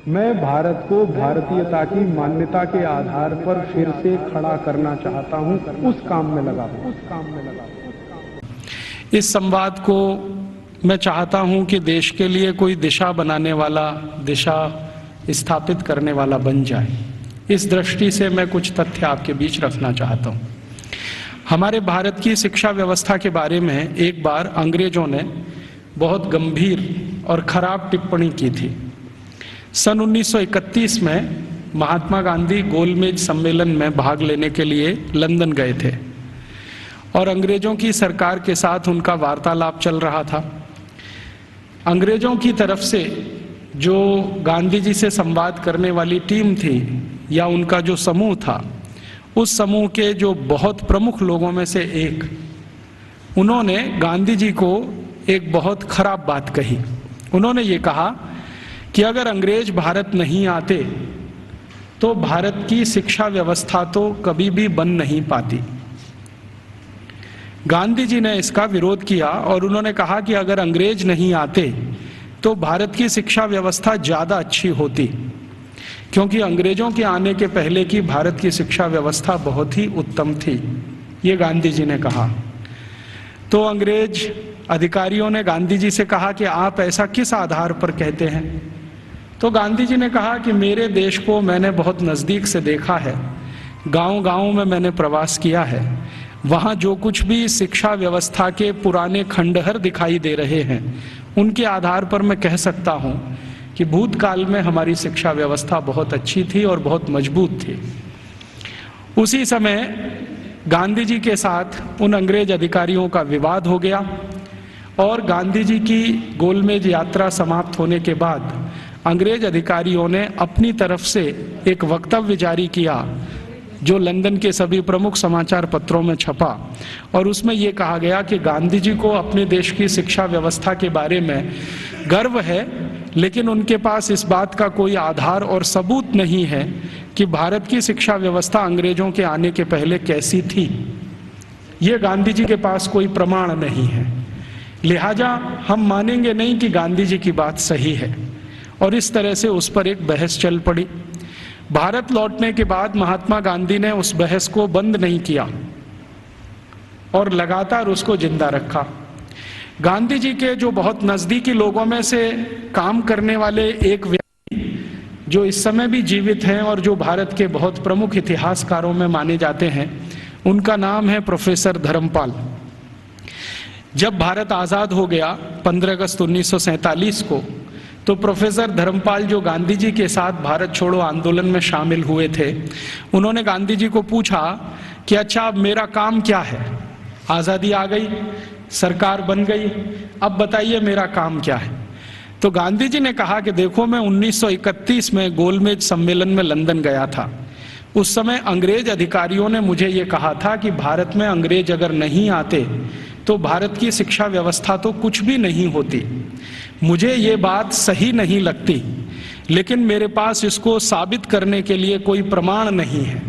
मैं भारत को भारतीयता की मान्यता के आधार पर फिर से खड़ा करना चाहता हूं, उस काम में लगा हूं। इस संवाद को मैं चाहता हूं कि देश के लिए कोई दिशा बनाने वाला, दिशा स्थापित करने वाला बन जाए। इस दृष्टि से मैं कुछ तथ्य आपके बीच रखना चाहता हूं। हमारे भारत की शिक्षा व्यवस्था के बारे में एक बार अंग्रेजों ने बहुत गंभीर और खराब टिप्पणी की थी। सन 1931 में महात्मा गांधी गोलमेज सम्मेलन में भाग लेने के लिए लंदन गए थे और अंग्रेजों की सरकार के साथ उनका वार्तालाप चल रहा था। अंग्रेजों की तरफ से जो गांधी जी से संवाद करने वाली टीम थी या उनका जो समूह था, उस समूह के जो बहुत प्रमुख लोगों में से एक, उन्होंने गांधी जी को एक बहुत खराब बात कही। उन्होंने ये कहा कि अगर अंग्रेज भारत नहीं आते तो भारत की शिक्षा व्यवस्था तो कभी भी बन नहीं पाती। गांधी जी ने इसका विरोध किया और उन्होंने कहा कि अगर अंग्रेज नहीं आते तो भारत की शिक्षा व्यवस्था ज़्यादा अच्छी होती, क्योंकि अंग्रेजों के आने के पहले की भारत की शिक्षा व्यवस्था बहुत ही उत्तम थी, ये गांधी जी ने कहा। तो अंग्रेज अधिकारियों ने गांधी जी से कहा कि आप ऐसा किस आधार पर कहते हैं? तो गांधी जी ने कहा कि मेरे देश को मैंने बहुत नज़दीक से देखा है, गांव-गांव में मैंने प्रवास किया है, वहाँ जो कुछ भी शिक्षा व्यवस्था के पुराने खंडहर दिखाई दे रहे हैं, उनके आधार पर मैं कह सकता हूँ कि भूतकाल में हमारी शिक्षा व्यवस्था बहुत अच्छी थी और बहुत मजबूत थी। उसी समय गांधी जी के साथ उन अंग्रेज अधिकारियों का विवाद हो गया और गांधी जी की गोलमेज यात्रा समाप्त होने के बाद अंग्रेज अधिकारियों ने अपनी तरफ से एक वक्तव्य जारी किया जो लंदन के सभी प्रमुख समाचार पत्रों में छपा और उसमें ये कहा गया कि गांधी जी को अपने देश की शिक्षा व्यवस्था के बारे में गर्व है, लेकिन उनके पास इस बात का कोई आधार और सबूत नहीं है कि भारत की शिक्षा व्यवस्था अंग्रेजों के आने के पहले कैसी थी। ये गांधी जी के पास कोई प्रमाण नहीं है, लिहाजा हम मानेंगे नहीं कि गांधी जी की बात सही है। और इस तरह से उस पर एक बहस चल पड़ी। भारत लौटने के बाद महात्मा गांधी ने उस बहस को बंद नहीं किया और लगातार उसको जिंदा रखा। गांधी जी के जो बहुत नज़दीकी लोगों में से काम करने वाले एक व्यक्ति जो इस समय भी जीवित हैं और जो भारत के बहुत प्रमुख इतिहासकारों में माने जाते हैं, उनका नाम है प्रोफेसर धर्मपाल। जब भारत आज़ाद हो गया 15 अगस्त 1947 को, तो प्रोफेसर धर्मपाल जो गांधी जी के साथ भारत छोड़ो आंदोलन में शामिल हुए थे, उन्होंने गांधी जी को पूछा कि अच्छा अब मेरा काम क्या है? आज़ादी आ गई, सरकार बन गई, अब बताइए मेरा काम क्या है? तो गांधी जी ने कहा कि देखो, मैं 1931 में गोलमेज सम्मेलन में लंदन गया था। उस समय अंग्रेज अधिकारियों ने मुझे ये कहा था कि भारत में अंग्रेज अगर नहीं आते तो भारत की शिक्षा व्यवस्था तो कुछ भी नहीं होती। मुझे ये बात सही नहीं लगती, लेकिन मेरे पास इसको साबित करने के लिए कोई प्रमाण नहीं है।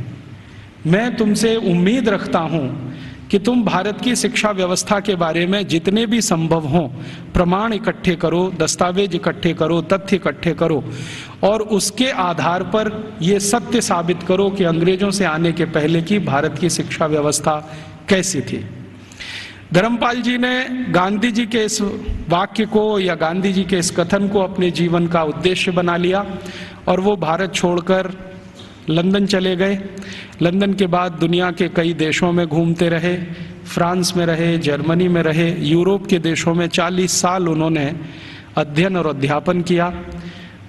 मैं तुमसे उम्मीद रखता हूँ कि तुम भारत की शिक्षा व्यवस्था के बारे में जितने भी संभव हों प्रमाण इकट्ठे करो, दस्तावेज इकट्ठे करो, तथ्य इकट्ठे करो और उसके आधार पर ये सत्य साबित करो कि अंग्रेजों से आने के पहले की भारत की शिक्षा व्यवस्था कैसी थी। धर्मपाल जी ने गांधी जी के इस वाक्य को या गांधी जी के इस कथन को अपने जीवन का उद्देश्य बना लिया और वो भारत छोड़कर लंदन चले गए। लंदन के बाद दुनिया के कई देशों में घूमते रहे, फ्रांस में रहे, जर्मनी में रहे, यूरोप के देशों में 40 साल उन्होंने अध्ययन और अध्यापन किया।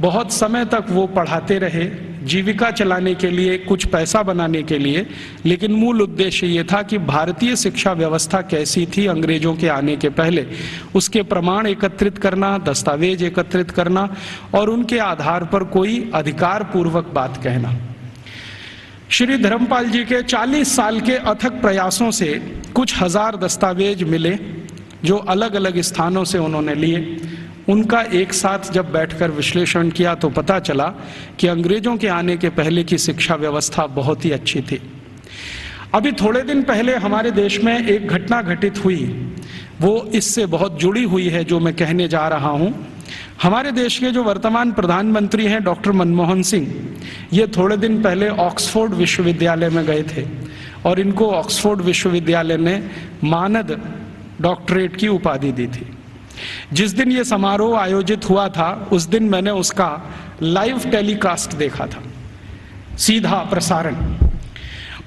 बहुत समय तक वो पढ़ाते रहे, जीविका चलाने के लिए, कुछ पैसा बनाने के लिए, लेकिन मूल उद्देश्य ये था कि भारतीय शिक्षा व्यवस्था कैसी थी अंग्रेजों के आने के पहले, उसके प्रमाण एकत्रित करना, दस्तावेज एकत्रित करना और उनके आधार पर कोई अधिकार पूर्वक बात कहना। श्री धर्मपाल जी के 40 साल के अथक प्रयासों से कुछ हजार दस्तावेज मिले जो अलग अलग स्थानों से उन्होंने लिए। उनका एक साथ जब बैठकर विश्लेषण किया तो पता चला कि अंग्रेजों के आने के पहले की शिक्षा व्यवस्था बहुत ही अच्छी थी। अभी थोड़े दिन पहले हमारे देश में एक घटना घटित हुई, वो इससे बहुत जुड़ी हुई है जो मैं कहने जा रहा हूँ। हमारे देश के जो वर्तमान प्रधानमंत्री हैं डॉक्टर मनमोहन सिंह, ये थोड़े दिन पहले ऑक्सफोर्ड विश्वविद्यालय में गए थे और इनको ऑक्सफोर्ड विश्वविद्यालय ने मानद डॉक्टरेट की उपाधि दी थी। जिस दिन ये समारोह आयोजित हुआ था उस दिन मैंने उसका लाइव टेलीकास्ट देखा था, सीधा प्रसारण।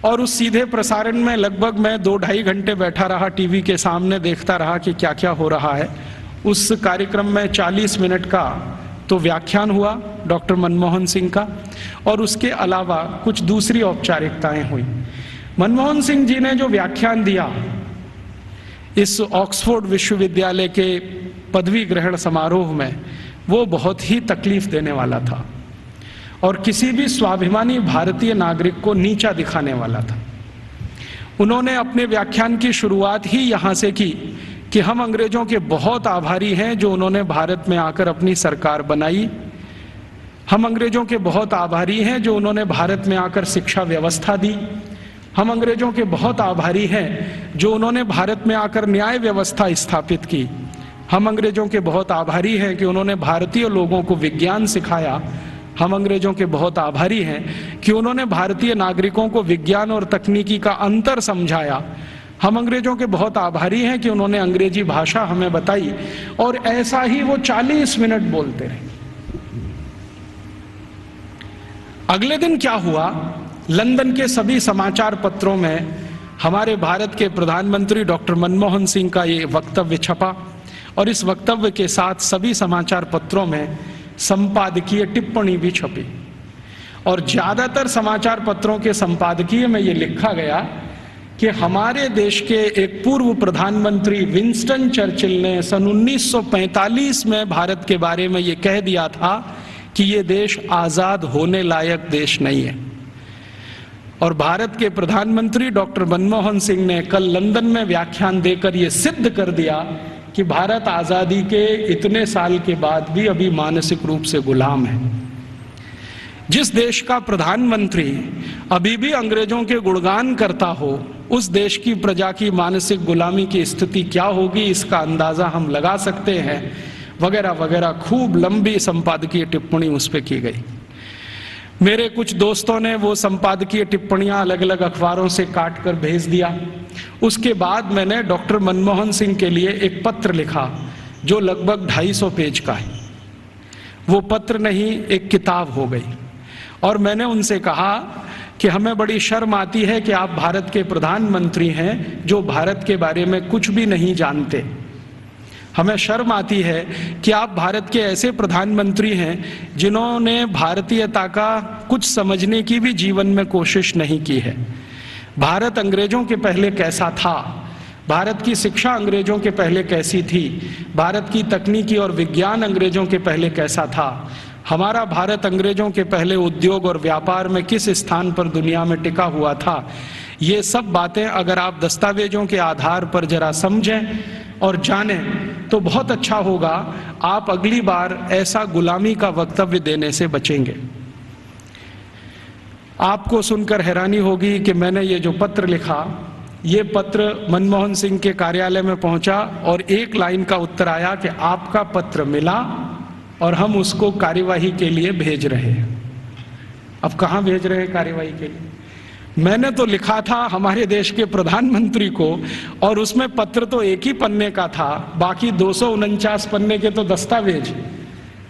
और उस सीधे प्रसारण में लगभग मैं 2-2.5 घंटे बैठा रहा टीवी के सामने, देखता रहा कि क्या क्या हो रहा है। उस कार्यक्रम में 40 मिनट का तो व्याख्यान हुआ डॉक्टर मनमोहन सिंह का, और उसके अलावा कुछ दूसरी औपचारिकताएं हुई। मनमोहन सिंह जी ने जो व्याख्यान दिया इस ऑक्सफोर्ड विश्वविद्यालय के पदवी ग्रहण समारोह में, वो बहुत ही तकलीफ देने वाला था और किसी भी स्वाभिमानी भारतीय नागरिक को नीचा दिखाने वाला था। उन्होंने अपने व्याख्यान की शुरुआत ही यहाँ से की कि हम अंग्रेजों के बहुत आभारी हैं जो उन्होंने भारत में आकर अपनी सरकार बनाई। हम अंग्रेजों के बहुत आभारी हैं जो उन्होंने भारत में आकर शिक्षा व्यवस्था दी। हम अंग्रेजों के बहुत आभारी हैं जो उन्होंने भारत में आकर न्याय व्यवस्था स्थापित की। हम अंग्रेजों के बहुत आभारी हैं कि उन्होंने भारतीय लोगों को विज्ञान सिखाया। हम अंग्रेजों के बहुत आभारी हैं कि उन्होंने भारतीय नागरिकों को विज्ञान और तकनीकी का अंतर समझाया। हम अंग्रेजों के बहुत आभारी हैं कि उन्होंने अंग्रेजी भाषा हमें बताई। और ऐसा ही वो 40 मिनट बोलते रहे। अगले दिन क्या हुआ, लंदन के सभी समाचार पत्रों में हमारे भारत के प्रधानमंत्री डॉक्टर मनमोहन सिंह का ये वक्तव्य छपा और इस वक्तव्य के साथ सभी समाचार पत्रों में संपादकीय टिप्पणी भी छपी। और ज्यादातर समाचार पत्रों के संपादकीय में ये लिखा गया कि हमारे देश के एक पूर्व प्रधानमंत्री विंस्टन चर्चिल ने सन 1945 में भारत के बारे में ये कह दिया था कि ये देश आजाद होने लायक देश नहीं है। और भारत के प्रधानमंत्री डॉक्टर मनमोहन सिंह ने कल लंदन में व्याख्यान देकर ये सिद्ध कर दिया कि भारत आजादी के इतने साल के बाद भी अभी मानसिक रूप से गुलाम है। जिस देश का प्रधानमंत्री अभी भी अंग्रेजों के गुणगान करता हो, उस देश की प्रजा की मानसिक गुलामी की स्थिति क्या होगी इसका अंदाजा हम लगा सकते हैं, वगैरह वगैरह। खूब लंबी संपादकीय टिप्पणी उस पर की गई। मेरे कुछ दोस्तों ने वो संपादकीय टिप्पणियां अलग अलग अखबारों से काट कर भेज दिया। उसके बाद मैंने डॉक्टर मनमोहन सिंह के लिए एक पत्र लिखा जो लगभग 250 पेज का है। वो पत्र नहीं, एक किताब हो गई। और मैंने उनसे कहा कि हमें बड़ी शर्म आती है कि आप भारत के प्रधानमंत्री हैं जो भारत के बारे में कुछ भी नहीं जानते। हमें शर्म आती है कि आप भारत के ऐसे प्रधानमंत्री हैं जिन्होंने भारतीयता का कुछ समझने की भी जीवन में कोशिश नहीं की है। भारत अंग्रेजों के पहले कैसा था, भारत की शिक्षा अंग्रेजों के पहले कैसी थी, भारत की तकनीकी और विज्ञान अंग्रेजों के पहले कैसा था, हमारा भारत अंग्रेजों के पहले उद्योग और व्यापार में किस स्थान पर दुनिया में टिका हुआ था, ये सब बातें अगर आप दस्तावेजों के आधार पर जरा समझें और जानें तो बहुत अच्छा होगा। आप अगली बार ऐसा गुलामी का वक्तव्य देने से बचेंगे। आपको सुनकर हैरानी होगी कि मैंने ये जो पत्र लिखा, ये पत्र मनमोहन सिंह के कार्यालय में पहुंचा और एक लाइन का उत्तर आया कि आपका पत्र मिला और हम उसको कार्यवाही के लिए भेज रहे हैं। अब कहाँ भेज रहे हैं कार्यवाही के लिए? मैंने तो लिखा था हमारे देश के प्रधानमंत्री को, और उसमें पत्र तो एक ही पन्ने का था, बाकी 249 पन्ने के तो दस्तावेज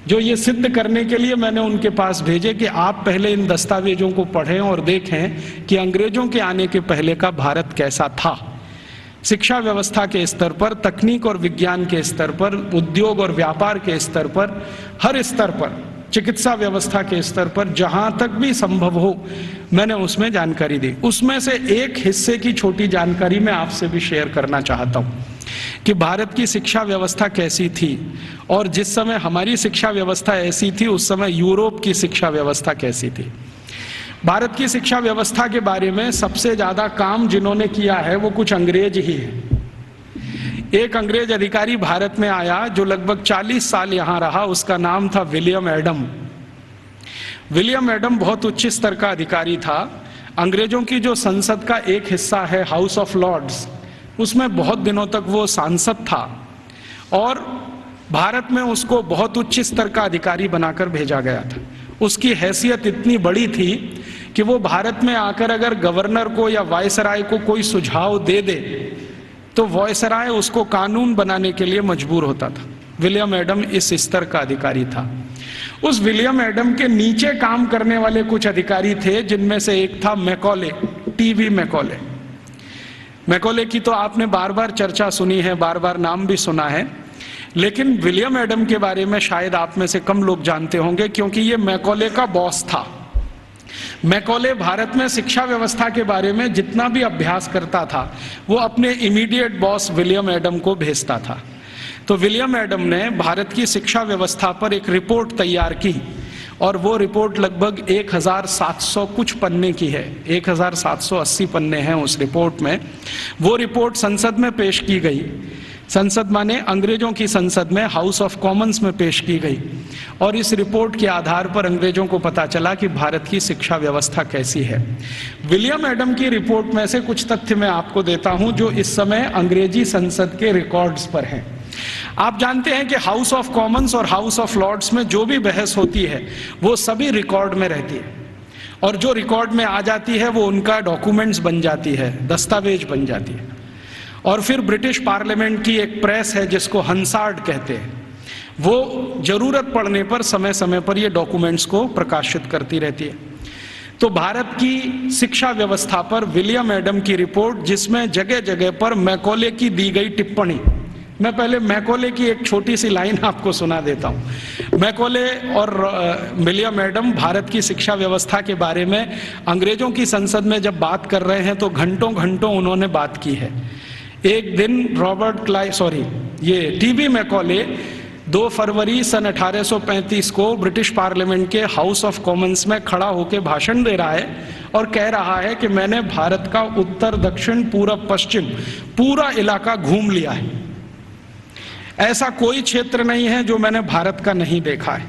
जो ये सिद्ध करने के लिए मैंने उनके पास भेजे कि आप पहले इन दस्तावेजों को पढ़ें और देखें कि अंग्रेजों के आने के पहले का भारत कैसा था। शिक्षा व्यवस्था के स्तर पर, तकनीक और विज्ञान के स्तर पर, उद्योग और व्यापार के स्तर पर, हर स्तर पर, चिकित्सा व्यवस्था के स्तर पर, जहां तक भी संभव हो मैंने उसमें जानकारी दी। उसमें से एक हिस्से की छोटी जानकारी मैं आपसे भी शेयर करना चाहता हूं कि भारत की शिक्षा व्यवस्था कैसी थी और जिस समय हमारी शिक्षा व्यवस्था ऐसी थी उस समय यूरोप की शिक्षा व्यवस्था कैसी थी। भारत की शिक्षा व्यवस्था के बारे में सबसे ज्यादा काम जिन्होंने किया है वो कुछ अंग्रेज ही है। एक अंग्रेज अधिकारी भारत में आया जो लगभग 40 साल यहां रहा, उसका नाम था विलियम एडम। विलियम एडम बहुत उच्च स्तर का अधिकारी था। अंग्रेजों की जो संसद का एक हिस्सा है हाउस ऑफ लॉर्ड्स, उसमें बहुत दिनों तक वो सांसद था और भारत में उसको बहुत उच्च स्तर का अधिकारी बनाकर भेजा गया था। उसकी हैसियत इतनी बड़ी थी कि वो भारत में आकर अगर गवर्नर को या वायसराय को कोई सुझाव दे दे तो वायसराय उसको कानून बनाने के लिए मजबूर होता था। विलियम एडम इस स्तर का अधिकारी था। उस विलियम एडम के नीचे काम करने वाले कुछ अधिकारी थे, जिनमें से एक था मैकॉले, टीवी मैकॉले। मैकॉले की तो आपने बार बार चर्चा सुनी है, बार बार नाम भी सुना है, लेकिन विलियम एडम के बारे में शायद आप में से कम लोग जानते होंगे, क्योंकि ये मैकॉले का बॉस था। मैकॉले भारत में शिक्षा व्यवस्था के बारे में जितना भी अभ्यास करता था वो अपने इमीडिएट बॉस विलियम एडम को भेजता था। तो विलियम एडम ने भारत की शिक्षा व्यवस्था पर एक रिपोर्ट तैयार की और वो रिपोर्ट लगभग 1700 कुछ पन्ने की है, 1780 पन्ने हैं उस रिपोर्ट में। वो रिपोर्ट संसद में पेश की गई। संसद माने अंग्रेजों की संसद में, हाउस ऑफ कॉमन्स में पेश की गई और इस रिपोर्ट के आधार पर अंग्रेजों को पता चला कि भारत की शिक्षा व्यवस्था कैसी है। विलियम एडम की रिपोर्ट में से कुछ तथ्य मैं आपको देता हूं जो इस समय अंग्रेजी संसद के रिकॉर्ड्स पर हैं। आप जानते हैं कि हाउस ऑफ कॉमन्स और हाउस ऑफ लॉर्ड्स में जो भी बहस होती है वो सभी रिकॉर्ड में रहती है और जो रिकॉर्ड में आ जाती है वो उनका डॉक्यूमेंट्स बन जाती है, दस्तावेज बन जाती है। और फिर ब्रिटिश पार्लियामेंट की एक प्रेस है जिसको हंसार्ड कहते हैं, वो जरूरत पड़ने पर समय समय पर ये डॉक्यूमेंट्स को प्रकाशित करती रहती है। तो भारत की शिक्षा व्यवस्था पर विलियम एडम की रिपोर्ट, जिसमें जगह जगह पर मैकॉले की दी गई टिप्पणी, मैं पहले मैकॉले की एक छोटी सी लाइन आपको सुना देता हूं। मैकॉले और विलियम एडम भारत की शिक्षा व्यवस्था के बारे में अंग्रेजों की संसद में जब बात कर रहे हैं तो घंटों घंटों उन्होंने बात की है। एक दिन ये टीवी मैकॉले 2 फरवरी सन 1835 को ब्रिटिश पार्लियामेंट के हाउस ऑफ कॉमन्स में खड़ा होकर भाषण दे रहा है और कह रहा है कि मैंने भारत का उत्तर, दक्षिण, पूरब, पश्चिम पूरा इलाका घूम लिया है। ऐसा कोई क्षेत्र नहीं है जो मैंने भारत का नहीं देखा है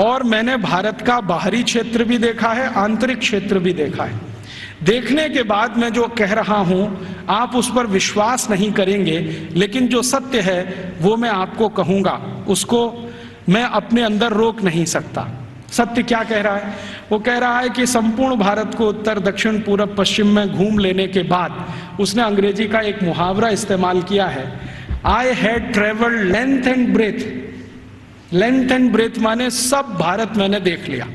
और मैंने भारत का बाहरी क्षेत्र भी देखा है, आंतरिक क्षेत्र भी देखा है। देखने के बाद मैं जो कह रहा हूं आप उस पर विश्वास नहीं करेंगे, लेकिन जो सत्य है वो मैं आपको कहूंगा, उसको मैं अपने अंदर रोक नहीं सकता। सत्य क्या कह रहा है? वो कह रहा है कि संपूर्ण भारत को उत्तर, दक्षिण, पूरब, पश्चिम में घूम लेने के बाद उसने अंग्रेजी का एक मुहावरा इस्तेमाल किया है, I had travelled length and breadth. Length and breadth माने सब भारत मैंने देख लिया,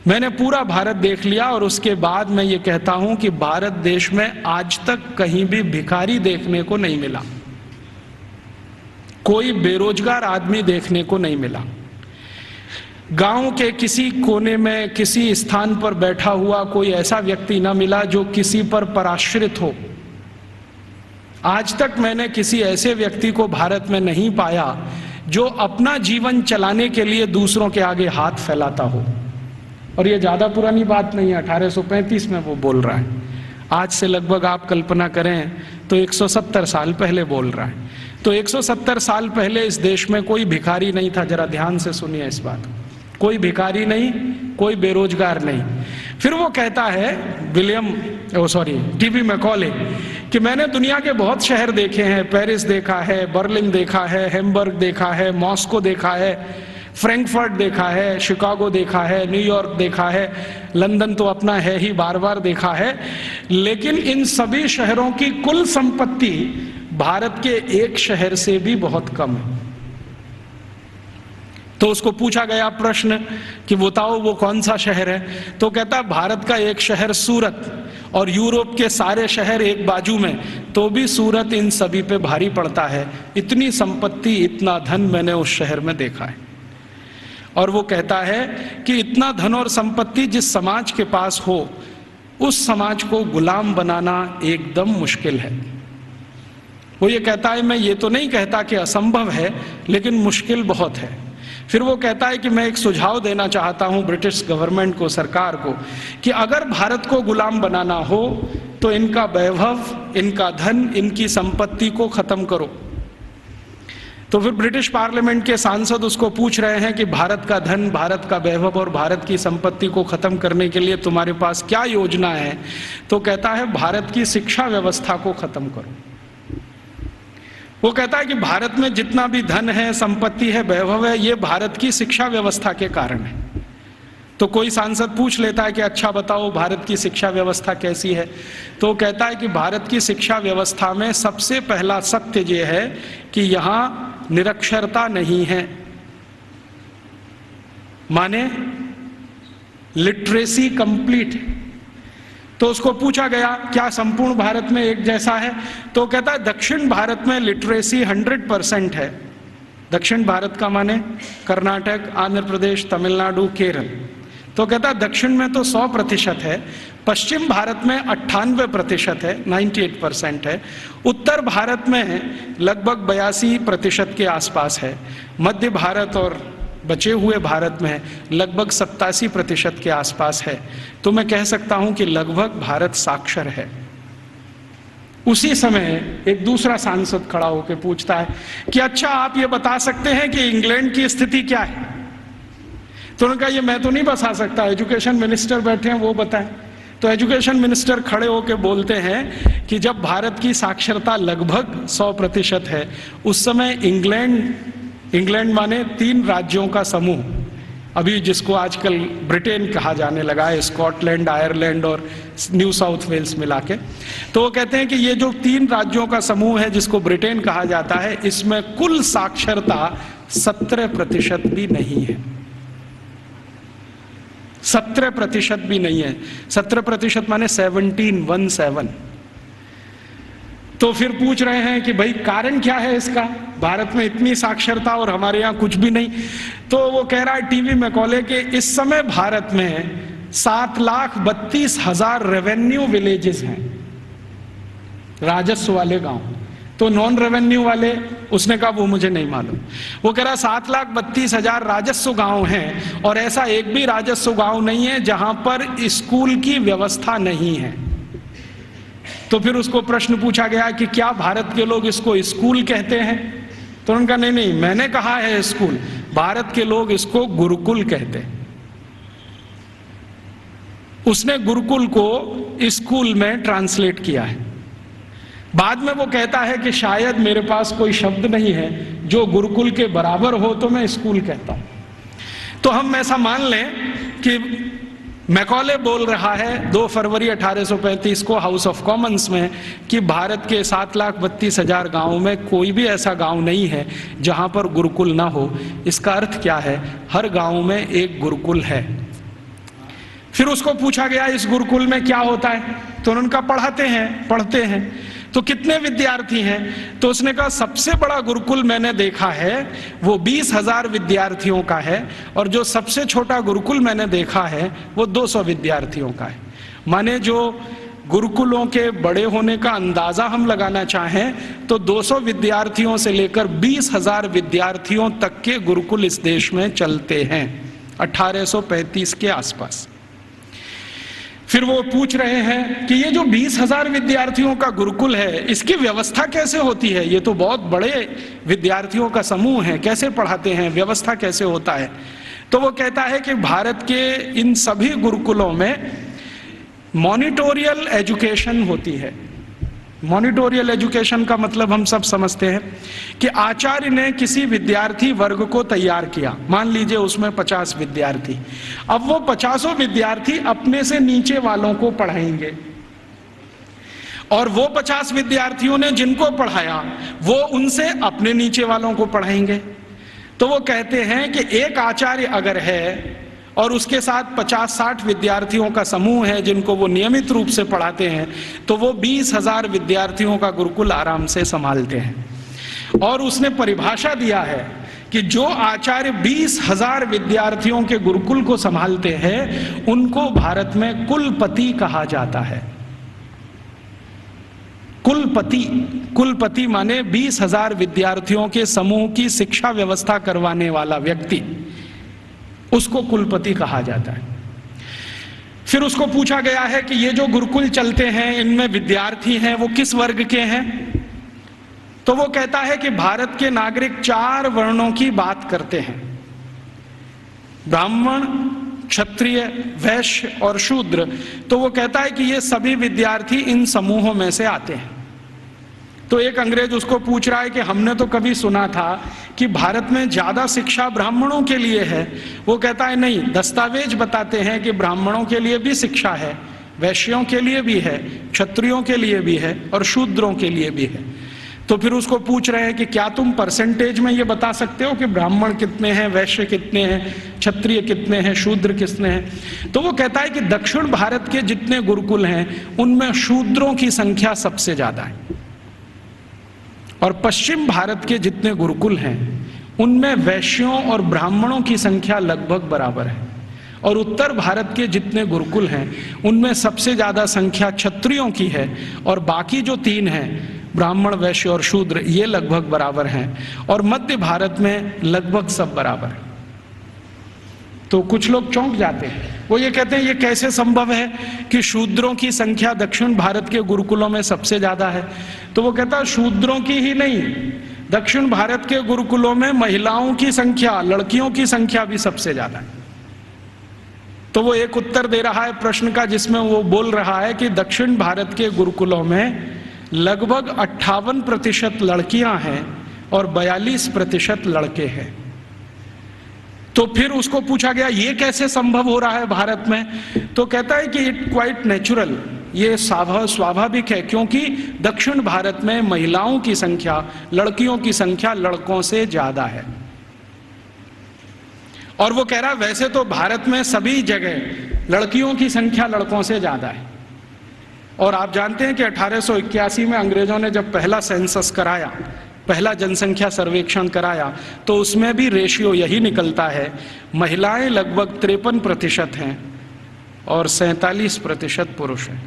मैंने पूरा भारत देख लिया। और उसके बाद मैं ये कहता हूं कि भारत देश में आज तक कहीं भी भिखारी देखने को नहीं मिला, कोई बेरोजगार आदमी देखने को नहीं मिला, गांव के किसी कोने में किसी स्थान पर बैठा हुआ कोई ऐसा व्यक्ति ना मिला जो किसी पर पराश्रित हो। आज तक मैंने किसी ऐसे व्यक्ति को भारत में नहीं पाया जो अपना जीवन चलाने के लिए दूसरों के आगे हाथ फैलाता हो। और ये ज्यादा पुरानी बात नहीं है, 1835 में वो बोल रहा है। आज से लगभग आप कल्पना करें तो 170 साल पहले बोल रहा है। तो 170 साल पहले इस देश में कोई भिखारी नहीं था। जरा ध्यान से सुनिए इस बात को, कोई भिखारी नहीं, कोई बेरोजगार नहीं। फिर वो कहता है टीवी मैकॉले कि मैंने दुनिया के बहुत शहर देखे हैं, पेरिस देखा है, बर्लिन देखा है, हैम्बर्ग देखा है, मॉस्को देखा है, फ्रैंकफर्ट देखा है, शिकागो देखा है, न्यूयॉर्क देखा है, लंदन तो अपना है ही, बार बार देखा है, लेकिन इन सभी शहरों की कुल संपत्ति भारत के एक शहर से भी बहुत कम है। तो उसको पूछा गया प्रश्न कि बताओ वो कौन सा शहर है? तो कहता भारत का एक शहर सूरत और यूरोप के सारे शहर एक बाजू में, तो भी सूरत इन सभी पे भारी पड़ता है। इतनी संपत्ति, इतना धन मैंने उस शहर में देखा है। और वो कहता है कि इतना धन और संपत्ति जिस समाज के पास हो उस समाज को गुलाम बनाना एकदम मुश्किल है। वो ये कहता है मैं ये तो नहीं कहता कि असंभव है, लेकिन मुश्किल बहुत है। फिर वो कहता है कि मैं एक सुझाव देना चाहता हूं ब्रिटिश गवर्नमेंट को, सरकार को, कि अगर भारत को गुलाम बनाना हो तो इनका वैभव, इनका धन, इनकी संपत्ति को खत्म करो। तो फिर ब्रिटिश पार्लियामेंट के सांसद उसको पूछ रहे हैं कि भारत का धन, भारत का वैभव और भारत की संपत्ति को खत्म करने के लिए तुम्हारे पास क्या योजना है? तो कहता है भारत की शिक्षा व्यवस्था को खत्म करो। वो कहता है कि भारत में जितना भी धन है, संपत्ति है, वैभव है, ये भारत की शिक्षा व्यवस्था के कारण है। तो कोई सांसद पूछ लेता है कि अच्छा बताओ भारत की शिक्षा व्यवस्था कैसी है, तो कहता है कि भारत की शिक्षा व्यवस्था में सबसे पहला सत्य ये है कि यहाँ निरक्षरता नहीं है, माने लिटरेसी कंप्लीट। तो उसको पूछा गया क्या संपूर्ण भारत में एक जैसा है, तो कहता है दक्षिण भारत में लिटरेसी 100% है। दक्षिण भारत का माने कर्नाटक, आंध्र प्रदेश, तमिलनाडु, केरल। तो कहता है दक्षिण में तो 100% है, पश्चिम भारत में 98% है, 98% है, उत्तर भारत में लगभग 82% के आसपास है, मध्य भारत और बचे हुए भारत में लगभग 87% के आसपास है। तो मैं कह सकता हूं कि लगभग भारत साक्षर है। उसी समय एक दूसरा सांसद खड़ा होकर पूछता है कि अच्छा आप ये बता सकते हैं कि इंग्लैंड की स्थिति क्या है। तो उन्होंने कहा ये मैं तो नहीं बता सकता, एजुकेशन मिनिस्टर बैठे हैं वो बताएं। तो एजुकेशन मिनिस्टर खड़े होकर बोलते हैं कि जब भारत की साक्षरता लगभग 100% है, उस समय इंग्लैंड माने 3 राज्यों का समूह, अभी जिसको आजकल ब्रिटेन कहा जाने लगा है, स्कॉटलैंड, आयरलैंड और न्यू साउथ वेल्स मिला के। तो वो कहते हैं कि ये जो 3 राज्यों का समूह है जिसको ब्रिटेन कहा जाता है, इसमें कुल साक्षरता 17% भी नहीं है। 17% भी नहीं है। 17% माने 17। तो फिर पूछ रहे हैं कि भाई कारण क्या है इसका, भारत में इतनी साक्षरता और हमारे यहाँ कुछ भी नहीं। तो वो कह रहा है टीवी मैकॉले के इस समय भारत में 7,32,000 रेवेन्यू विलेजेस हैं, राजस्व वाले गांव। तो नॉन रेवेन्यू वाले, उसने कहा वो मुझे नहीं मालूम। वो कह रहा 7,32,000 राजस्व गांव हैं और ऐसा एक भी राजस्व गांव नहीं है जहां पर स्कूल की व्यवस्था नहीं है। तो फिर उसको प्रश्न पूछा गया कि क्या भारत के लोग इसको स्कूल कहते हैं, तो उनका नहीं, मैंने कहा है स्कूल, भारत के लोग इसको गुरुकुल कहते हैं। उसने गुरुकुल को स्कूल में ट्रांसलेट किया है। बाद में वो कहता है कि शायद मेरे पास कोई शब्द नहीं है जो गुरुकुल के बराबर हो तो मैं स्कूल कहता हूं। तो हम ऐसा मान लें कि मैकॉले बोल रहा है 2 फरवरी 1835 को हाउस ऑफ कॉमन्स में कि भारत के 7,32,000 गांवों में कोई भी ऐसा गांव नहीं है जहां पर गुरुकुल ना हो। इसका अर्थ क्या है, हर गांव में एक गुरुकुल है। फिर उसको पूछा गया इस गुरुकुल में क्या होता है, तो उन्होंने कहा पढ़ते हैं। तो कितने विद्यार्थी हैं, तो उसने कहा सबसे बड़ा गुरुकुल मैंने देखा है वो 20,000 विद्यार्थियों का है, और जो सबसे छोटा गुरुकुल मैंने देखा है वो 200 विद्यार्थियों का है। माने जो गुरुकुलों के बड़े होने का अंदाजा हम लगाना चाहें तो 200 विद्यार्थियों से लेकर 20,000 विद्यार्थियों तक के गुरुकुल इस देश में चलते हैं 1835 के आसपास। फिर वो पूछ रहे हैं कि ये जो 20,000 विद्यार्थियों का गुरुकुल है इसकी व्यवस्था कैसे होती है, ये तो बहुत बड़े विद्यार्थियों का समूह है, कैसे पढ़ाते हैं, व्यवस्था कैसे होता है। तो वो कहता है कि भारत के इन सभी गुरुकुलों में मॉनिटोरियल एजुकेशन होती है। मॉनिटोरियल एजुकेशन का मतलब हम सब समझते हैं कि आचार्य ने किसी विद्यार्थी वर्ग को तैयार किया, मान लीजिए उसमें 50 विद्यार्थी, अब वो 50 विद्यार्थी अपने से नीचे वालों को पढ़ाएंगे, और वो 50 विद्यार्थियों ने जिनको पढ़ाया वो उनसे अपने नीचे वालों को पढ़ाएंगे। तो वो कहते हैं कि एक आचार्य अगर है और उसके साथ 50-60 विद्यार्थियों का समूह है जिनको वो नियमित रूप से पढ़ाते हैं, तो वो 20,000 विद्यार्थियों का गुरुकुल आराम से संभालते हैं। और उसने परिभाषा दिया है कि जो आचार्य 20,000 विद्यार्थियों के गुरुकुल को संभालते हैं उनको भारत में कुलपति कहा जाता है। कुलपति माने 20,000 विद्यार्थियों के समूह की शिक्षा व्यवस्था करवाने वाला व्यक्ति, उसको कुलपति कहा जाता है। फिर उसको पूछा गया है कि ये जो गुरुकुल चलते हैं इनमें विद्यार्थी हैं वो किस वर्ग के हैं, तो वो कहता है कि भारत के नागरिक 4 वर्णों की बात करते हैं, ब्राह्मण, क्षत्रिय, वैश्य और शूद्र। तो वो कहता है कि ये सभी विद्यार्थी इन समूहों में से आते हैं। तो एक अंग्रेज उसको पूछ रहा है कि हमने तो कभी सुना था कि भारत में ज्यादा शिक्षा ब्राह्मणों के लिए है। वो कहता है नहीं, दस्तावेज बताते हैं कि ब्राह्मणों के लिए भी शिक्षा है, वैश्यों के लिए भी है, क्षत्रियों के लिए भी है और शूद्रों के लिए भी है। तो फिर उसको पूछ रहे हैं कि क्या तुम परसेंटेज में ये बता सकते हो कि ब्राह्मण कितने हैं, वैश्य कितने हैं, क्षत्रिय कितने हैं, शूद्र कितने हैं। तो वो कहता है कि दक्षिण भारत के जितने गुरुकुल हैं उनमें शूद्रों की संख्या सबसे ज्यादा है, और पश्चिम भारत के जितने गुरुकुल हैं उनमें वैश्यों और ब्राह्मणों की संख्या लगभग बराबर है, और उत्तर भारत के जितने गुरुकुल हैं उनमें सबसे ज्यादा संख्या क्षत्रियों की है, और बाकी जो 3 हैं ब्राह्मण, वैश्य और शूद्र, ये लगभग बराबर हैं, और मध्य भारत में लगभग सब बराबर है। तो कुछ लोग चौंक जाते हैं, वो ये कहते हैं ये कैसे संभव है कि शूद्रों की संख्या दक्षिण भारत के गुरुकुलों में सबसे ज्यादा है। तो वो कहता है शूद्रों की ही नहीं, दक्षिण भारत के गुरुकुलों में महिलाओं की संख्या, लड़कियों की संख्या भी सबसे ज्यादा है। तो वो एक उत्तर दे रहा है प्रश्न का जिसमें वो बोल रहा है कि दक्षिण भारत के गुरुकुलों में लगभग 58% लड़कियां हैं और 42% लड़के हैं। तो फिर उसको पूछा गया ये कैसे संभव हो रहा है भारत में। तो कहता है कि इट क्वाइट नेचुरल, ये स्वाभाविक है, क्योंकि दक्षिण भारत में महिलाओं की संख्या, लड़कियों की संख्या लड़कों से ज्यादा है। और वो कह रहा है वैसे तो भारत में सभी जगह लड़कियों की संख्या लड़कों से ज्यादा है, और आप जानते हैं कि 1881 में अंग्रेजों ने जब पहला सेंसस कराया, पहला जनसंख्या सर्वेक्षण कराया, तो उसमें भी रेशियो यही निकलता है, महिलाएं लगभग 53% हैं और 47% पुरुष हैं।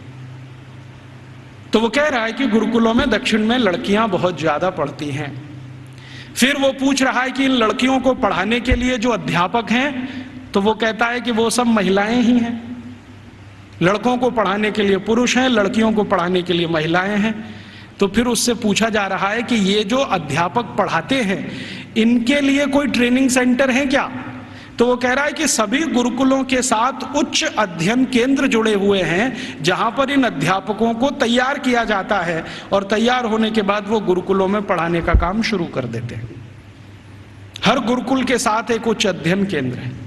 तो वो कह रहा है कि गुरुकुलों में दक्षिण में लड़कियां बहुत ज्यादा पढ़ती हैं। फिर वो पूछ रहा है कि इन लड़कियों को पढ़ाने के लिए जो अध्यापक हैं, तो वो कहता है कि वो सब महिलाएं ही हैं। लड़कों को पढ़ाने के लिए पुरुष हैं, लड़कियों को पढ़ाने के लिए महिलाएं हैं। तो फिर उससे पूछा जा रहा है कि ये जो अध्यापक पढ़ाते हैं इनके लिए कोई ट्रेनिंग सेंटर है क्या। तो वो कह रहा है कि सभी गुरुकुलों के साथ उच्च अध्ययन केंद्र जुड़े हुए हैं जहां पर इन अध्यापकों को तैयार किया जाता है, और तैयार होने के बाद वो गुरुकुलों में पढ़ाने का काम शुरू कर देते हैं। हर गुरुकुल के साथ एक उच्च अध्ययन केंद्र है।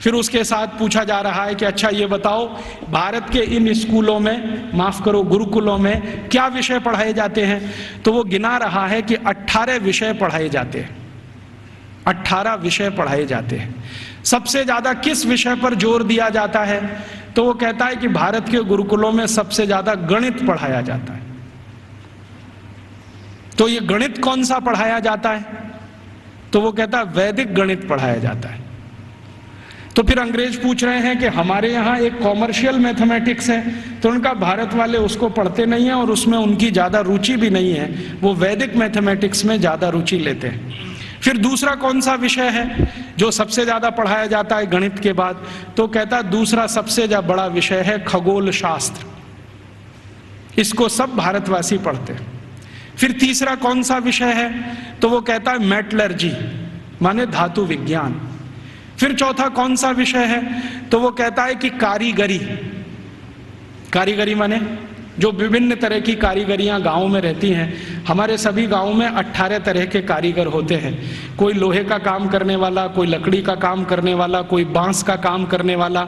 फिर उसके साथ पूछा जा रहा है कि अच्छा ये बताओ भारत के इन स्कूलों में, माफ करो गुरुकुलों में क्या विषय पढ़ाए जाते हैं। तो वो गिना रहा है कि 18 विषय पढ़ाए जाते हैं, 18 विषय पढ़ाए जाते हैं। सबसे ज्यादा किस विषय पर जोर दिया जाता है। तो वो कहता है कि भारत के गुरुकुलों में सबसे ज्यादा गणित पढ़ाया जाता है। तो ये गणित कौन सा पढ़ाया जाता है। तो वो कहता है वैदिक गणित पढ़ाया जाता है। तो फिर अंग्रेज पूछ रहे हैं कि हमारे यहाँ एक कॉमर्शियल मैथमेटिक्स है, तो उनका भारत वाले उसको पढ़ते नहीं है और उसमें उनकी ज़्यादा रुचि भी नहीं है, वो वैदिक मैथमेटिक्स में ज़्यादा रुचि लेते हैं। फिर दूसरा कौन सा विषय है जो सबसे ज़्यादा पढ़ाया जाता है गणित के बाद। तो कहता है दूसरा सबसे बड़ा विषय है खगोल शास्त्र, इसको सब भारतवासी पढ़ते हैं। फिर तीसरा कौन सा विषय है। तो वो कहता है मेटलर्जी, माने धातु विज्ञान। फिर चौथा कौन सा विषय है। तो वो कहता है कि कारीगरी, कारीगरी माने जो विभिन्न तरह की कारीगरियां गाँव में रहती हैं। हमारे सभी गाँव में 18 तरह के कारीगर होते हैं। कोई लोहे का काम करने वाला, कोई लकड़ी का काम करने वाला, कोई बांस का काम करने वाला,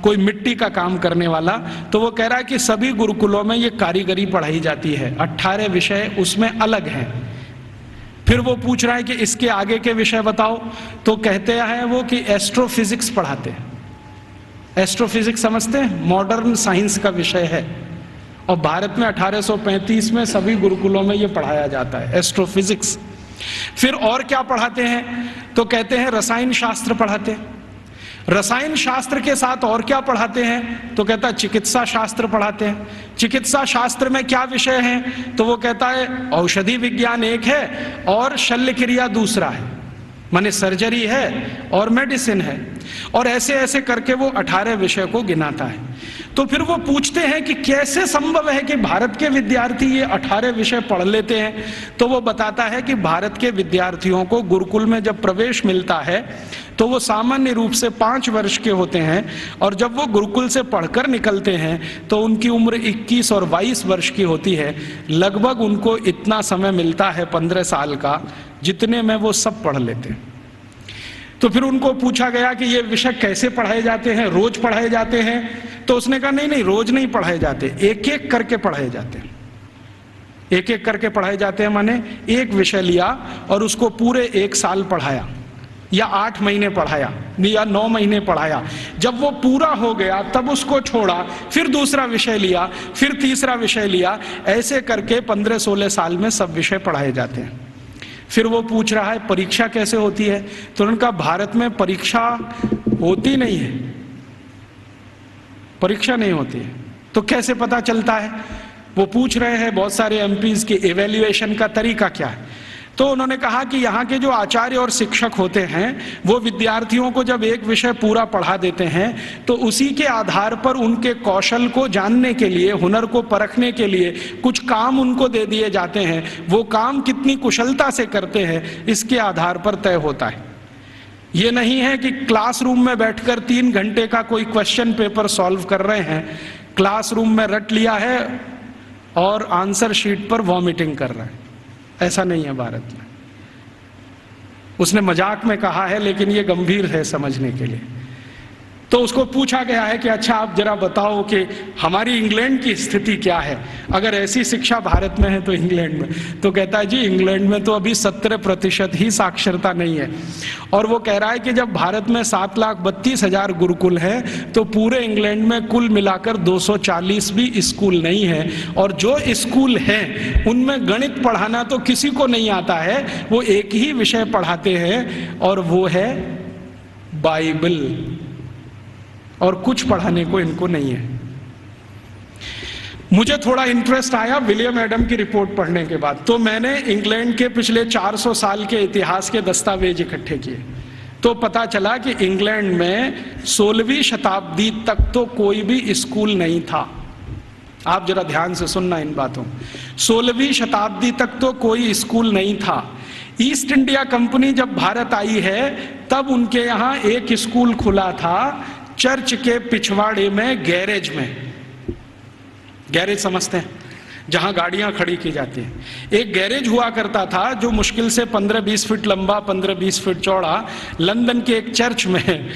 कोई मिट्टी का काम करने वाला। तो वो कह रहा है कि सभी गुरुकुलों में ये कारीगरी पढ़ाई जाती है, 18 विषय उसमें अलग हैं। फिर वो पूछ रहा है कि इसके आगे के विषय बताओ। तो कहते हैं वो कि एस्ट्रोफिजिक्स पढ़ाते हैं। एस्ट्रोफिजिक्स समझते हैं, मॉडर्न साइंस का विषय है, और भारत में 1835 में सभी गुरुकुलों में ये पढ़ाया जाता है एस्ट्रोफिजिक्स। फिर और क्या पढ़ाते हैं। तो कहते हैं रसायन शास्त्र पढ़ाते हैं। रसायन शास्त्र के साथ और क्या पढ़ाते हैं। तो कहता है चिकित्सा शास्त्र पढ़ाते हैं। चिकित्सा शास्त्र में क्या विषय हैं। तो वो कहता है औषधि विज्ञान एक है और शल्य क्रिया दूसरा है, माने सर्जरी है और मेडिसिन है। और ऐसे ऐसे करके वो 18 विषय को गिनाता है। तो फिर वो पूछते हैं कि कैसे संभव है कि भारत के विद्यार्थी ये 18 विषय पढ़ लेते हैं। तो वो बताता है कि भारत के विद्यार्थियों को गुरुकुल में जब प्रवेश मिलता है तो वो सामान्य रूप से 5 वर्ष के होते हैं, और जब वो गुरुकुल से पढ़कर निकलते हैं तो उनकी उम्र 21 और 22 वर्ष की होती है। लगभग उनको इतना समय मिलता है 15 साल का, जितने में वो सब पढ़ लेते हैं। तो फिर उनको पूछा गया कि ये विषय कैसे पढ़ाए जाते हैं, रोज पढ़ाए जाते हैं? तो उसने कहा नहीं, रोज नहीं पढ़ाए जाते, एक एक करके पढ़ाए जाते हैं। एक एक करके पढ़ाए जाते हैं माने एक विषय लिया और उसको पूरे 1 साल पढ़ाया, या 8 महीने पढ़ाया, या 9 महीने पढ़ाया। जब वो पूरा हो गया तब उसको छोड़ा, फिर दूसरा विषय लिया, फिर तीसरा विषय लिया। ऐसे करके 15-16 साल में सब विषय पढ़ाए जाते हैं। फिर वो पूछ रहा है परीक्षा कैसे होती है? तो उनका भारत में परीक्षा होती नहीं है, परीक्षा नहीं होती है। तो कैसे पता चलता है? वो पूछ रहे हैं बहुत सारे एमपीज की इवैल्यूएशन का तरीका क्या है। तो उन्होंने कहा कि यहाँ के जो आचार्य और शिक्षक होते हैं वो विद्यार्थियों को जब एक विषय पूरा पढ़ा देते हैं तो उसी के आधार पर उनके कौशल को जानने के लिए, हुनर को परखने के लिए कुछ काम उनको दे दिए जाते हैं। वो काम कितनी कुशलता से करते हैं इसके आधार पर तय होता है। ये नहीं है कि क्लासरूम में बैठकर 3 घंटे का कोई क्वेश्चन पेपर सॉल्व कर रहे हैं, क्लासरूम में रट लिया है और आंसर शीट पर वॉमिटिंग कर रहे हैं। ऐसा नहीं है भारत में। उसने मजाक में कहा है लेकिन ये गंभीर है समझने के लिए। तो उसको पूछा गया है कि अच्छा आप जरा बताओ कि हमारी इंग्लैंड की स्थिति क्या है, अगर ऐसी शिक्षा भारत में है तो इंग्लैंड में। तो कहता है जी इंग्लैंड में तो अभी 17% ही साक्षरता नहीं है। और वो कह रहा है कि जब भारत में 7,32,000 गुरुकुल हैं तो पूरे इंग्लैंड में कुल मिलाकर 240 भी स्कूल नहीं है। और जो स्कूल हैं उनमें गणित पढ़ाना तो किसी को नहीं आता है, वो एक ही विषय पढ़ाते हैं और वो है बाइबल, और कुछ पढ़ाने को इनको नहीं है। मुझे थोड़ा इंटरेस्ट आया विलियम एडम की रिपोर्ट पढ़ने के बाद, तो मैंने इंग्लैंड के पिछले 400 साल के इतिहास के दस्तावेज इकट्ठे किए। तो पता चला कि इंग्लैंड में 16वीं शताब्दी तक तो कोई भी स्कूल नहीं था। आप जरा ध्यान से सुनना इन बातों। 16वीं शताब्दी तक तो कोई स्कूल नहीं था। ईस्ट इंडिया कंपनी जब भारत आई है तब उनके यहाँ एक स्कूल खुला था, चर्च के पिछवाड़े में, गैरेज में। गैरेज समझते हैं, जहां गाड़ियां खड़ी की जाती हैं। एक गैरेज हुआ करता था जो मुश्किल से 15-20 फीट लंबा, 15-20 फीट चौड़ा, लंदन के एक चर्च में।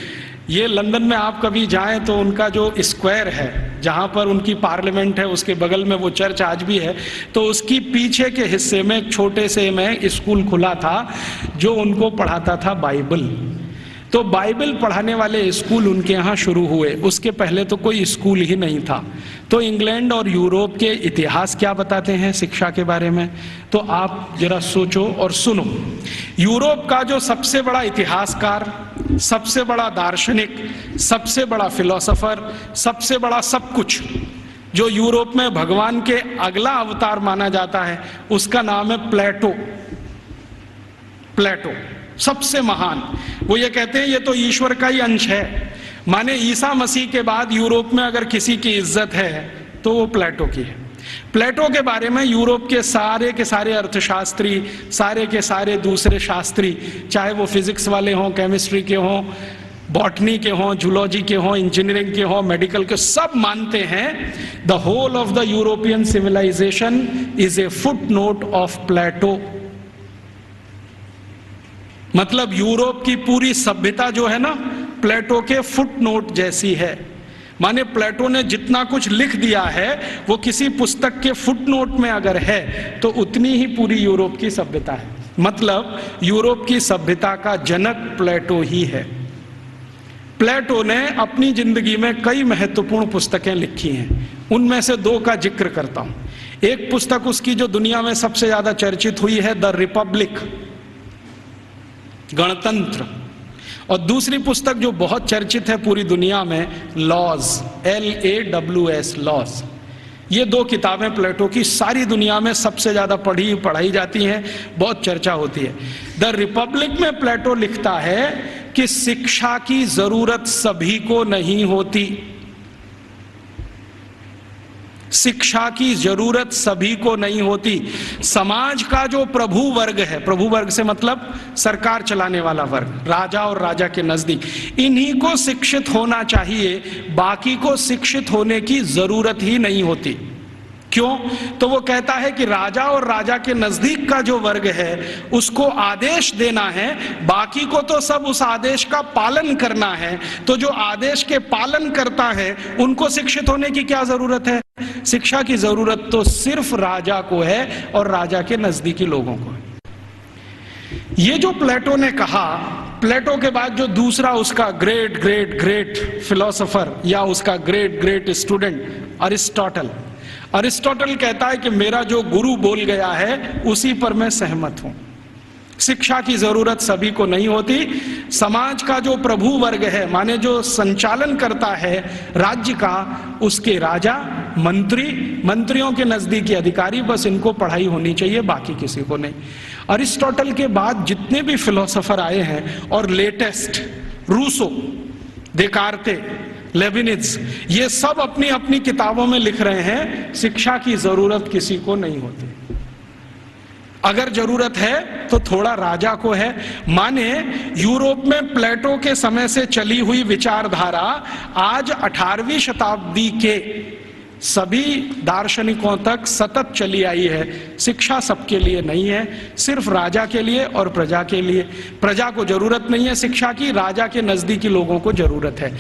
ये लंदन में आप कभी जाएं तो उनका जो स्क्वायर है जहां पर उनकी पार्लियामेंट है उसके बगल में वो चर्च आज भी है। तो उसकी पीछे के हिस्से में एक छोटे से में स्कूल खुला था जो उनको पढ़ाता था बाइबल। तो बाइबल पढ़ाने वाले स्कूल उनके यहाँ शुरू हुए, उसके पहले तो कोई स्कूल ही नहीं था। तो इंग्लैंड और यूरोप के इतिहास क्या बताते हैं शिक्षा के बारे में, तो आप जरा सोचो और सुनो। यूरोप का जो सबसे बड़ा इतिहासकार, सबसे बड़ा दार्शनिक, सबसे बड़ा फिलोसोफर, सबसे बड़ा सब कुछ, जो यूरोप में भगवान के अगला अवतार माना जाता है, उसका नाम है प्लेटो। प्लेटो सबसे महान। वो ये कहते हैं ये तो ईश्वर का ही अंश है। माने ईसा मसीह के बाद यूरोप में अगर किसी की इज्जत है तो वो प्लेटो की है। प्लेटो के बारे में यूरोप के सारे अर्थशास्त्री, सारे के सारे दूसरे शास्त्री, चाहे वो फिजिक्स वाले हों, केमिस्ट्री के हों, बॉटनी के हों, जूलॉजी के हों, इंजीनियरिंग के हों, मेडिकल के, सब मानते हैं the whole of the European civilisation is a footnote of Plato. मतलब यूरोप की पूरी सभ्यता जो है ना, प्लेटो के फुटनोट जैसी है। माने प्लेटो ने जितना कुछ लिख दिया है वो किसी पुस्तक के फुटनोट में अगर है तो उतनी ही पूरी यूरोप की सभ्यता है। मतलब यूरोप की सभ्यता का जनक प्लेटो ही है। प्लेटो ने अपनी जिंदगी में कई महत्वपूर्ण पुस्तकें लिखी हैं, उनमें से 2 का जिक्र करता हूं। एक पुस्तक उसकी जो दुनिया में सबसे ज्यादा चर्चित हुई है, द रिपब्लिक, गणतंत्र, और दूसरी पुस्तक जो बहुत चर्चित है पूरी दुनिया में, लॉज, LAWS, लॉज। ये 2 किताबें प्लेटो की सारी दुनिया में सबसे ज्यादा पढ़ाई जाती हैं, बहुत चर्चा होती है। द रिपब्लिक में प्लेटो लिखता है कि शिक्षा की जरूरत सभी को नहीं होती। शिक्षा की जरूरत सभी को नहीं होती। समाज का जो प्रभु वर्ग है, प्रभु वर्ग से मतलब सरकार चलाने वाला वर्ग, राजा और राजा के नजदीक, इन्हीं को शिक्षित होना चाहिए, बाकी को शिक्षित होने की जरूरत ही नहीं होती। क्यों? तो वो कहता है कि राजा और राजा के नजदीक का जो वर्ग है उसको आदेश देना है, बाकी को तो सब उस आदेश का पालन करना है। तो जो आदेश के पालन करता है उनको शिक्षित होने की क्या जरूरत है? शिक्षा की जरूरत तो सिर्फ राजा को है और राजा के नजदीकी लोगों को है। ये जो प्लेटो ने कहा, प्लेटो के बाद जो दूसरा उसका ग्रेट ग्रेट ग्रेट फिलोसोफर या उसका ग्रेट ग्रेट स्टूडेंट अरिस्टोटल कहता है कि मेरा जो गुरु बोल गया है उसी पर मैं सहमत हूं। शिक्षा की जरूरत सभी को नहीं होती। समाज का जो प्रभु वर्ग है, माने जो संचालन करता है राज्य का, उसके राजा, मंत्रियों के नजदीकी अधिकारी, बस इनको पढ़ाई होनी चाहिए, बाकी किसी को नहीं। अरिस्टोटल के बाद जितने भी फिलोसोफर आए हैं और लेटेस्ट रूसो, देकार्ते, लेविनिज, ये सब अपनी अपनी किताबों में लिख रहे हैं शिक्षा की जरूरत किसी को नहीं होती। अगर जरूरत है तो थोड़ा राजा को है। माने यूरोप में प्लेटो के समय से चली हुई विचारधारा आज 18वीं शताब्दी के सभी दार्शनिकों तक सतत चली आई है। शिक्षा सबके लिए नहीं है, सिर्फ राजा के लिए और प्रजा के लिए। प्रजा को जरूरत नहीं है शिक्षा की, राजा के नजदीकी लोगों को जरूरत है।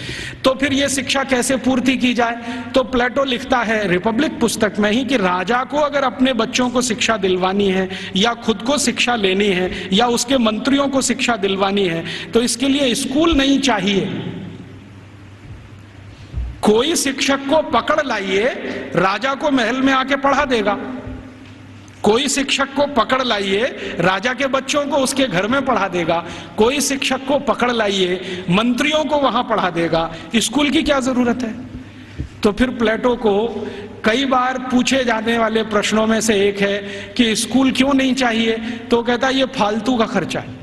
तो फिर ये शिक्षा कैसे पूर्ति की जाए? तो प्लेटो लिखता है रिपब्लिक पुस्तक में ही कि राजा को अगर अपने बच्चों को शिक्षा दिलवानी है या खुद को शिक्षा लेनी है या उसके मंत्रियों को शिक्षा दिलवानी है तो इसके लिए स्कूल नहीं चाहिए। कोई शिक्षक को पकड़ लाइए, राजा को महल में आके पढ़ा देगा। कोई शिक्षक को पकड़ लाइए, राजा के बच्चों को उसके घर में पढ़ा देगा। कोई शिक्षक को पकड़ लाइए, मंत्रियों को वहां पढ़ा देगा। स्कूल की क्या जरूरत है? तो फिर प्लेटो को कई बार पूछे जाने वाले प्रश्नों में से एक है कि स्कूल क्यों नहीं चाहिए? तो कहता है ये फालतू का खर्चा है।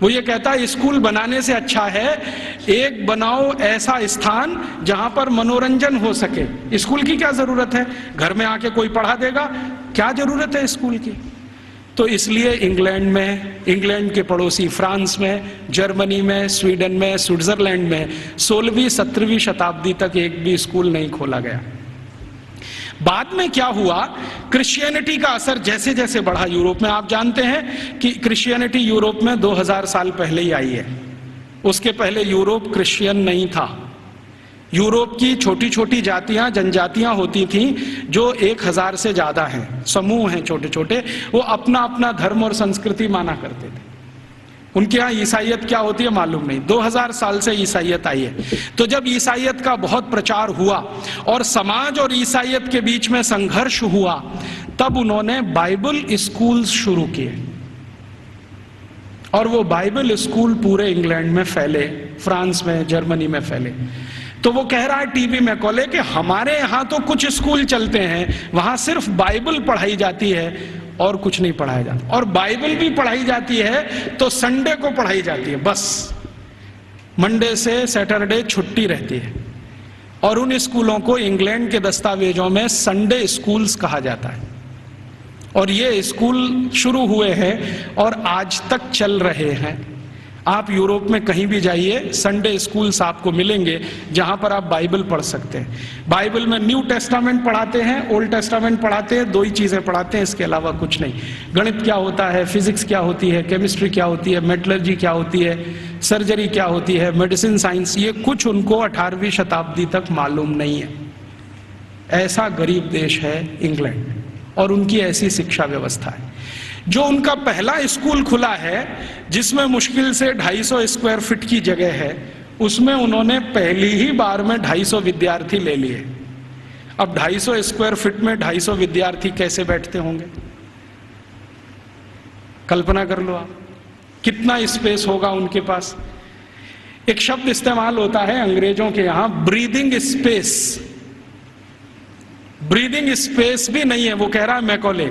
वो ये कहता है स्कूल बनाने से अच्छा है एक बनाओ ऐसा स्थान जहां पर मनोरंजन हो सके। स्कूल की क्या जरूरत है? घर में आके कोई पढ़ा देगा, क्या जरूरत है स्कूल की? तो इसलिए इंग्लैंड में, इंग्लैंड के पड़ोसी फ्रांस में, जर्मनी में, स्वीडन में, स्विट्जरलैंड में 16वीं 17वीं शताब्दी तक एक भी स्कूल नहीं खोला गया। बाद में क्या हुआ, क्रिश्चियनिटी का असर जैसे जैसे बढ़ा यूरोप में, आप जानते हैं कि क्रिश्चियनिटी यूरोप में 2000 साल पहले ही आई है। उसके पहले यूरोप क्रिश्चियन नहीं था। यूरोप की छोटी छोटी जातियां, जनजातियां होती थीं जो 1000 से ज्यादा हैं, समूह हैं छोटे छोटे, वो अपना अपना धर्म और संस्कृति माना करते थे। उनके यहाँ ईसाइयत क्या होती है मालूम नहीं। 2000 साल से ईसाइयत आई है। तो जब ईसाइयत का बहुत प्रचार हुआ और समाज और ईसाइयत के बीच में संघर्ष हुआ, तब उन्होंने बाइबल स्कूल शुरू किए और वो बाइबल स्कूल पूरे इंग्लैंड में फैले, फ्रांस में, जर्मनी में फैले। तो वो कह रहा है टीवी मैकॉले कि हमारे यहाँ तो कुछ स्कूल चलते हैं, वहां सिर्फ बाइबल पढ़ाई जाती है और कुछ नहीं पढ़ाया जाता, और बाइबल भी पढ़ाई जाती है तो संडे को पढ़ाई जाती है, बस मंडे से सैटरडे छुट्टी रहती है। और उन स्कूलों को इंग्लैंड के दस्तावेजों में संडे स्कूल्स कहा जाता है। और ये स्कूल शुरू हुए हैं और आज तक चल रहे हैं। आप यूरोप में कहीं भी जाइए, संडे स्कूल्स आपको मिलेंगे जहां पर आप बाइबल पढ़ सकते हैं। बाइबल में न्यू टेस्टामेंट पढ़ाते हैं, ओल्ड टेस्टामेंट पढ़ाते हैं, 2 ही चीजें पढ़ाते हैं, इसके अलावा कुछ नहीं। गणित क्या होता है, फिजिक्स क्या होती है, केमिस्ट्री क्या होती है, मेटलर्जी क्या होती है, सर्जरी क्या होती है, मेडिसिन साइंस, ये कुछ उनको 18वीं शताब्दी तक मालूम नहीं है। ऐसा गरीब देश है इंग्लैंड और उनकी ऐसी शिक्षा व्यवस्था है। जो उनका पहला स्कूल खुला है जिसमें मुश्किल से 250 स्क्वायर फीट की जगह है, उसमें उन्होंने पहली ही बार में 250 विद्यार्थी ले लिए। अब 250 स्क्वायर फीट में 250 विद्यार्थी कैसे बैठते होंगे? कल्पना कर लो आप, कितना स्पेस होगा उनके पास। एक शब्द इस्तेमाल होता है अंग्रेजों के यहां, ब्रीदिंग स्पेस। ब्रीदिंग स्पेस भी नहीं है। वो कह रहा है मैकॉले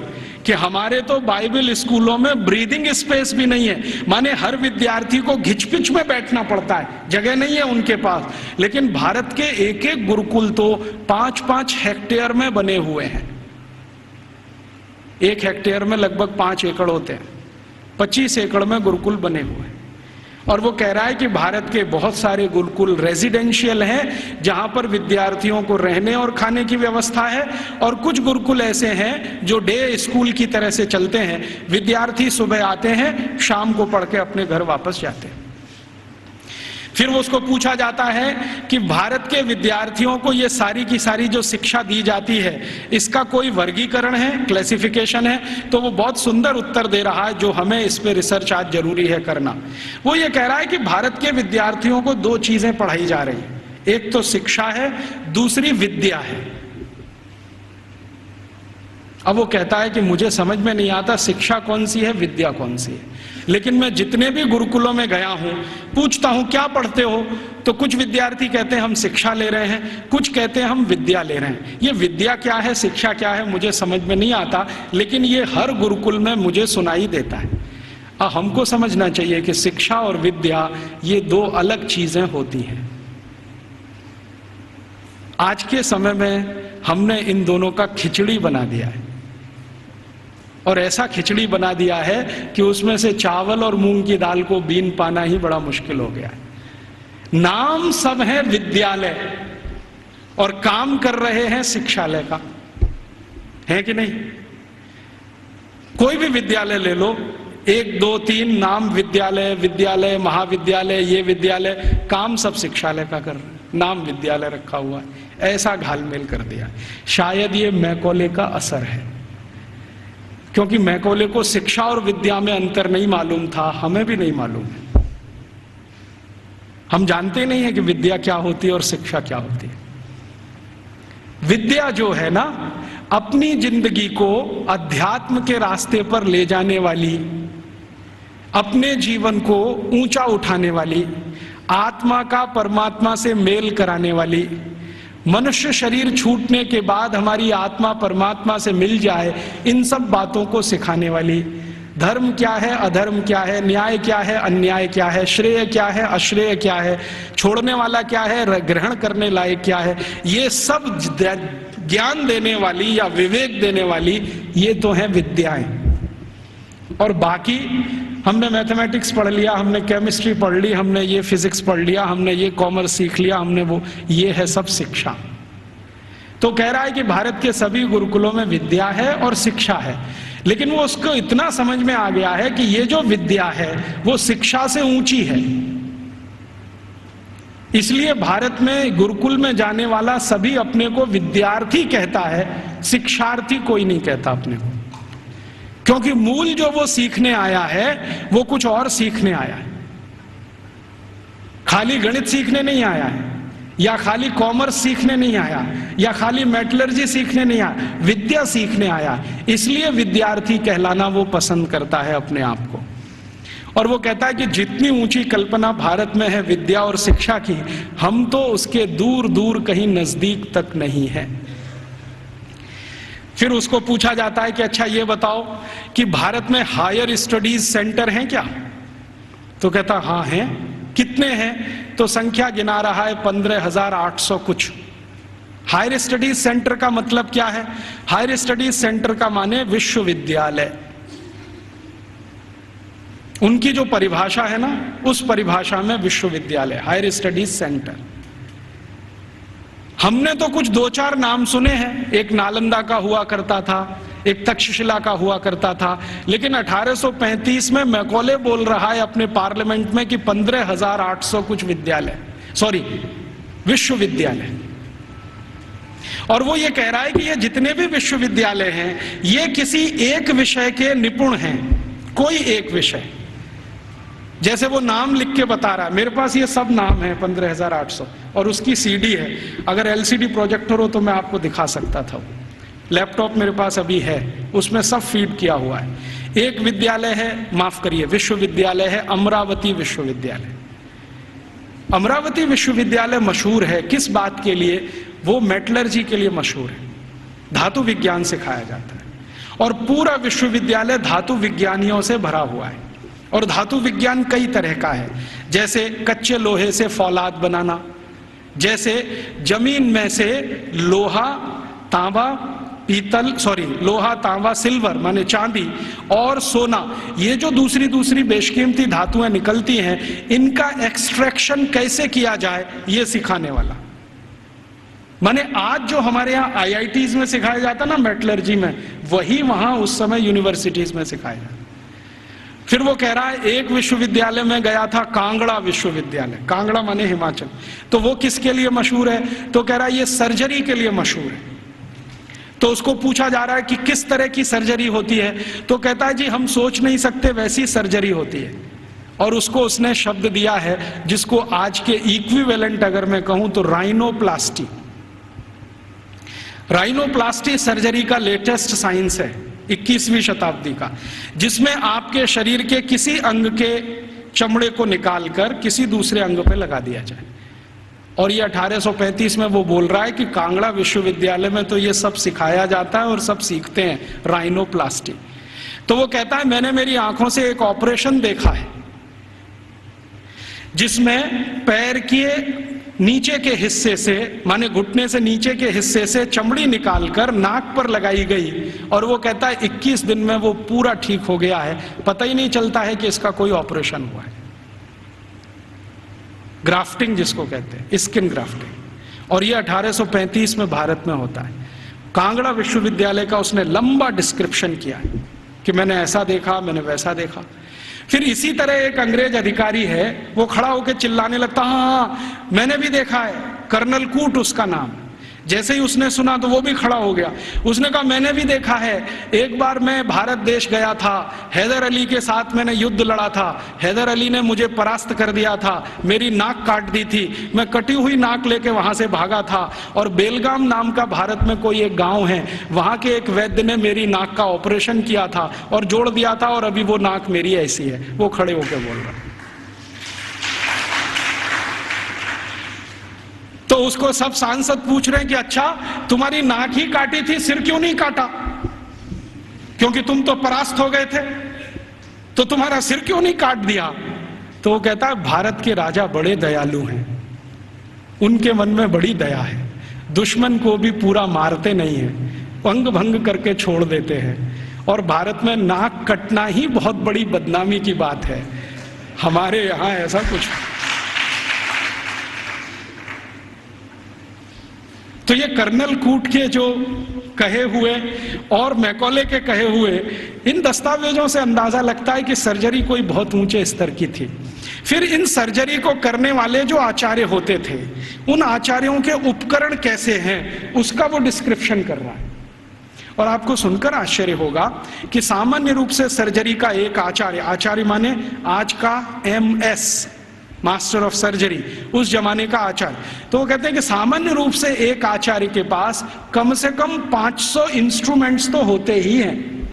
कि हमारे तो बाइबल स्कूलों में ब्रीदिंग स्पेस भी नहीं है, माने हर विद्यार्थी को घिचपिच में बैठना पड़ता है, जगह नहीं है उनके पास। लेकिन भारत के एक एक गुरुकुल तो 5-5 हेक्टेयर में बने हुए हैं। 1 हेक्टेयर में लगभग 5 एकड़ होते हैं, 25 एकड़ में गुरुकुल बने हुए हैं। और वो कह रहा है कि भारत के बहुत सारे गुरुकुल रेजिडेंशियल हैं, जहां पर विद्यार्थियों को रहने और खाने की व्यवस्था है, और कुछ गुरुकुल ऐसे हैं जो डे स्कूल की तरह से चलते हैं। विद्यार्थी सुबह आते हैं, शाम को पढ़ के अपने घर वापस जाते हैं। फिर उसको पूछा जाता है कि भारत के विद्यार्थियों को ये सारी की सारी जो शिक्षा दी जाती है, इसका कोई वर्गीकरण है, क्लासिफिकेशन है? तो वो बहुत सुंदर उत्तर दे रहा है, जो हमें इस पे रिसर्च आज जरूरी है करना। वो ये कह रहा है कि भारत के विद्यार्थियों को 2 चीजें पढ़ाई जा रही है, एक तो शिक्षा है, दूसरी विद्या है। अब वो कहता है कि मुझे समझ में नहीं आता शिक्षा कौन सी है, विद्या कौन सी है। लेकिन मैं जितने भी गुरुकुलों में गया हूं, पूछता हूं क्या पढ़ते हो, तो कुछ विद्यार्थी कहते हैं हम शिक्षा ले रहे हैं, कुछ कहते हैं हम विद्या ले रहे हैं। ये विद्या क्या है, शिक्षा क्या है, मुझे समझ में नहीं आता, लेकिन ये हर गुरुकुल में मुझे सुनाई देता है। हमको समझना चाहिए कि शिक्षा और विद्या ये 2 अलग चीजें होती हैं। आज के समय में हमने इन दोनों का खिचड़ी बना दिया है, और ऐसा खिचड़ी बना दिया है कि उसमें से चावल और मूंग की दाल को बीन पाना ही बड़ा मुश्किल हो गया है। नाम सब है विद्यालय और काम कर रहे हैं शिक्षालय का, है कि नहीं? कोई भी विद्यालय ले लो, 1 2 3 नाम विद्यालय, विद्यालय, महाविद्यालय, ये विद्यालय, काम सब शिक्षालय का कर रहे हैं, नाम विद्यालय रखा हुआ है। ऐसा घालमेल कर दिया। शायद ये मैकॉले का असर है, क्योंकि मैकॉले को शिक्षा और विद्या में अंतर नहीं मालूम था, हमें भी नहीं मालूम है। हम जानते नहीं है कि विद्या क्या होती है और शिक्षा क्या होती है। विद्या जो है ना, अपनी जिंदगी को अध्यात्म के रास्ते पर ले जाने वाली, अपने जीवन को ऊंचा उठाने वाली, आत्मा का परमात्मा से मेल कराने वाली, मनुष्य शरीर छूटने के बाद हमारी आत्मा परमात्मा से मिल जाए, इन सब बातों को सिखाने वाली, धर्म क्या है, अधर्म क्या है, न्याय क्या है, अन्याय क्या है, श्रेय क्या है, अश्रेय क्या है, छोड़ने वाला क्या है, ग्रहण करने लायक क्या है, ये सब ज्ञान देने वाली या विवेक देने वाली ये तो है विद्याएं। और बाकी हमने मैथमेटिक्स पढ़ लिया, हमने केमिस्ट्री पढ़ ली, हमने ये फिजिक्स पढ़ लिया, हमने ये कॉमर्स सीख लिया, हमने वो, ये है सब शिक्षा। तो कह रहा है कि भारत के सभी गुरुकुलों में विद्या है और शिक्षा है, लेकिन वो उसको इतना समझ में आ गया है कि ये जो विद्या है वो शिक्षा से ऊंची है। इसलिए भारत में गुरुकुल में जाने वाला सभी अपने को विद्यार्थी कहता है, शिक्षार्थी कोई नहीं कहता अपने को, क्योंकि मूल जो वो सीखने आया है वो कुछ और सीखने आया है। खाली गणित सीखने नहीं आया है, या खाली कॉमर्स सीखने नहीं आया, या खाली मेटलर्जी सीखने नहीं आया, विद्या सीखने आया। इसलिए विद्यार्थी कहलाना वो पसंद करता है अपने आप को। और वो कहता है कि जितनी ऊंची कल्पना भारत में है विद्या और शिक्षा की, हम तो उसके दूर दूर कहीं नजदीक तक नहीं है। फिर उसको पूछा जाता है कि अच्छा ये बताओ कि भारत में हायर स्टडीज सेंटर हैं क्या? तो कहता हाँ हैं। कितने हैं? तो संख्या गिना रहा है 15,800 कुछ। हायर स्टडीज सेंटर का मतलब क्या है? हायर स्टडीज सेंटर का माने विश्वविद्यालय। उनकी जो परिभाषा है ना, उस परिभाषा में विश्वविद्यालय, हायर स्टडीज सेंटर। हमने तो कुछ 2-4 नाम सुने हैं, एक नालंदा का हुआ करता था, एक तक्षशिला का हुआ करता था, लेकिन 1835 में मैकॉले बोल रहा है अपने पार्लियामेंट में कि 15,800 कुछ विद्यालय, सॉरी विश्वविद्यालय। और वो ये कह रहा है कि ये जितने भी विश्वविद्यालय हैं ये किसी एक विषय के निपुण हैं, कोई एक विषय। जैसे वो नाम लिख के बता रहा है, मेरे पास ये सब नाम है 15,800, और उसकी सीडी है। अगर एलसीडी प्रोजेक्टर हो तो मैं आपको दिखा सकता था। लैपटॉप मेरे पास अभी है, उसमें सब फीड किया हुआ है। एक विद्यालय है, माफ करिए, विश्वविद्यालय है अमरावती विश्वविद्यालय। अमरावती विश्वविद्यालय मशहूर है किस बात के लिए? वो मेटलर्जी के लिए मशहूर है, धातु विज्ञान सिखाया जाता है। और पूरा विश्वविद्यालय धातु विज्ञानियों से भरा हुआ है। और धातु विज्ञान कई तरह का है, जैसे कच्चे लोहे से फौलाद बनाना, जैसे जमीन में से लोहा तांबा लोहा तांबा सिल्वर माने चांदी और सोना, ये जो दूसरी दूसरी बेशकीमती धातुएं निकलती हैं, इनका एक्सट्रैक्शन कैसे किया जाए ये सिखाने वाला। माने आज जो हमारे यहाँ आईआईटीज में सिखाया जाता ना मेटलर्जी में, वही वहां उस समय यूनिवर्सिटीज में सिखाया जाता। फिर वो कह रहा है एक विश्वविद्यालय में गया था, कांगड़ा विश्वविद्यालय, कांगड़ा माने हिमाचल, तो वो किसके लिए मशहूर है? तो कह रहा है ये सर्जरी के लिए मशहूर है। तो उसको पूछा जा रहा है कि किस तरह की सर्जरी होती है, तो कहता है जी हम सोच नहीं सकते वैसी सर्जरी होती है। और उसको उसने शब्द दिया है जिसको आज के इक्विवेलेंट अगर मैं कहूं तो राइनोप्लास्टी। राइनोप्लास्टी सर्जरी का लेटेस्ट साइंस है 21वीं शताब्दी का, जिसमें आपके शरीर के किसी अंग के चमड़े को निकालकर किसी दूसरे अंग पे लगा दिया जाए। और ये 1835 में वो बोल रहा है कि कांगड़ा विश्वविद्यालय में तो ये सब सिखाया जाता है और सब सीखते हैं राइनोप्लास्टी। तो वो कहता है मैंने मेरी आंखों से एक ऑपरेशन देखा है जिसमें पैर के नीचे के हिस्से से माने घुटने से नीचे के हिस्से से चमड़ी निकालकर नाक पर लगाई गई, और वो कहता है 21 दिन में वो पूरा ठीक हो गया है, पता ही नहीं चलता है कि इसका कोई ऑपरेशन हुआ है। ग्राफ्टिंग जिसको कहते हैं, स्किन ग्राफ्टिंग। और ये 1835 में भारत में होता है। कांगड़ा विश्वविद्यालय का उसने लंबा डिस्क्रिप्शन किया है कि मैंने ऐसा देखा, मैंने वैसा देखा। फिर इसी तरह एक अंग्रेज अधिकारी है, वो खड़ा होकर चिल्लाने लगता, हाँ मैंने भी देखा है, कर्नल कूट उसका नाम। जैसे ही उसने सुना तो वो भी खड़ा हो गया, उसने कहा मैंने भी देखा है, एक बार मैं भारत देश गया था, हैदर अली के साथ मैंने युद्ध लड़ा था, हैदर अली ने मुझे परास्त कर दिया था, मेरी नाक काट दी थी, मैं कटी हुई नाक लेके वहां से भागा था, और बेलगाम नाम का भारत में कोई एक गांव है, वहां के एक वैद्य ने मेरी नाक का ऑपरेशन किया था और जोड़ दिया था, और अभी वो नाक मेरी ऐसी है। वो खड़े होकर बोल रहा। तो उसको सब सांसद पूछ रहे हैं कि अच्छा तुम्हारी नाक ही काटी थी, सिर क्यों नहीं काटा? क्योंकि तुम तो परास्त हो गए थे, तो तुम्हारा सिर क्यों नहीं काट दिया? तो वो कहता है भारत के राजा बड़े दयालु हैं, उनके मन में बड़ी दया है, दुश्मन को भी पूरा मारते नहीं है, अंग भंग करके छोड़ देते हैं, और भारत में नाक कटना ही बहुत बड़ी बदनामी की बात है, हमारे यहां ऐसा कुछ। तो ये कर्नल कूट के जो कहे हुए और मैकॉले के कहे हुए, इन दस्तावेजों से अंदाजा लगता है कि सर्जरी कोई बहुत ऊंचे स्तर की थी। फिर इन सर्जरी को करने वाले जो आचार्य होते थे, उन आचार्यों के उपकरण कैसे हैं उसका वो डिस्क्रिप्शन कर रहा है। और आपको सुनकर आश्चर्य होगा कि सामान्य रूप से सर्जरी का एक आचार्य माने आज का MS मास्टर ऑफ सर्जरी, उस जमाने का आचार्य, तो वो कहते हैं कि सामान्य रूप से एक आचार्य के पास कम से कम 500 इंस्ट्रूमेंट्स तो होते ही हैं।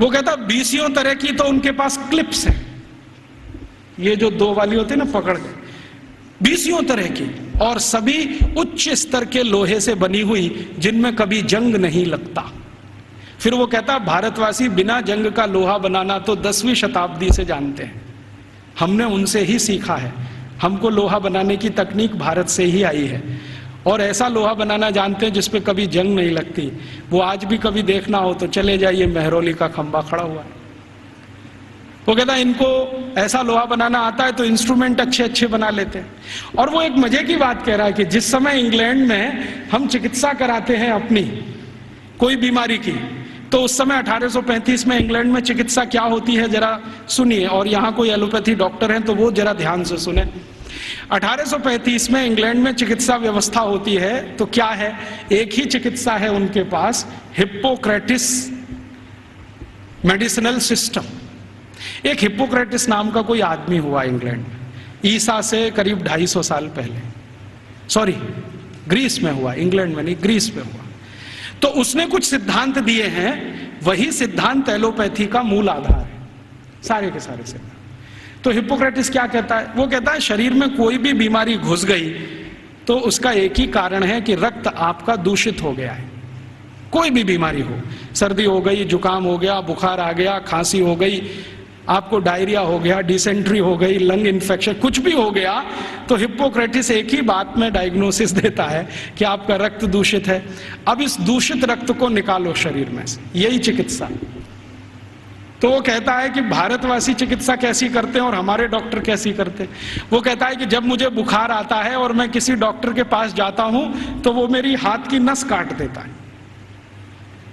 वो कहता 20 तरह की तो उनके पास क्लिप्स हैं, ये जो 2 वाली होती है ना पकड़ के, 20 तरह की, और सभी उच्च स्तर के लोहे से बनी हुई, जिनमें कभी जंग नहीं लगता। फिर वो कहता भारतवासी बिना जंग का लोहा बनाना तो 10वीं शताब्दी से जानते हैं, हमने उनसे ही सीखा है, हमको लोहा बनाने की तकनीक भारत से ही आई है, और ऐसा लोहा बनाना जानते हैं जिसपे कभी जंग नहीं लगती। वो आज भी कभी देखना हो तो चले जाइए, मेहरौली का खंबा खड़ा हुआ है। वो कहता है इनको ऐसा लोहा बनाना आता है तो इंस्ट्रूमेंट अच्छे अच्छे बना लेते हैं। और वो एक मजे की बात कह रहा है कि जिस समय इंग्लैंड में हम चिकित्सा कराते हैं अपनी कोई बीमारी की, तो उस समय 1835 में इंग्लैंड में चिकित्सा क्या होती है जरा सुनिए, और यहाँ कोई एलोपैथी डॉक्टर हैं तो वो जरा ध्यान से सुने। 1835 में इंग्लैंड में चिकित्सा व्यवस्था होती है तो क्या है, एक ही चिकित्सा है उनके पास, हिप्पोक्रेटिस मेडिसिनल सिस्टम। एक हिप्पोक्रेटिस नाम का कोई आदमी हुआ इंग्लैंड में, ईसा से करीब 250 साल पहले, सॉरी ग्रीस में हुआ, इंग्लैंड में नहीं, ग्रीस में हुआ। तो उसने कुछ सिद्धांत दिए हैं, वही सिद्धांत एलोपैथी का मूल आधार है, सारे के सारे सिद्धांत। तो हिप्पोक्रेटिस क्या कहता है? वो कहता है शरीर में कोई भी बीमारी घुस गई तो उसका एक ही कारण है कि रक्त आपका दूषित हो गया है। कोई भी बीमारी हो, सर्दी हो गई, जुकाम हो गया, बुखार आ गया, खांसी हो गई, आपको डायरिया हो गया, डिसेंट्री हो गई, लंग इन्फेक्शन, कुछ भी हो गया, तो हिप्पोक्रेटिस एक ही बात में डायग्नोसिस देता है कि आपका रक्त दूषित है। अब इस दूषित रक्त को निकालो शरीर में से, यही चिकित्सा। तो वो कहता है कि भारतवासी चिकित्सा कैसी करते हैं और हमारे डॉक्टर कैसी करते हैं। वो कहता है कि जब मुझे बुखार आता है और मैं किसी डॉक्टर के पास जाता हूं तो वो मेरी हाथ की नस काट देता है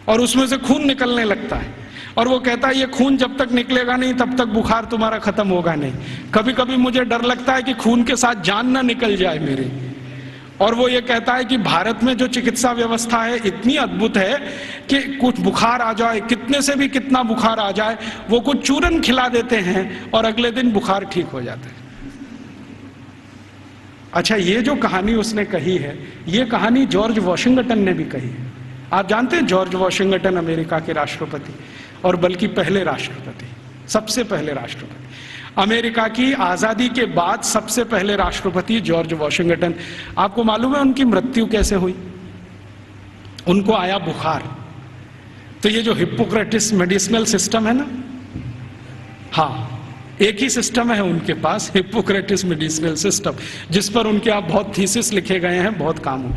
और उसमें से खून निकलने लगता है, और वो कहता है ये खून जब तक निकलेगा नहीं तब तक बुखार तुम्हारा खत्म होगा नहीं। कभी कभी मुझे डर लगता है कि खून के साथ जान ना निकल जाए मेरी। और वो ये कहता है कि भारत में जो चिकित्सा व्यवस्था है इतनी अद्भुत है कि कुछ बुखार आ जाए, कितने से भी कितना बुखार आ जाए, वो कुछ चूरन खिला देते हैं और अगले दिन बुखार ठीक हो जाता है। अच्छा, ये जो कहानी उसने कही है, ये कहानी जॉर्ज वॉशिंगटन ने भी कही है। आप जानते हैं जॉर्ज वॉशिंगटन अमेरिका के राष्ट्रपति, और बल्कि पहले राष्ट्रपति, सबसे पहले राष्ट्रपति, अमेरिका की आजादी के बाद सबसे पहले राष्ट्रपति जॉर्ज वॉशिंगटन। आपको मालूम है उनकी मृत्यु कैसे हुई? उनको आया बुखार। तो ये जो हिप्पोक्रेटिस मेडिसिनल सिस्टम है ना, हाँ, एक ही सिस्टम है उनके पास, हिप्पोक्रेटिस मेडिसिनल सिस्टम, जिस पर उनके आप बहुत थीसिस लिखे गए हैं, बहुत काम हो।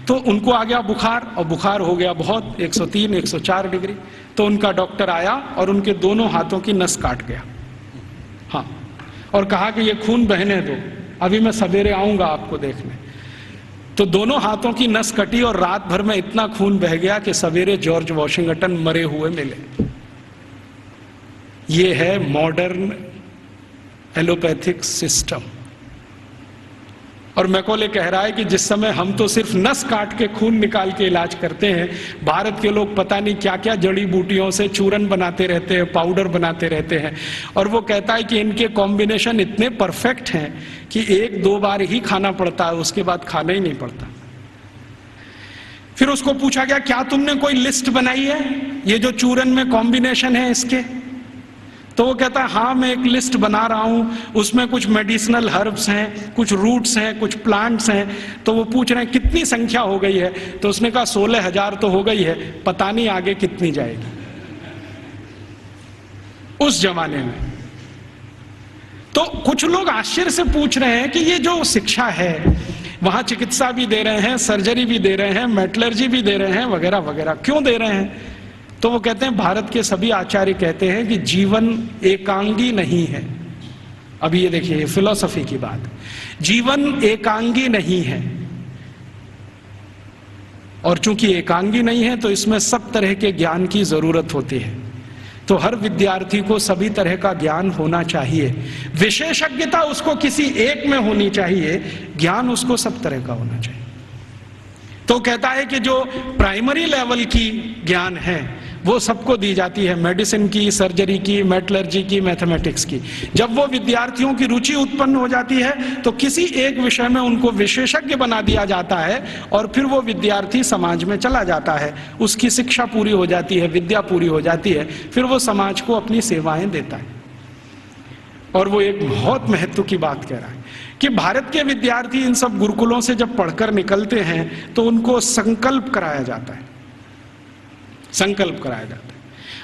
तो उनको आ गया बुखार, और बुखार हो गया बहुत, 103 104 डिग्री। तो उनका डॉक्टर आया और उनके दोनों हाथों की नस काट गया, हाँ, और कहा कि ये खून बहने दो, अभी मैं सवेरे आऊंगा आपको देखने। तो दोनों हाथों की नस कटी और रात भर में इतना खून बह गया कि सवेरे जॉर्ज वॉशिंगटन मरे हुए मिले। ये है मॉडर्न एलोपैथिक सिस्टम। और मैकॉले कह रहा है कि जिस समय हम तो सिर्फ नस काट के खून निकाल के इलाज करते हैं, भारत के लोग पता नहीं क्या क्या जड़ी बूटियों से चूरन बनाते रहते हैं, पाउडर बनाते रहते हैं। और वो कहता है कि इनके कॉम्बिनेशन इतने परफेक्ट हैं कि 1-2 बार ही खाना पड़ता है, उसके बाद खाना ही नहीं पड़ता। फिर उसको पूछा गया, क्या तुमने कोई लिस्ट बनाई है ये जो चूरन में कॉम्बिनेशन है इसके? तो वो कहता है हाँ, मैं एक लिस्ट बना रहा हूं, उसमें कुछ मेडिसिनल हर्ब्स हैं, कुछ रूट्स हैं, कुछ प्लांट्स हैं। तो वो पूछ रहे हैं कितनी संख्या हो गई है? तो उसने कहा 16,000 तो हो गई है, पता नहीं आगे कितनी जाएगी। उस जमाने में तो कुछ लोग आश्चर्य से पूछ रहे हैं कि ये जो शिक्षा है, वहां चिकित्सा भी दे रहे हैं, सर्जरी भी दे रहे हैं, मेटलर्जी भी दे रहे हैं, वगैरह वगैरह, क्यों दे रहे हैं? तो वो कहते हैं, भारत के सभी आचार्य कहते हैं कि जीवन एकांगी नहीं है। अभी ये देखिए, फिलॉसफी की बात, जीवन एकांगी नहीं है, और चूंकि एकांगी नहीं है तो इसमें सब तरह के ज्ञान की जरूरत होती है। तो हर विद्यार्थी को सभी तरह का ज्ञान होना चाहिए, विशेषज्ञता उसको किसी एक में होनी चाहिए, ज्ञान उसको सब तरह का होना चाहिए। तो कहता है कि जो प्राइमरी लेवल की ज्ञान है वो सबको दी जाती है, मेडिसिन की, सर्जरी की, मेटलर्जी की, मैथमेटिक्स की। जब वो विद्यार्थियों की रुचि उत्पन्न हो जाती है तो किसी एक विषय में उनको विशेषज्ञ बना दिया जाता है, और फिर वो विद्यार्थी समाज में चला जाता है, उसकी शिक्षा पूरी हो जाती है, विद्या पूरी हो जाती है, फिर वो समाज को अपनी सेवाएं देता है। और वो एक बहुत महत्व की बात कह रहा है कि भारत के विद्यार्थी इन सब गुरुकुलों से जब पढ़कर निकलते हैं तो उनको संकल्प कराया जाता है, संकल्प कराया जाता है।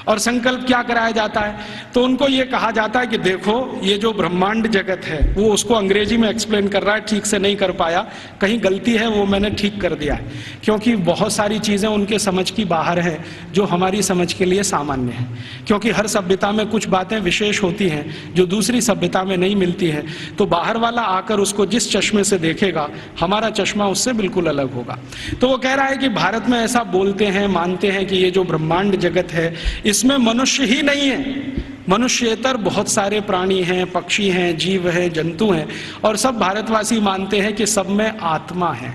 और संकल्प क्या कराया जाता है? तो उनको ये कहा जाता है कि देखो, ये जो ब्रह्मांड जगत है, वो उसको अंग्रेजी में एक्सप्लेन कर रहा है, ठीक से नहीं कर पाया, कहीं गलती है वो मैंने ठीक कर दिया है, क्योंकि बहुत सारी चीजें उनके समझ की बाहर है जो हमारी समझ के लिए सामान्य है। क्योंकि हर सभ्यता में कुछ बातें विशेष होती हैं जो दूसरी सभ्यता में नहीं मिलती है, तो बाहर वाला आकर उसको जिस चश्मे से देखेगा, हमारा चश्मा उससे बिल्कुल अलग होगा। तो वो कह रहा है कि भारत में ऐसा बोलते हैं, मानते हैं कि ये जो ब्रह्मांड जगत है इसमें मनुष्य ही नहीं है, मनुष्येतर बहुत सारे प्राणी हैं, पक्षी हैं, जीव हैं, जंतु हैं, और सब भारतवासी मानते हैं कि सब में आत्मा है,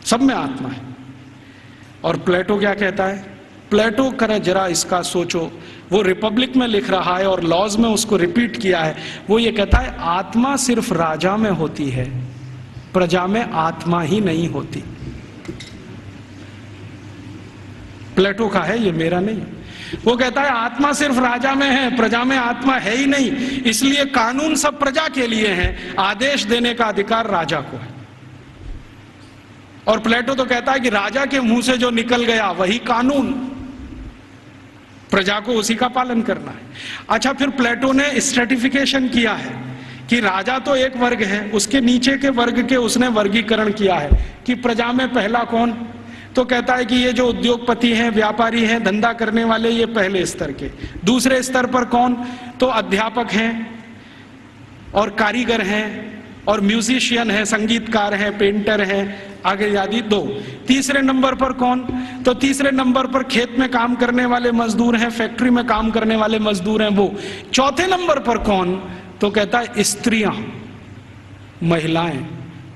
सब में आत्मा है। और प्लेटो क्या कहता है? प्लेटो करे जरा इसका सोचो, वो रिपब्लिक में लिख रहा है और लॉज में उसको रिपीट किया है। वो ये कहता है आत्मा सिर्फ राजा में होती है, प्रजा में आत्मा ही नहीं होती। प्लेटो का है, ये मेरा नहीं। वो कहता है आत्मा सिर्फ राजा में है, प्रजा में आत्मा है ही नहीं, इसलिए कानून सब प्रजा के लिए हैं, आदेश देने का अधिकार राजा को है। और प्लेटो तो कहता है कि राजा के मुंह से जो निकल गया वही कानून, प्रजा को उसी का पालन करना है। अच्छा, फिर प्लेटो ने स्ट्रेटिफिकेशन किया है कि राजा तो एक वर्ग है, उसके नीचे के वर्ग के उसने वर्गीकरण किया है कि प्रजा में पहला कौन, तो कहता है कि ये जो उद्योगपति हैं, व्यापारी हैं, धंधा करने वाले, ये पहले स्तर के। दूसरे स्तर पर कौन, तो अध्यापक हैं और कारीगर हैं और म्यूजिशियन हैं, संगीतकार हैं, पेंटर हैं, आगे आदि 2। तीसरे नंबर पर कौन, तो तीसरे नंबर पर खेत में काम करने वाले मजदूर हैं, फैक्ट्री में काम करने वाले मजदूर हैं वो। चौथे नंबर पर कौन, तो कहता है स्त्रियां, महिलाएं,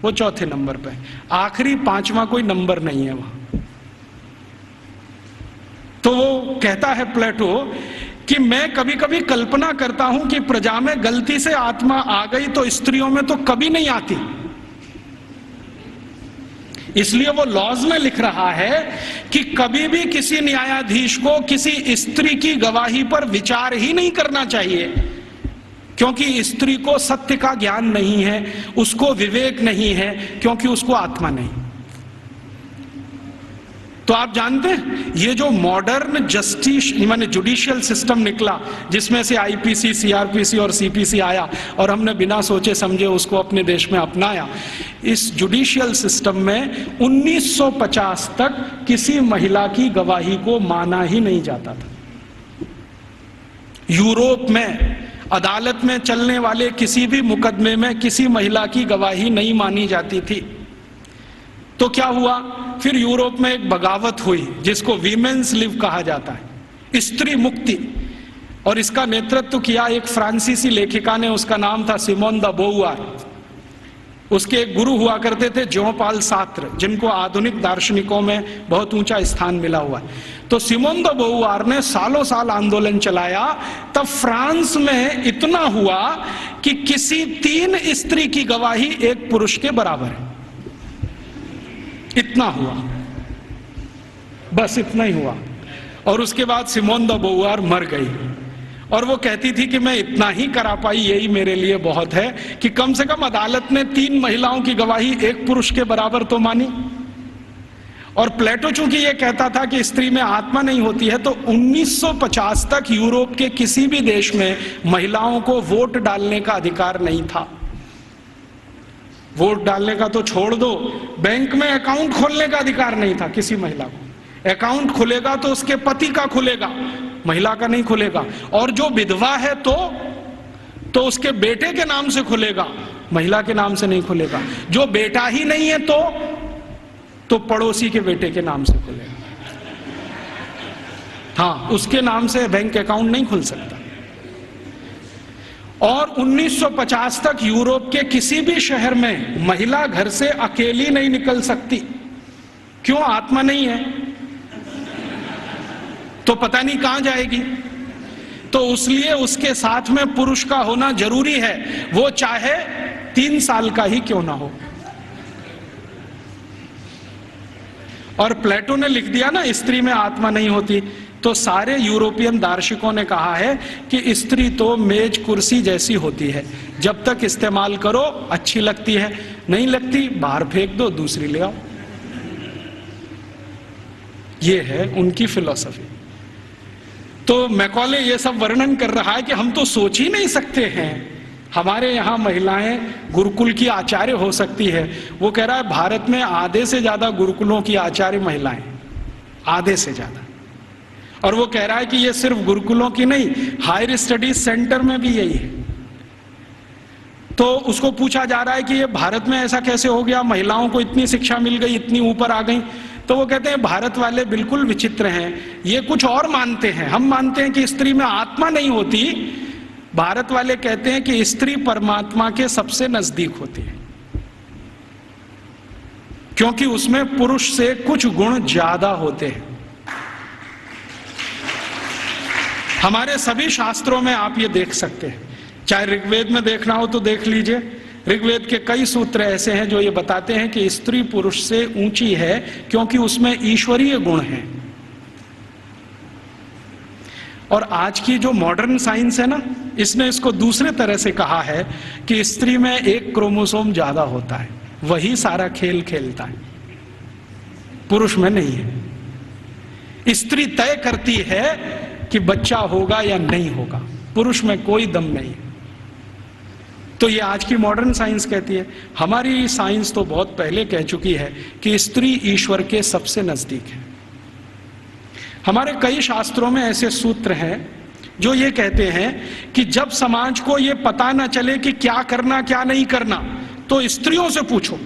वो चौथे नंबर पे। आखिरी 5वां कोई नंबर नहीं है वहां। तो वो कहता है प्लेटो कि मैं कभी कभी कल्पना करता हूं कि प्रजा में गलती से आत्मा आ गई तो स्त्रियों में तो कभी नहीं आती। इसलिए वो लॉज में लिख रहा है कि कभी भी किसी न्यायाधीश को किसी स्त्री की गवाही पर विचार ही नहीं करना चाहिए, क्योंकि स्त्री को सत्य का ज्ञान नहीं है, उसको विवेक नहीं है, क्योंकि उसको आत्मा नहीं। तो आप जानते हैं ये जो मॉडर्न जस्टिस माने जुडिशियल सिस्टम निकला, जिसमें से आईपीसी, सीआरपीसी और सीपीसी आया और हमने बिना सोचे समझे उसको अपने देश में अपनाया, इस जुडिशियल सिस्टम में 1950 तक किसी महिला की गवाही को माना ही नहीं जाता था। यूरोप में अदालत में चलने वाले किसी भी मुकदमे में किसी महिला की गवाही नहीं मानी जाती थी। तो क्या हुआ, फिर यूरोप में एक बगावत हुई जिसको वीमेन्स लिव कहा जाता है, स्त्री मुक्ति, और इसका नेतृत्व किया एक फ्रांसीसी लेखिका ने, उसका नाम था सिमोन द बोउआर। उसके एक गुरु हुआ करते थे जॉन पॉल सार्त्र, जिनको आधुनिक दार्शनिकों में बहुत ऊंचा स्थान मिला हुआ है। तो सिमोन द बोउआर ने सालों साल आंदोलन चलाया, तब फ्रांस में इतना हुआ कि किसी 3 स्त्री की गवाही एक पुरुष के बराबर है। इतना हुआ, बस इतना ही हुआ। और उसके बाद सिमोन द बोउआर मर गई और वो कहती थी कि मैं इतना ही करा पाई, यही मेरे लिए बहुत है कि कम से कम अदालत ने 3 महिलाओं की गवाही एक पुरुष के बराबर तो मानी। और प्लेटो चूंकि ये कहता था कि स्त्री में आत्मा नहीं होती है, तो 1950 तक यूरोप के किसी भी देश में महिलाओं को वोट डालने का अधिकार नहीं था। वोट डालने का तो छोड़ दो, बैंक में अकाउंट खोलने का अधिकार नहीं था किसी महिला को। अकाउंट खुलेगा तो उसके पति का खुलेगा, महिला का नहीं खुलेगा। और जो विधवा है तो उसके बेटे के नाम से खुलेगा, महिला के नाम से नहीं खुलेगा। जो बेटा ही नहीं है तो पड़ोसी के बेटे के नाम से खुलेगा। हाँ, उसके नाम से बैंक अकाउंट नहीं खुल सकता। और 1950 तक यूरोप के किसी भी शहर में महिला घर से अकेली नहीं निकल सकती। क्यों? आत्मा नहीं है तो पता नहीं कहां जाएगी। तो इसलिए उसके साथ में पुरुष का होना जरूरी है, वो चाहे 3 साल का ही क्यों ना हो। और प्लेटो ने लिख दिया ना स्त्री में आत्मा नहीं होती, तो सारे यूरोपियन दार्शनिकों ने कहा है कि स्त्री तो मेज कुर्सी जैसी होती है, जब तक इस्तेमाल करो अच्छी लगती है, नहीं लगती बाहर फेंक दो, दूसरी ले आओ। ये है उनकी फिलॉसफी। तो मैकॉले ये सब वर्णन कर रहा है कि हम तो सोच ही नहीं सकते हैं हमारे यहाँ महिलाएं गुरुकुल की आचार्य हो सकती है। वो कह रहा है भारत में आधे से ज्यादा गुरुकुलों की आचार्य महिलाएं, आधे से ज्यादा। और वो कह रहा है कि ये सिर्फ गुरुकुलों की नहीं, हायर स्टडीज सेंटर में भी यही है। तो उसको पूछा जा रहा है कि ये भारत में ऐसा कैसे हो गया, महिलाओं को इतनी शिक्षा मिल गई, इतनी ऊपर आ गई। तो वो कहते हैं भारत वाले बिल्कुल विचित्र हैं, ये कुछ और मानते हैं। हम मानते हैं कि स्त्री में आत्मा नहीं होती, भारत वाले कहते हैं कि स्त्री परमात्मा के सबसे नजदीक होती है, क्योंकि उसमें पुरुष से कुछ गुण ज्यादा होते हैं। हमारे सभी शास्त्रों में आप ये देख सकते हैं, चाहे ऋग्वेद में देखना हो तो देख लीजिए। ऋग्वेद के कई सूत्र ऐसे हैं जो ये बताते हैं कि स्त्री पुरुष से ऊंची है, क्योंकि उसमें ईश्वरीय गुण हैं। और आज की जो मॉडर्न साइंस है ना, इसने इसको दूसरे तरह से कहा है कि स्त्री में एक क्रोमोसोम ज्यादा होता है, वही सारा खेल खेलता है। पुरुष में नहीं है। स्त्री तय करती है कि बच्चा होगा या नहीं होगा, पुरुष में कोई दम नहीं है। तो ये आज की मॉडर्न साइंस कहती है। हमारी साइंस तो बहुत पहले कह चुकी है कि स्त्री ईश्वर के सबसे नजदीक है। हमारे कई शास्त्रों में ऐसे सूत्र हैं जो ये कहते हैं कि जब समाज को ये पता ना चले कि क्या करना क्या नहीं करना, तो स्त्रियों से पूछो,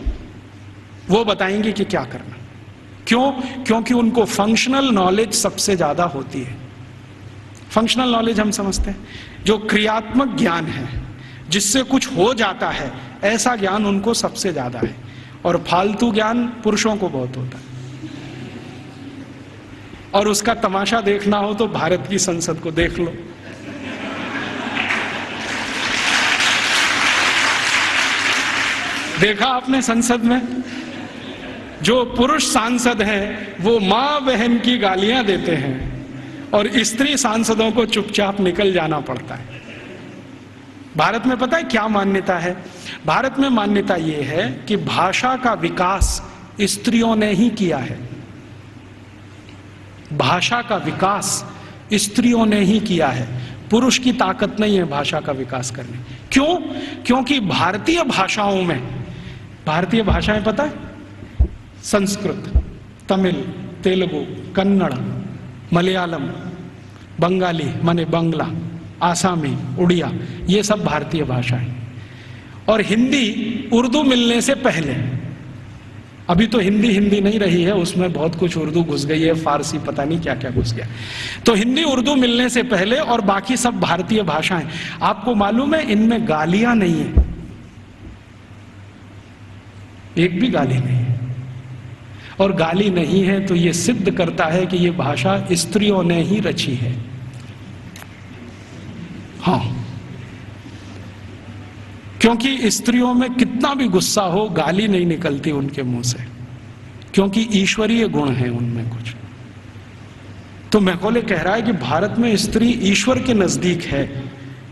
वो बताएंगे कि क्या करना। क्यों? क्योंकि उनको फंक्शनल नॉलेज सबसे ज्यादा होती है। फंक्शनल नॉलेज हम समझते हैं जो क्रियात्मक ज्ञान है, जिससे कुछ हो जाता है, ऐसा ज्ञान उनको सबसे ज्यादा है। और फालतू ज्ञान पुरुषों को बहुत होता है। और उसका तमाशा देखना हो तो भारत की संसद को देख लो। देखा आपने संसद में जो पुरुष सांसद हैं वो मां बहन की गालियां देते हैं और स्त्री सांसदों को चुपचाप निकल जाना पड़ता है। भारत में पता है क्या मान्यता है? भारत में मान्यता यह है कि भाषा का विकास स्त्रियों ने ही किया है। भाषा का विकास स्त्रियों ने ही किया है, पुरुष की ताकत नहीं है भाषा का विकास करने। क्यों? क्योंकि भारतीय भाषाओं में, भारतीय भाषाएं पता है, संस्कृत, तमिल, तेलुगु, कन्नड़, मलयालम, बंगाली माने बांग्ला, आसामी, उड़िया, ये सब भारतीय भाषाएं। और हिंदी उर्दू मिलने से पहले, अभी तो हिंदी नहीं रही है, उसमें बहुत कुछ उर्दू घुस गई है, फारसी पता नहीं क्या क्या घुस गया। तो हिंदी उर्दू मिलने से पहले और बाकी सब भारतीय भाषाएं। आपको मालूम है इनमें गालियां नहीं है, एक भी गाली नहीं है। और गाली नहीं है तो यह सिद्ध करता है कि यह भाषा स्त्रियों ने ही रची है। हाँ, क्योंकि स्त्रियों में कितना भी गुस्सा हो, गाली नहीं निकलती उनके मुंह से, क्योंकि ईश्वरीय गुण है उनमें कुछ। तो मैकॉले कह रहा है कि भारत में स्त्री ईश्वर के नजदीक है,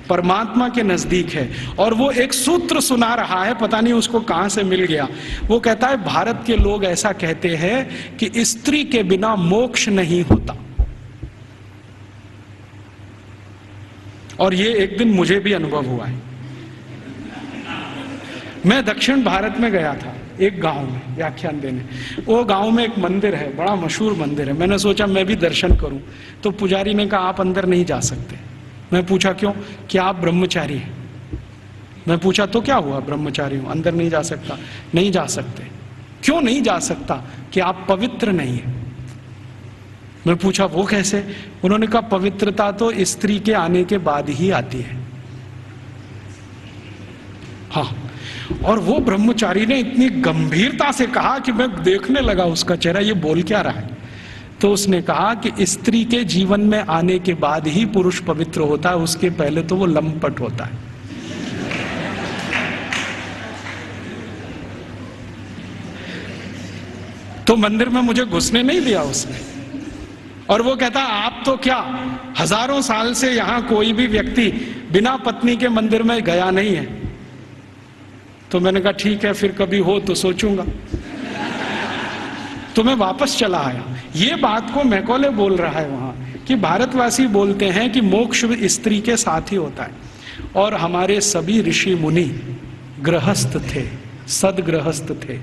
परमात्मा के नजदीक है। और वो एक सूत्र सुना रहा है, पता नहीं उसको कहां से मिल गया। वो कहता है भारत के लोग ऐसा कहते हैं कि स्त्री के बिना मोक्ष नहीं होता। और ये एक दिन मुझे भी अनुभव हुआ है। मैं दक्षिण भारत में गया था, एक गांव में व्याख्यान देने। वो गांव में एक मंदिर है, बड़ा मशहूर मंदिर है। मैंने सोचा मैं भी दर्शन करूं, तो पुजारी ने कहा आप अंदर नहीं जा सकते। मैं पूछा क्यों? क्या आप ब्रह्मचारी हैं? मैं पूछा तो क्या हुआ, ब्रह्मचारी हूं, अंदर नहीं जा सकता। नहीं जा सकते। क्यों नहीं जा सकता? कि आप पवित्र नहीं है। मैं पूछा वो कैसे? उन्होंने कहा पवित्रता तो स्त्री के आने के बाद ही आती है। हाँ, और वो ब्रह्मचारी ने इतनी गंभीरता से कहा कि मैं देखने लगा उसका चेहरा, ये बोल क्या रहा है। तो उसने कहा कि स्त्री के जीवन में आने के बाद ही पुरुष पवित्र होता है, उसके पहले तो वो लंपट होता है। तो मंदिर में मुझे घुसने नहीं दिया उसने। और वो कहता आप तो क्या, हजारों साल से यहां कोई भी व्यक्ति बिना पत्नी के मंदिर में गया नहीं है। तो मैंने कहा ठीक है, फिर कभी हो तो सोचूंगा। तो मैं वापस चला आया। ये बात को मैकॉले बोल रहा है वहां कि भारतवासी बोलते हैं कि मोक्ष स्त्री के साथ ही होता है। और हमारे सभी ऋषि मुनि गृहस्थ थे, सदगृहस्थ थे,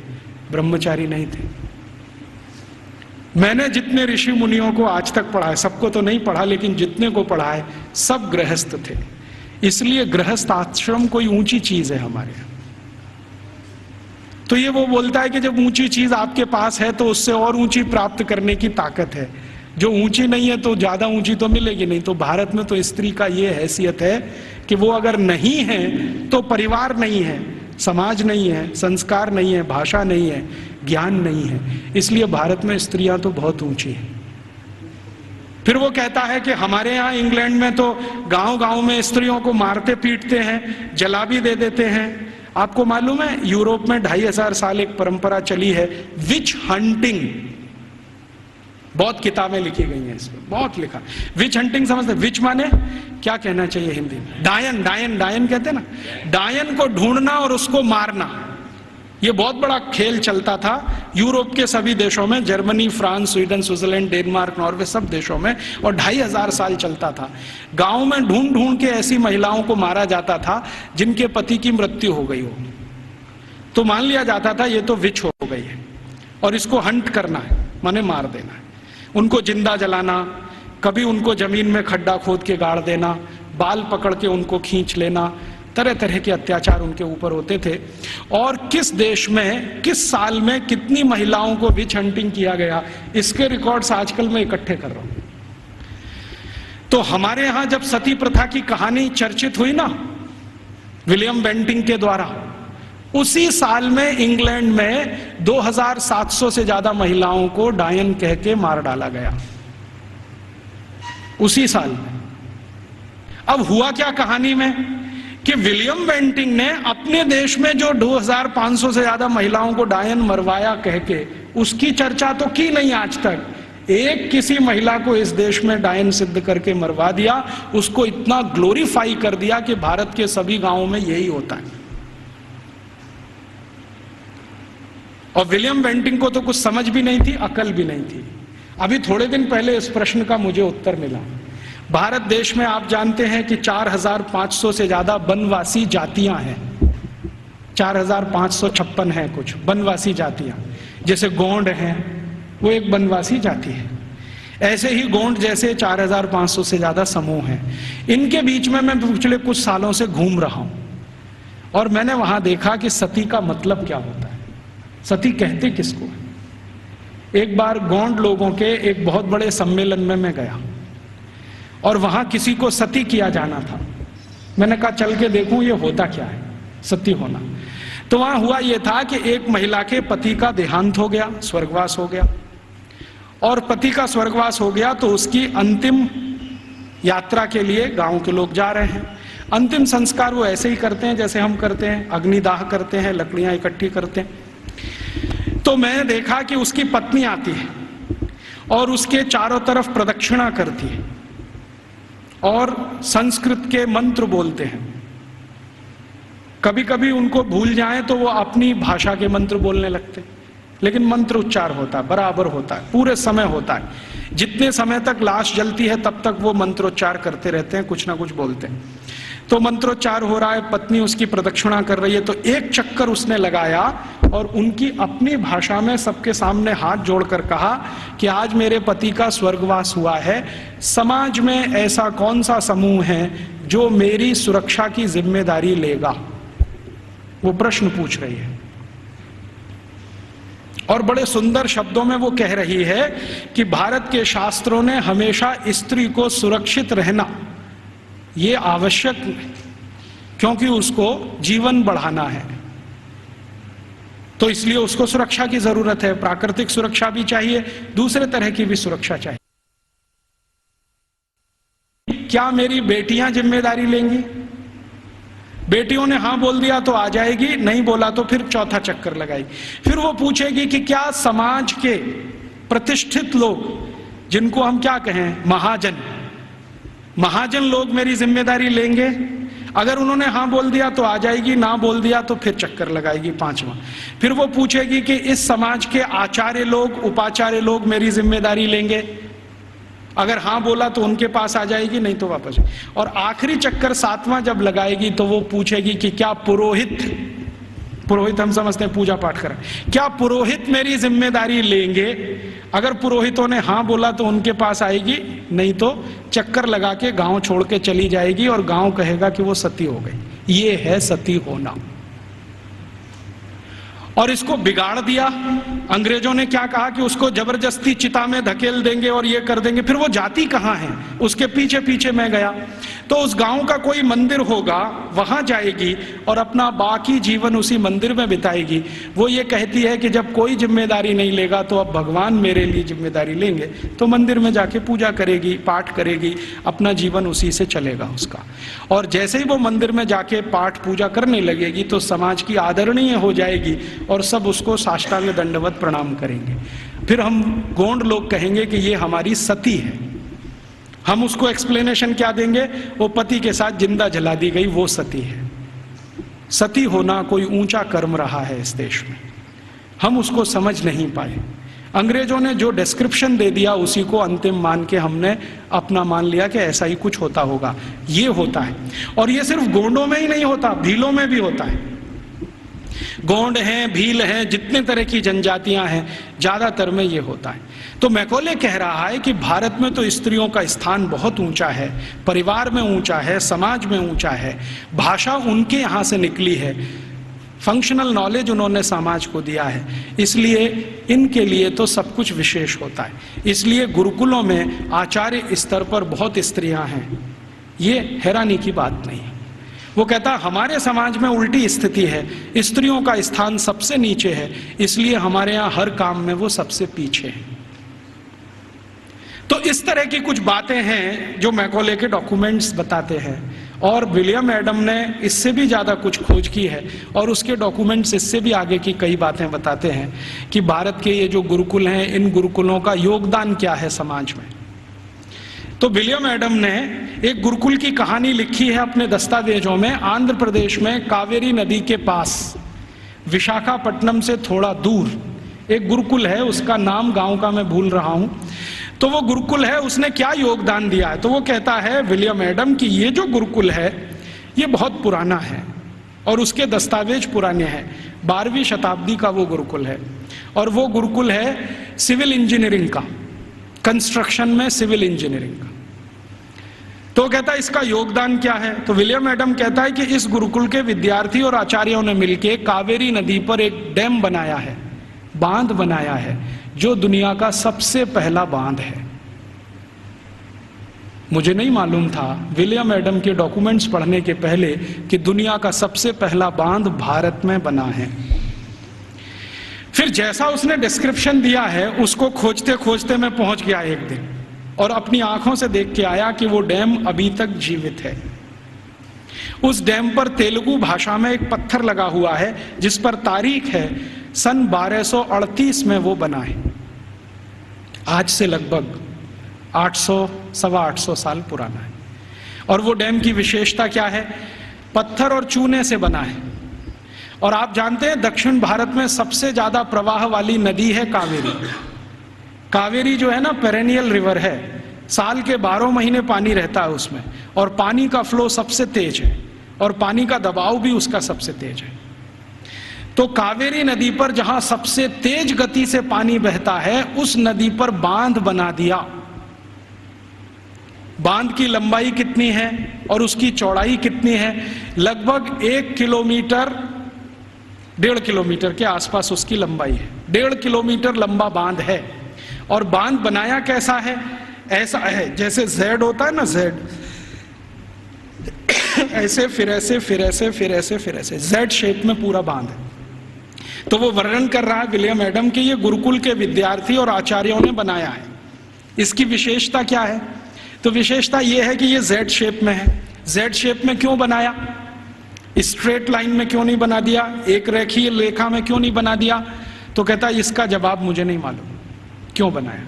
ब्रह्मचारी नहीं थे। मैंने जितने ऋषि मुनियों को आज तक पढ़ा है, सबको तो नहीं पढ़ा, लेकिन जितने को पढ़ा है सब गृहस्थ थे। इसलिए गृहस्थ आश्रम कोई ऊंची चीज है हमारे यहाँ। तो ये वो बोलता है कि जब ऊंची चीज आपके पास है तो उससे और ऊंची प्राप्त करने की ताकत है। जो ऊंची नहीं है तो ज्यादा ऊंची तो मिलेगी नहीं। तो भारत में तो स्त्री का ये हैसियत है कि वो अगर नहीं है तो परिवार नहीं है, समाज नहीं है, संस्कार नहीं है, भाषा नहीं है, ज्ञान नहीं है। इसलिए भारत में स्त्रियां तो बहुत ऊंची हैं। फिर वो कहता है कि हमारे यहाँ इंग्लैंड में तो गांव-गांव में स्त्रियों को मारते पीटते हैं, जला भी दे देते हैं। आपको मालूम है यूरोप में 2500 साल एक परंपरा चली है विच हंटिंग। बहुत किताबें लिखी गई हैं इसमें, बहुत लिखा। विच हंटिंग समझते? विच माने क्या कहना चाहिए हिंदी में? डायन, डायन, डायन कहते हैं ना। डायन को ढूंढना और उसको मारना, ये बहुत बड़ा खेल चलता था यूरोप के सभी देशों में, Germany, France, Sweden, Switzerland, Denmark, Norway, सब देशों में, और 2500 साल चलता था। गांव में ढूंढ ढूंढ के ऐसी महिलाओं को मारा जाता था जिनके पति की मृत्यु हो गई हो, तो मान लिया जाता था ये तो विच हो गई है और इसको हंट करना है, माने मार देना है। उनको जिंदा जलाना, कभी उनको जमीन में खड्डा खोद के गाड़ देना, बाल पकड़ के उनको खींच लेना, तरह तरह के अत्याचार उनके ऊपर होते थे। और किस देश में किस साल में कितनी महिलाओं को विच हंटिंग किया गया, इसके रिकॉर्ड्स आजकल मैं इकट्ठे कर रहा हूं। तो हमारे यहां जब सती प्रथा की कहानी चर्चित हुई ना विलियम बेंटिंग के द्वारा, उसी साल में इंग्लैंड में 2700 से ज्यादा महिलाओं को डायन कह के मार डाला गया, उसी साल में। अब हुआ क्या कहानी में कि विलियम बेंटिंग ने अपने देश में जो 2500 से ज्यादा महिलाओं को डायन मरवाया कह के, उसकी चर्चा तो की नहीं आज तक। एक किसी महिला को इस देश में डायन सिद्ध करके मरवा दिया, उसको इतना ग्लोरीफाई कर दिया कि भारत के सभी गांवों में यही होता है। और विलियम बेंटिंग को तो कुछ समझ भी नहीं थी, अकल भी नहीं थी। अभी थोड़े दिन पहले इस प्रश्न का मुझे उत्तर मिला। भारत देश में आप जानते हैं कि 4500 से ज्यादा वनवासी जातियां हैं, 4556 हैं कुछ वनवासी जातियां। जैसे गोंड हैं, वो एक वनवासी जाति है। ऐसे ही गोंड जैसे 4500 से ज्यादा समूह हैं। इनके बीच में मैं पिछले कुछ सालों से घूम रहा हूं और मैंने वहां देखा कि सती का मतलब क्या होता है, सती कहते किसको है। एक बार गोंड लोगों के एक बहुत बड़े सम्मेलन में मैं गया और वहां किसी को सती किया जाना था। मैंने कहा चल के देखूं ये होता क्या है सती होना। तो वहां हुआ ये था कि एक महिला के पति का देहांत हो गया, स्वर्गवास हो गया, और पति का स्वर्गवास हो गया तो उसकी अंतिम यात्रा के लिए गांव के लोग जा रहे हैं। अंतिम संस्कार वो ऐसे ही करते हैं जैसे हम करते हैं, अग्निदाह करते हैं, लकड़ियां इकट्ठी करते हैं। तो मैंने देखा कि उसकी पत्नी आती है और उसके चारों तरफ प्रदक्षिणा करती है और संस्कृत के मंत्र बोलते हैं। कभी कभी उनको भूल जाएं तो वो अपनी भाषा के मंत्र बोलने लगते, लेकिन मंत्र उच्चार होता है, बराबर होता है, पूरे समय होता है। जितने समय तक लाश जलती है तब तक वो मंत्रोच्चार करते रहते हैं, कुछ ना कुछ बोलते हैं। तो मंत्रोच्चार हो रहा है, पत्नी उसकी प्रदक्षिणा कर रही है, तो एक चक्कर उसने लगाया और उनकी अपनी भाषा में सबके सामने हाथ जोड़कर कहा कि आज मेरे पति का स्वर्गवास हुआ है, समाज में ऐसा कौन सा समूह है जो मेरी सुरक्षा की जिम्मेदारी लेगा। वो प्रश्न पूछ रही है और बड़े सुंदर शब्दों में वो कह रही है कि भारत के शास्त्रों ने हमेशा स्त्री को सुरक्षित रहना ये आवश्यक, क्योंकि उसको जीवन बढ़ाना है, तो इसलिए उसको सुरक्षा की जरूरत है। प्राकृतिक सुरक्षा भी चाहिए, दूसरे तरह की भी सुरक्षा चाहिए। क्या मेरी बेटियां जिम्मेदारी लेंगी? बेटियों ने हाँ बोल दिया तो आ जाएगी, नहीं बोला तो फिर चौथा चक्कर लगाएगी। फिर वो पूछेगी कि क्या समाज के प्रतिष्ठित लोग, जिनको हम क्या कहें महाजन लोग मेरी जिम्मेदारी लेंगे? अगर उन्होंने हाँ बोल दिया तो आ जाएगी, ना बोल दिया तो फिर चक्कर लगाएगी पांचवा। फिर वो पूछेगी कि इस समाज के आचार्य लोग, उपाचार्य लोग मेरी जिम्मेदारी लेंगे? अगर हाँ बोला तो उनके पास आ जाएगी, नहीं तो वापस। और आखिरी चक्कर सातवां जब लगाएगी तो वो पूछेगी कि क्या पुरोहित हम समझते हैं पूजा पाठ करें, क्या पुरोहित मेरी जिम्मेदारी लेंगे? अगर पुरोहितों ने हाँ बोला तो उनके पास आएगी, नहीं तो चक्कर लगा के गांव छोड़ के चली जाएगी और गांव कहेगा कि वो सती हो गई। ये है सती होना। और इसको बिगाड़ दिया अंग्रेजों ने। क्या कहा कि उसको जबरदस्ती चिता में धकेल देंगे और ये कर देंगे। फिर वो जाती कहाँ है, उसके पीछे पीछे मैं गया तो उस गांव का कोई मंदिर होगा, वहां जाएगी और अपना बाकी जीवन उसी मंदिर में बिताएगी। वो ये कहती है कि जब कोई जिम्मेदारी नहीं लेगा तो अब भगवान मेरे लिए जिम्मेदारी लेंगे, तो मंदिर में जाके पूजा करेगी, पाठ करेगी, अपना जीवन उसी से चलेगा उसका। और जैसे ही वो मंदिर में जाके पाठ पूजा करने लगेगी तो समाज की आदरणीय हो जाएगी और सब उसको साष्टांग दंडवत प्रणाम करेंगे। फिर हम गोंड लोग कहेंगे कि ये हमारी सती है। हम उसको एक्सप्लेनेशन क्या देंगे? वो पति के साथ जिंदा जला दी गई, वो सती है। सती होना कोई ऊंचा कर्म रहा है इस देश में, हम उसको समझ नहीं पाए। अंग्रेजों ने जो डिस्क्रिप्शन दे दिया उसी को अंतिम मान के हमने अपना मान लिया कि ऐसा ही कुछ होता होगा। ये होता है, और ये सिर्फ गोंडों में ही नहीं होता, भीलों में भी होता है। गोंड हैं, भील हैं, जितने तरह की जनजातियां हैं, ज्यादातर में ये होता है। तो मैकॉले कह रहा है कि भारत में तो स्त्रियों का स्थान बहुत ऊंचा है, परिवार में ऊंचा है, समाज में ऊंचा है, भाषा उनके यहाँ से निकली है, फंक्शनल नॉलेज उन्होंने समाज को दिया है, इसलिए इनके लिए तो सब कुछ विशेष होता है। इसलिए गुरुकुलों में आचार्य स्तर पर बहुत स्त्रियां हैं, ये हैरानी की बात नहीं है। वो कहता हमारे समाज में उल्टी स्थिति है, स्त्रियों का स्थान सबसे नीचे है, इसलिए हमारे यहाँ हर काम में वो सबसे पीछे है। तो इस तरह की कुछ बातें हैं जो मैकॉले के डॉक्यूमेंट्स बताते हैं, और विलियम एडम ने इससे भी ज़्यादा कुछ खोज की है, और उसके डॉक्यूमेंट्स इससे भी आगे की कई बातें बताते हैं कि भारत के ये जो गुरुकुल हैं, इन गुरुकुलों का योगदान क्या है समाज में। तो विलियम एडम ने एक गुरुकुल की कहानी लिखी है अपने दस्तावेजों में। आंध्र प्रदेश में कावेरी नदी के पास विशाखापट्टनम से थोड़ा दूर एक गुरुकुल है, उसका नाम गांव का मैं भूल रहा हूं। तो वो गुरुकुल है, उसने क्या योगदान दिया है, तो वो कहता है विलियम एडम कि ये जो गुरुकुल है ये बहुत पुराना है और उसके दस्तावेज पुराने हैं। 12वीं शताब्दी का वो गुरुकुल है, और वो गुरुकुल है सिविल इंजीनियरिंग का, कंस्ट्रक्शन में सिविल इंजीनियरिंग का। तो कहता है इसका योगदान क्या है, तो विलियम एडम कहता है कि इस गुरुकुल के विद्यार्थी और आचार्यों ने मिलकर कावेरी नदी पर एक डैम बनाया है, बांध बनाया है, जो दुनिया का सबसे पहला बांध है। मुझे नहीं मालूम था विलियम एडम के डॉक्यूमेंट्स पढ़ने के पहले कि दुनिया का सबसे पहला बांध भारत में बना है। फिर जैसा उसने डिस्क्रिप्शन दिया है उसको खोजते खोजते मैं पहुंच गया एक दिन, और अपनी आंखों से देख के आया कि वो डैम अभी तक जीवित है। उस डैम पर तेलुगु भाषा में एक पत्थर लगा हुआ है जिस पर तारीख है सन 1238 में वो बना है। आज से लगभग 800-825 साल पुराना है। और वो डैम की विशेषता क्या है, पत्थर और चूने से बना है। और आप जानते हैं दक्षिण भारत में सबसे ज्यादा प्रवाह वाली नदी है कावेरी। कावेरी जो है ना पेरेनियल रिवर है, साल के 12 महीने पानी रहता है उसमें, और पानी का फ्लो सबसे तेज है और पानी का दबाव भी उसका सबसे तेज है। तो कावेरी नदी पर जहां सबसे तेज गति से पानी बहता है उस नदी पर बांध बना दिया। बांध की लंबाई कितनी है और उसकी चौड़ाई कितनी है, लगभग 1 किलोमीटर 1.5 किलोमीटर के आसपास उसकी लंबाई है। 1.5 किलोमीटर लंबा बांध है। और बांध बनाया कैसा है, ऐसा है जैसे जेड होता है ना, जेड ऐसे फिर ऐसे फिर ऐसे फिर ऐसे फिर ऐसे जेड शेप में पूरा बांध है। तो वो वर्णन कर रहा है विलियम एडम कि ये गुरुकुल के विद्यार्थी और आचार्यों ने बनाया है। इसकी विशेषता क्या है, तो विशेषता ये है कि ये जेड शेप में है। जेड शेप में क्यों बनाया, स्ट्रेट लाइन में क्यों नहीं बना दिया, एक रेखीय रेखा में क्यों नहीं बना दिया, तो कहता इसका जवाब मुझे नहीं मालूम क्यों बनाया।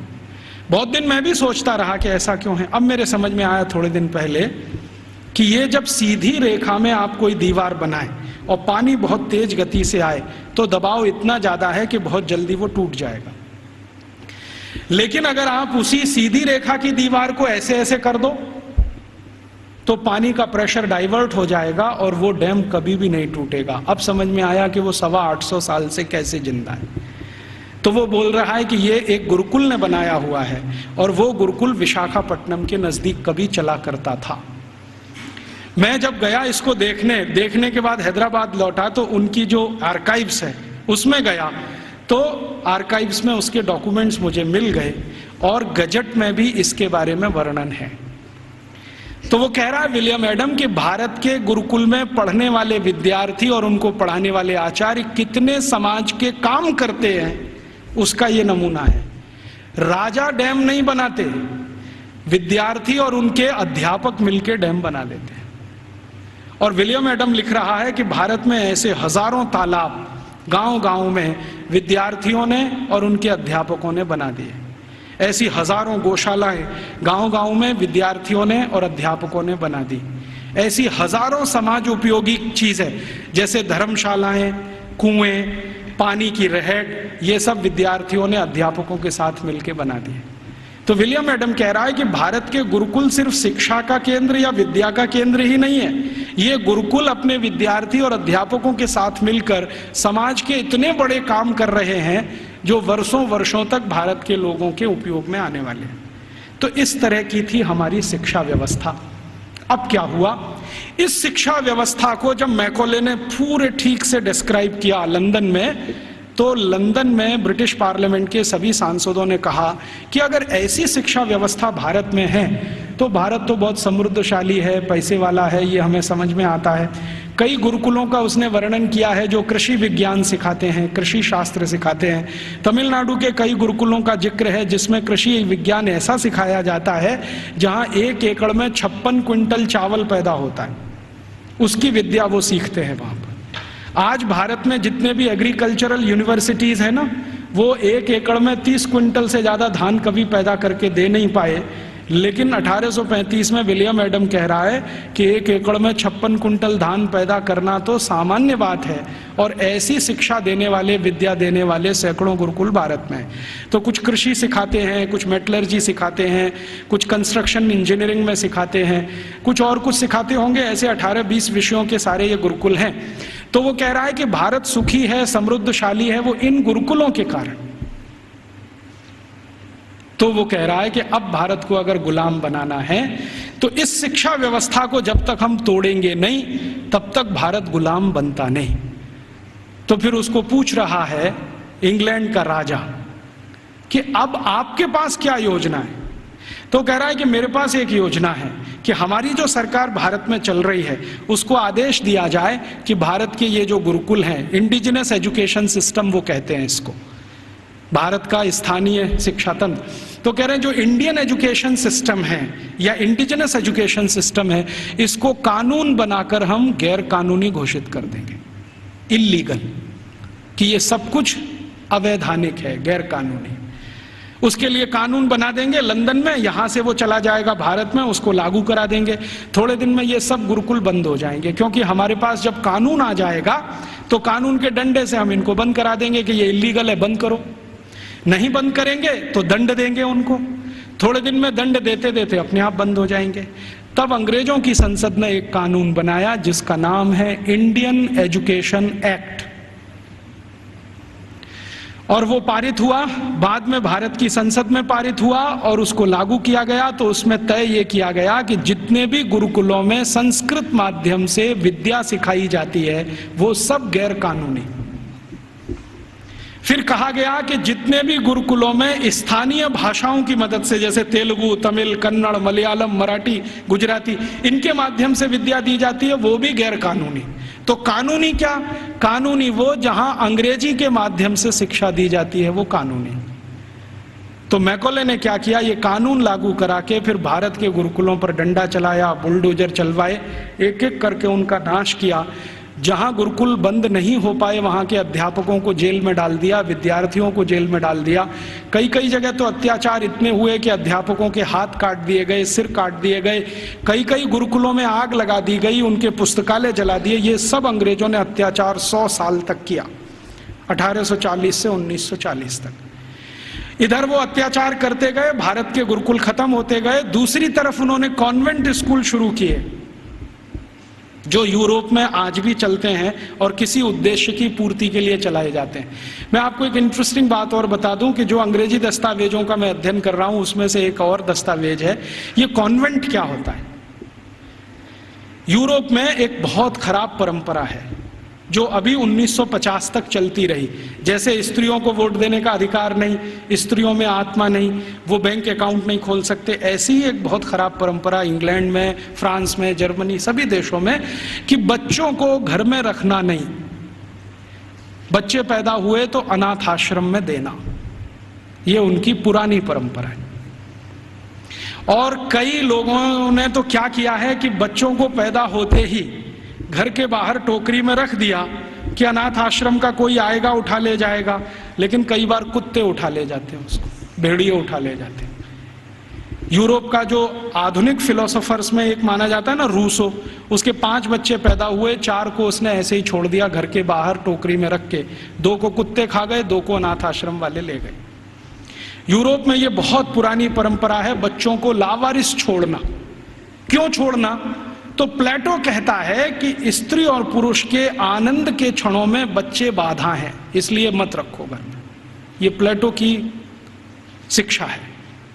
बहुत दिन मैं भी सोचता रहा कि ऐसा क्यों है। अब मेरे समझ में आया थोड़े दिन पहले कि ये जब सीधी रेखा में आप कोई दीवार बनाए और पानी बहुत तेज गति से आए तो दबाव इतना ज्यादा है कि बहुत जल्दी वो टूट जाएगा। लेकिन अगर आप उसी सीधी रेखा की दीवार को ऐसे ऐसे कर दो तो पानी का प्रेशर डाइवर्ट हो जाएगा और वो डैम कभी भी नहीं टूटेगा। अब समझ में आया कि वो 825 साल से कैसे जिंदा है। तो वो बोल रहा है कि ये एक गुरुकुल ने बनाया हुआ है, और वो गुरुकुल विशाखापट्टनम के नजदीक कभी चला करता था। मैं जब गया इसको देखने के बाद हैदराबाद लौटा तो उनकी जो आर्काइव्स है उसमें गया, तो आर्काइव्स में उसके डॉक्यूमेंट्स मुझे मिल गए और गजट में भी इसके बारे में वर्णन है। तो वो कह रहा है विलियम एडम कि भारत के गुरुकुल में पढ़ने वाले विद्यार्थी और उनको पढ़ाने वाले आचार्य कितने समाज के काम करते हैं उसका ये नमूना है। राजा डैम नहीं बनाते, विद्यार्थी और उनके अध्यापक मिलकर डैम बना देते हैं। और विलियम एडम लिख रहा है कि भारत में ऐसे हजारों तालाब गांव-गांव में विद्यार्थियों ने और उनके अध्यापकों ने बना दिए। ऐसी हजारों गौशालाएं गांव-गांव में विद्यार्थियों ने और अध्यापकों ने बना दी। ऐसी हजारों समाज उपयोगी चीजें जैसे धर्मशालाएं, कुएं, पानी की रहट, ये सब विद्यार्थियों ने अध्यापकों के साथ मिलकर बना दिए। तो विलियम एडम कह रहा है कि भारत के गुरुकुल सिर्फ शिक्षा का केंद्र या विद्या का केंद्र ही नहीं है, ये गुरुकुल अपने विद्यार्थी और अध्यापकों के साथ मिलकर समाज के इतने बड़े काम कर रहे हैं जो वर्षों वर्षों तक भारत के लोगों के उपयोग में आने वाले हैं। तो इस तरह की थी हमारी शिक्षा व्यवस्था। अब क्या हुआ, इस शिक्षा व्यवस्था को जब मैकॉले ने पूरे ठीक से डिस्क्राइब किया लंदन में, तो लंदन में ब्रिटिश पार्लियामेंट के सभी सांसदों ने कहा कि अगर ऐसी शिक्षा व्यवस्था भारत में है तो भारत तो बहुत समृद्धशाली है, पैसे वाला है, ये हमें समझ में आता है। कई गुरुकुलों का उसने वर्णन किया है जो कृषि विज्ञान सिखाते हैं, कृषि शास्त्र सिखाते हैं। तमिलनाडु के कई गुरुकुलों का जिक्र है जिसमें कृषि विज्ञान ऐसा सिखाया जाता है जहां 1 एकड़ में 56 क्विंटल चावल पैदा होता है, उसकी विद्या वो सीखते हैं वहां पर। आज भारत में जितने भी एग्रीकल्चरल यूनिवर्सिटीज है ना, वो 1 एकड़ में 30 क्विंटल से ज्यादा धान कभी पैदा करके दे नहीं पाए, लेकिन 1835 में विलियम एडम कह रहा है कि 1 एकड़ में 56 कुंटल धान पैदा करना तो सामान्य बात है। और ऐसी शिक्षा देने वाले, विद्या देने वाले सैकड़ों गुरुकुल भारत में। तो कुछ कृषि सिखाते हैं, कुछ मेटलर्जी सिखाते हैं, कुछ कंस्ट्रक्शन इंजीनियरिंग में सिखाते हैं, कुछ और कुछ सिखाते होंगे, ऐसे 18-20 विषयों के सारे ये गुरुकुल हैं। तो वो कह रहा है कि भारत सुखी है, समृद्धशाली है, वो इन गुरुकुलों के कारण। तो वो कह रहा है कि अब भारत को अगर गुलाम बनाना है तो इस शिक्षा व्यवस्था को जब तक हम तोड़ेंगे नहीं तब तक भारत गुलाम बनता नहीं। तो फिर उसको पूछ रहा है इंग्लैंड का राजा कि अब आपके पास क्या योजना है। तो कह रहा है कि मेरे पास एक योजना है कि हमारी जो सरकार भारत में चल रही है उसको आदेश दिया जाए कि भारत के ये जो गुरुकुल हैं, इंडिजिनस एजुकेशन सिस्टम वो कहते हैं इसको, भारत का स्थानीय शिक्षा तंत्र, तो कह रहे हैं जो इंडियन एजुकेशन सिस्टम है या इंडिजिनस एजुकेशन सिस्टम है, इसको कानून बनाकर हम गैर कानूनी घोषित कर देंगे, इल्लीगल, कि ये सब कुछ अवैधानिक है, गैर कानूनी। उसके लिए कानून बना देंगे लंदन में, यहां से वो चला जाएगा भारत में, उसको लागू करा देंगे। थोड़े दिन में ये सब गुरुकुल बंद हो जाएंगे, क्योंकि हमारे पास जब कानून आ जाएगा तो कानून के डंडे से हम इनको बंद करा देंगे कि ये इल्लीगल है, बंद करो। नहीं बंद करेंगे तो दंड देंगे उनको, थोड़े दिन में दंड देते देते अपने आप बंद हो जाएंगे। तब अंग्रेजों की संसद ने एक कानून बनाया जिसका नाम है इंडियन एजुकेशन एक्ट, और वो पारित हुआ, बाद में भारत की संसद में पारित हुआ और उसको लागू किया गया। तो उसमें तय ये किया गया कि जितने भी गुरुकुलों में संस्कृत माध्यम से विद्या सिखाई जाती है वो सब गैर कानूनी। फिर कहा गया कि जितने भी गुरुकुलों में स्थानीय भाषाओं की मदद से, जैसे तेलुगु, तमिल, कन्नड़, मलयालम, मराठी, गुजराती, इनके माध्यम से विद्या दी जाती है, वो भी गैर कानूनी। तो कानूनी क्या? कानूनी वो जहां अंग्रेजी के माध्यम से शिक्षा दी जाती है, वो कानूनी। तो मैकॉले ने क्या किया, ये कानून लागू करा के फिर भारत के गुरुकुलों पर डंडा चलाया, बुलडोजर चलवाए, एक एक करके उनका नाश किया। जहां गुरुकुल बंद नहीं हो पाए वहां के अध्यापकों को जेल में डाल दिया, विद्यार्थियों को जेल में डाल दिया। कई कई जगह तो अत्याचार इतने हुए कि अध्यापकों के हाथ काट दिए गए, सिर काट दिए गए, कई कई गुरुकुलों में आग लगा दी गई, उनके पुस्तकालय जला दिए। ये सब अंग्रेजों ने अत्याचार 100 साल तक किया, 1840 से 1940 तक। इधर वो अत्याचार करते गए, भारत के गुरुकुल खत्म होते गए। दूसरी तरफ उन्होंने कॉन्वेंट स्कूल शुरू किए जो यूरोप में आज भी चलते हैं और किसी उद्देश्य की पूर्ति के लिए चलाए जाते हैं। मैं आपको एक इंटरेस्टिंग बात और बता दूं कि जो अंग्रेजी दस्तावेजों का मैं अध्ययन कर रहा हूं उसमें से एक और दस्तावेज है, ये कॉन्वेंट क्या होता है। यूरोप में एक बहुत खराब परंपरा है जो अभी 1950 तक चलती रही। जैसे स्त्रियों को वोट देने का अधिकार नहीं, स्त्रियों में आत्मा नहीं, वो बैंक अकाउंट नहीं खोल सकते, ऐसी ही एक बहुत खराब परंपरा इंग्लैंड में, फ्रांस में, जर्मनी, सभी देशों में, कि बच्चों को घर में रखना नहीं, बच्चे पैदा हुए तो अनाथ आश्रम में देना, ये उनकी पुरानी परंपरा है। और कई लोगों ने तो क्या किया है कि बच्चों को पैदा होते ही घर के बाहर टोकरी में रख दिया कि अनाथ आश्रम का कोई आएगा उठा ले जाएगा, लेकिन कई बार कुत्ते उठा ले जाते हैं उसको, भेड़िए उठा ले जाते हैं। यूरोप का जो आधुनिक फिलोसोफर्स में एक माना जाता है ना, रूसो, उसके 5 बच्चे पैदा हुए, 4 को उसने ऐसे ही छोड़ दिया घर के बाहर टोकरी में रख के, 2 को कुत्ते खा गए, 2 को अनाथ आश्रम वाले ले गए। यूरोप में ये बहुत पुरानी परंपरा है बच्चों को लावारिस छोड़ना। क्यों छोड़ना? तो प्लेटो कहता है कि स्त्री और पुरुष के आनंद के क्षणों में बच्चे बाधा हैं, इसलिए मत रखो घर में। ये प्लेटो की शिक्षा है।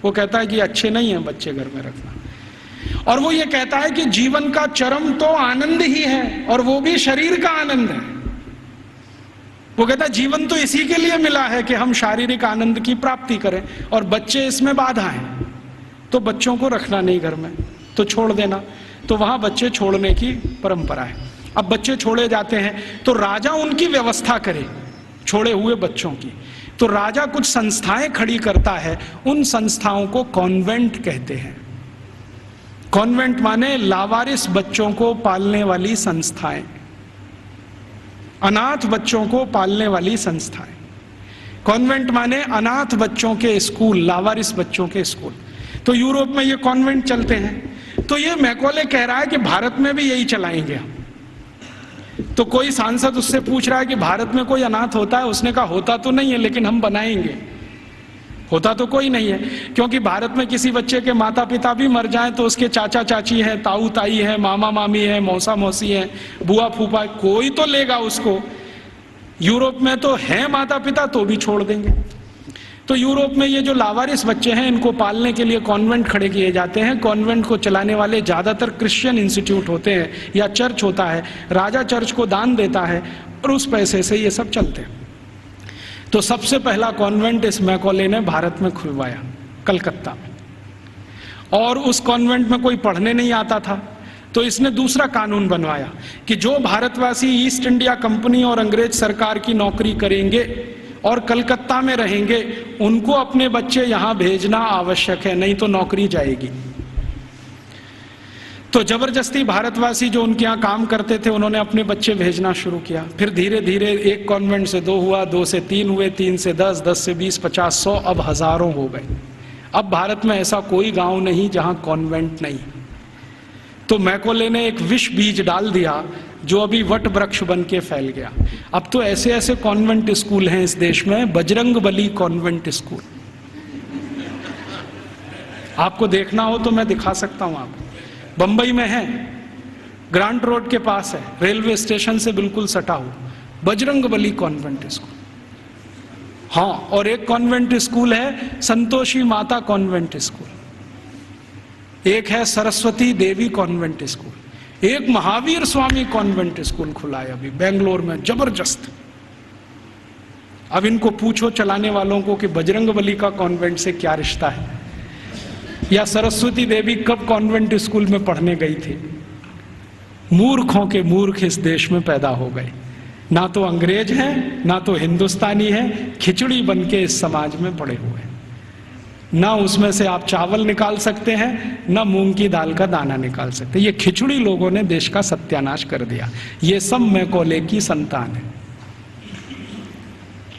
वो कहता है कि अच्छे नहीं है बच्चे घर में रखना। और वो ये कहता है कि जीवन का चरम तो आनंद ही है, और वो भी शरीर का आनंद है। वो कहता है जीवन तो इसी के लिए मिला है कि हम शारीरिक आनंद की प्राप्ति करें, और बच्चे इसमें बाधा हैं, तो बच्चों को रखना नहीं घर में, तो छोड़ देना। तो वहां बच्चे छोड़ने की परंपरा है। अब बच्चे छोड़े जाते हैं तो राजा उनकी व्यवस्था करे छोड़े हुए बच्चों की। तो राजा कुछ संस्थाएं खड़ी करता है, उन संस्थाओं को कॉन्वेंट कहते हैं। कॉन्वेंट माने लावारिस बच्चों को पालने वाली संस्थाएं, अनाथ बच्चों को पालने वाली संस्थाएं। कॉन्वेंट माने अनाथ बच्चों के स्कूल, लावारिस बच्चों के स्कूल। तो यूरोप में ये कॉन्वेंट चलते हैं। तो ये मैकॉले कह रहा है कि भारत में भी यही चलाएंगे हम। तो कोई सांसद उससे पूछ रहा है कि भारत में कोई अनाथ होता है? उसने कहा होता तो नहीं है, लेकिन हम बनाएंगे। होता तो कोई नहीं है, क्योंकि भारत में किसी बच्चे के माता पिता भी मर जाएं तो उसके चाचा चाची हैं, ताऊ ताई हैं, मामा मामी हैं, मौसा मौसी हैं, बुआ फूफा, कोई तो लेगा उसको। यूरोप में तो है माता पिता, तो भी छोड़ देंगे। तो यूरोप में ये जो लावारिस बच्चे हैं, इनको पालने के लिए कॉन्वेंट खड़े किए जाते हैं। कॉन्वेंट को चलाने वाले ज्यादातर क्रिश्चियन इंस्टीट्यूट होते हैं या चर्च होता है। राजा चर्च को दान देता है और उस पैसे से ये सब चलते हैं। तो सबसे पहला कॉन्वेंट इस मैकॉले ने भारत में खुलवाया, कलकत्ता में। और उस कॉन्वेंट में कोई पढ़ने नहीं आता था, तो इसने दूसरा कानून बनवाया कि जो भारतवासी ईस्ट इंडिया कंपनी और अंग्रेज सरकार की नौकरी करेंगे और कलकत्ता में रहेंगे, उनको अपने बच्चे यहां भेजना आवश्यक है, नहीं तो नौकरी जाएगी। तो जबरदस्ती भारतवासी जो उनके यहाँ काम करते थे, उन्होंने अपने बच्चे भेजना शुरू किया। फिर धीरे धीरे एक कॉन्वेंट से 2 हुआ, 2 से 3 हुए, 3 से 10, 10 से 20, 50, 100, अब हजारों हो गए। अब भारत में ऐसा कोई गांव नहीं जहां कॉन्वेंट नहीं। तो मैकॉले ने एक विष बीज डाल दिया जो अभी वट वृक्ष बन के फैल गया। अब तो ऐसे ऐसे कॉन्वेंट स्कूल हैं इस देश में, बजरंगबली कॉन्वेंट स्कूल। आपको देखना हो तो मैं दिखा सकता हूं आपको। बंबई में है, ग्रांट रोड के पास है, रेलवे स्टेशन से बिल्कुल सटा हुआ, बजरंगबली कॉन्वेंट स्कूल। हाँ, और एक कॉन्वेंट स्कूल है संतोषी माता कॉन्वेंट स्कूल, एक है सरस्वती देवी कॉन्वेंट स्कूल, एक महावीर स्वामी कॉन्वेंट स्कूल खुला है अभी बेंगलोर में, जबरदस्त। अब इनको पूछो चलाने वालों को कि बजरंगबली का कॉन्वेंट से क्या रिश्ता है, या सरस्वती देवी कब कॉन्वेंट स्कूल में पढ़ने गई थी। मूर्खों के मूर्ख इस देश में पैदा हो गए, ना तो अंग्रेज हैं ना तो हिंदुस्तानी हैं, खिचड़ी बन के इस समाज में पड़े हुए हैं। ना उसमें से आप चावल निकाल सकते हैं, ना मूंग की दाल का दाना निकाल सकते। ये खिचड़ी लोगों ने देश का सत्यानाश कर दिया। ये सब मैकॉले की संतान है।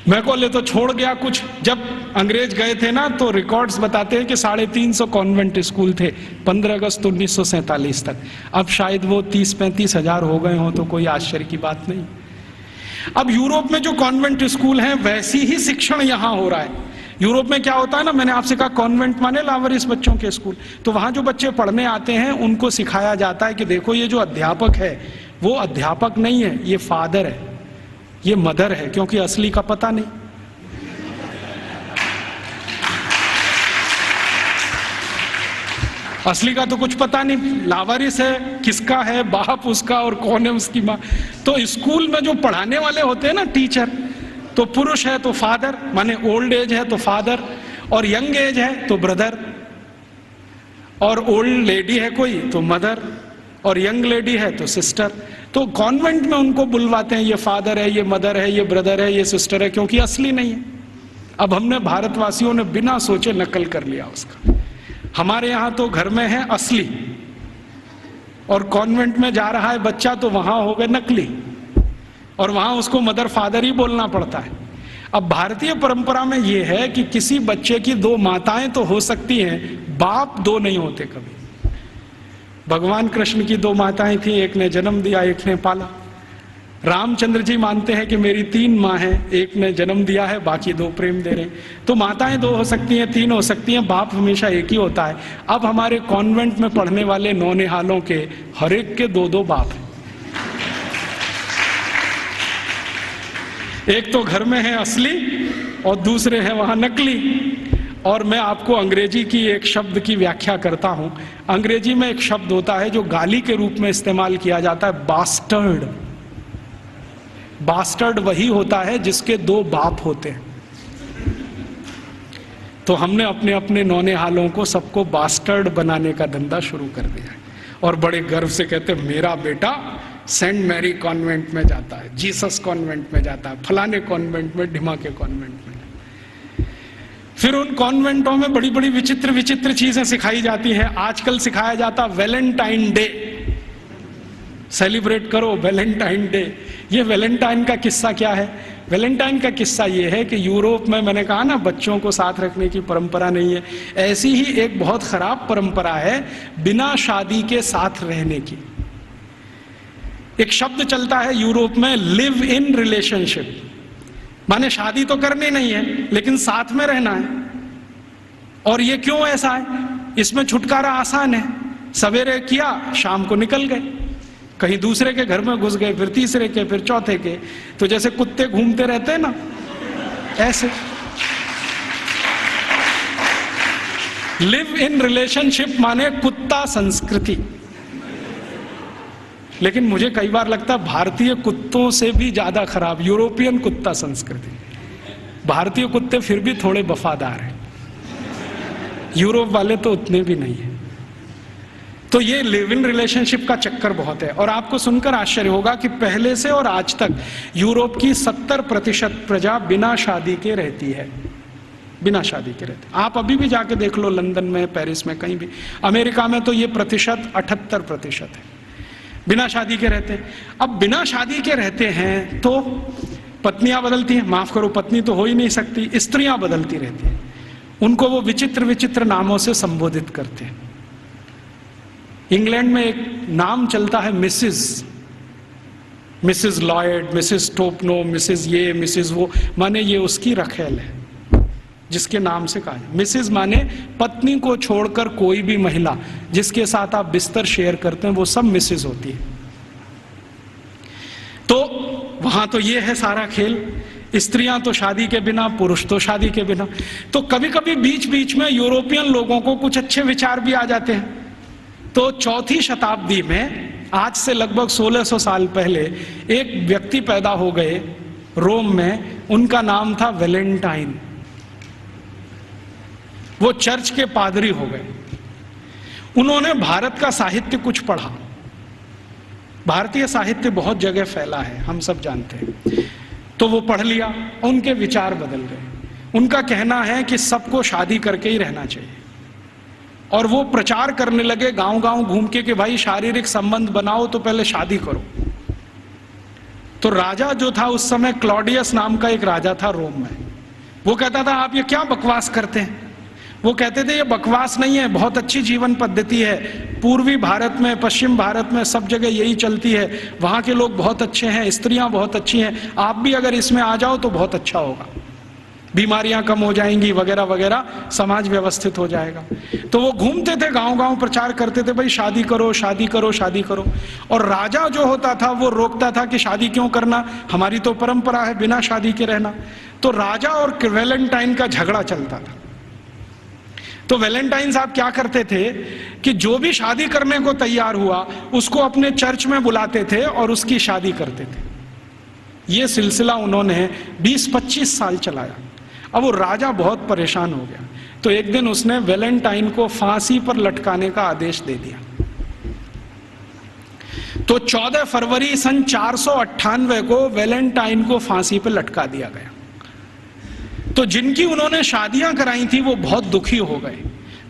मैकॉले तो छोड़ गया कुछ। जब अंग्रेज गए थे ना, तो रिकॉर्ड्स बताते हैं कि 350 कॉन्वेंट स्कूल थे 15 अगस्त 1947 तक। अब शायद वो 30-35 हजार हो गए हों, तो कोई आश्चर्य की बात नहीं। अब यूरोप में जो कॉन्वेंट स्कूल हैं, वैसी ही शिक्षण यहां हो रहा है। यूरोप में क्या होता है ना, मैंने आपसे कहा कॉन्वेंट माने लावारिस बच्चों के स्कूल। तो वहां जो बच्चे पढ़ने आते हैं, उनको सिखाया जाता है कि देखो ये जो अध्यापक है वो अध्यापक नहीं है, ये फादर है, ये मदर है, क्योंकि असली का पता नहीं। असली का तो कुछ पता नहीं, लावारिस है, किसका है बाप उसका और कौन है उसकी माँ। तो स्कूल में जो पढ़ाने वाले होते हैं ना टीचर, तो पुरुष है तो फादर, माने ओल्ड एज है तो फादर, और यंग एज है तो ब्रदर, और ओल्ड लेडी है कोई तो मदर, और यंग लेडी है तो सिस्टर। तो कॉन्वेंट में उनको बुलवाते हैं, ये फादर है, ये मदर है, ये ब्रदर है, ये सिस्टर है, क्योंकि असली नहीं है। अब हमने भारतवासियों ने बिना सोचे नकल कर लिया उसका। हमारे यहां तो घर में है असली, और कॉन्वेंट में जा रहा है बच्चा तो वहां हो गए नकली, और वहां उसको मदर फादर ही बोलना पड़ता है। अब भारतीय परंपरा में यह है कि किसी बच्चे की 2 माताएं तो हो सकती हैं, बाप दो नहीं होते कभी। भगवान कृष्ण की दो माताएं थी, एक ने जन्म दिया, एक ने पाला। रामचंद्र जी मानते हैं कि मेरी 3 माँ हैं, एक ने जन्म दिया है, बाकी 2 प्रेम दे रहे हैं। तो माताएं 2 हो सकती हैं, 3 हो सकती हैं, बाप हमेशा एक ही होता है। अब हमारे कॉन्वेंट में पढ़ने वाले नौनिहालों के हर एक के 2-2 बाप हैं। एक तो घर में है असली और दूसरे हैं वहां नकली। और मैं आपको अंग्रेजी की एक शब्द की व्याख्या करता हूं। अंग्रेजी में एक शब्द होता है जो गाली के रूप में इस्तेमाल किया जाता है, बास्टर्ड। बास्टर्ड वही होता है जिसके 2 बाप होते हैं। तो हमने अपने अपने नौनिहालों को सबको बास्टर्ड बनाने का धंधा शुरू कर दिया है और बड़े गर्व से कहते हैं मेरा बेटा सेंट मैरी कॉन्वेंट में जाता है, जीसस कॉन्वेंट में जाता है, फलाने कॉन्वेंट में, ढिमा के कॉन्वेंट में। फिर उन कॉन्वेंटों में बड़ी बड़ी विचित्र विचित्र चीजें सिखाई जाती हैं। आजकल सिखाया जाता वैलेंटाइन डे, सेलिब्रेट करो वैलेंटाइन डे। ये वैलेंटाइन का किस्सा क्या है? वैलेंटाइन का किस्सा ये है कि यूरोप में, मैंने कहा ना बच्चों को साथ रखने की परंपरा नहीं है, ऐसी ही एक बहुत खराब परंपरा है बिना शादी के साथ रहने की। एक शब्द चलता है यूरोप में, लिव इन रिलेशनशिप, माने शादी तो करनी नहीं है लेकिन साथ में रहना है। और ये क्यों ऐसा है? इसमें छुटकारा आसान है, सवेरे किया शाम को निकल गए, कहीं दूसरे के घर में घुस गए, फिर तीसरे के, फिर चौथे के। तो जैसे कुत्ते घूमते रहते हैं ना, ऐसे। लिव इन रिलेशनशिप माने कुत्ता संस्कृति। लेकिन मुझे कई बार लगता है भारतीय कुत्तों से भी ज्यादा खराब यूरोपियन कुत्ता संस्कृति। भारतीय कुत्ते फिर भी थोड़े वफादार हैं, यूरोप वाले तो उतने भी नहीं है। तो ये लिव इन रिलेशनशिप का चक्कर बहुत है। और आपको सुनकर आश्चर्य होगा कि पहले से और आज तक यूरोप की 70% प्रजा बिना शादी के रहती है, बिना शादी के रहते। आप अभी भी जाके देख लो, लंदन में, पेरिस में, कहीं भी। अमेरिका में तो ये प्रतिशत 78% है, बिना शादी के रहते हैं। अब बिना शादी के रहते हैं तो पत्नियां बदलती हैं, माफ करो पत्नी तो हो ही नहीं सकती, स्त्रियां बदलती रहती हैं। उनको वो विचित्र विचित्र नामों से संबोधित करते हैं। इंग्लैंड में एक नाम चलता है Mrs Lloyd, Mrs Topno, Mrs ये, मिसेस वो, माने ये उसकी रखेल है जिसके नाम से कहा है। मिसेस माने पत्नी को छोड़कर कोई भी महिला जिसके साथ आप बिस्तर शेयर करते हैं वो सब मिसेस होती है। तो वहां तो ये है सारा खेल, स्त्रियां तो शादी के बिना, पुरुष तो शादी के बिना। तो कभी कभी बीच बीच में यूरोपियन लोगों को कुछ अच्छे विचार भी आ जाते हैं। तो 4वीं शताब्दी में, आज से लगभग 1600 साल पहले, एक व्यक्ति पैदा हो गए रोम में, उनका नाम था वैलेंटाइन। वो चर्च के पादरी हो गए। उन्होंने भारत का साहित्य कुछ पढ़ा। भारतीय साहित्य बहुत जगह फैला है, हम सब जानते हैं। तो वो पढ़ लिया, उनके विचार बदल गए। उनका कहना है कि सबको शादी करके ही रहना चाहिए। और वो प्रचार करने लगे गांव गांव घूम के कि भाई शारीरिक संबंध बनाओ तो पहले शादी करो। तो राजा जो था उस समय, क्लॉडियस नाम का एक राजा था रोम में, वो कहता था आप ये क्या बकवास करते हैं। वो कहते थे ये बकवास नहीं है, बहुत अच्छी जीवन पद्धति है, पूर्वी भारत में, पश्चिम भारत में सब जगह यही चलती है, वहां के लोग बहुत अच्छे हैं, स्त्रियां बहुत अच्छी हैं, आप भी अगर इसमें आ जाओ तो बहुत अच्छा होगा, बीमारियां कम हो जाएंगी वगैरह वगैरह, समाज व्यवस्थित हो जाएगा। तो वो घूमते थे गांव गांव, प्रचार करते थे भाई शादी करो, शादी करो, शादी करो। और राजा जो होता था वो रोकता था कि शादी क्यों करना, हमारी तो परंपरा है बिना शादी के रहना। तो राजा और वैलेंटाइन का झगड़ा चलता था। तो वैलेंटाइन साहब क्या करते थे कि जो भी शादी करने को तैयार हुआ उसको अपने चर्च में बुलाते थे और उसकी शादी करते थे। ये सिलसिला उन्होंने 20-25 साल चलाया। अब वो राजा बहुत परेशान हो गया, तो एक दिन उसने वैलेंटाइन को फांसी पर लटकाने का आदेश दे दिया। तो 14 फरवरी सन 498 को वैलेंटाइन को फांसी पर लटका दिया गया। तो जिनकी उन्होंने शादियां कराई थी वो बहुत दुखी हो गए,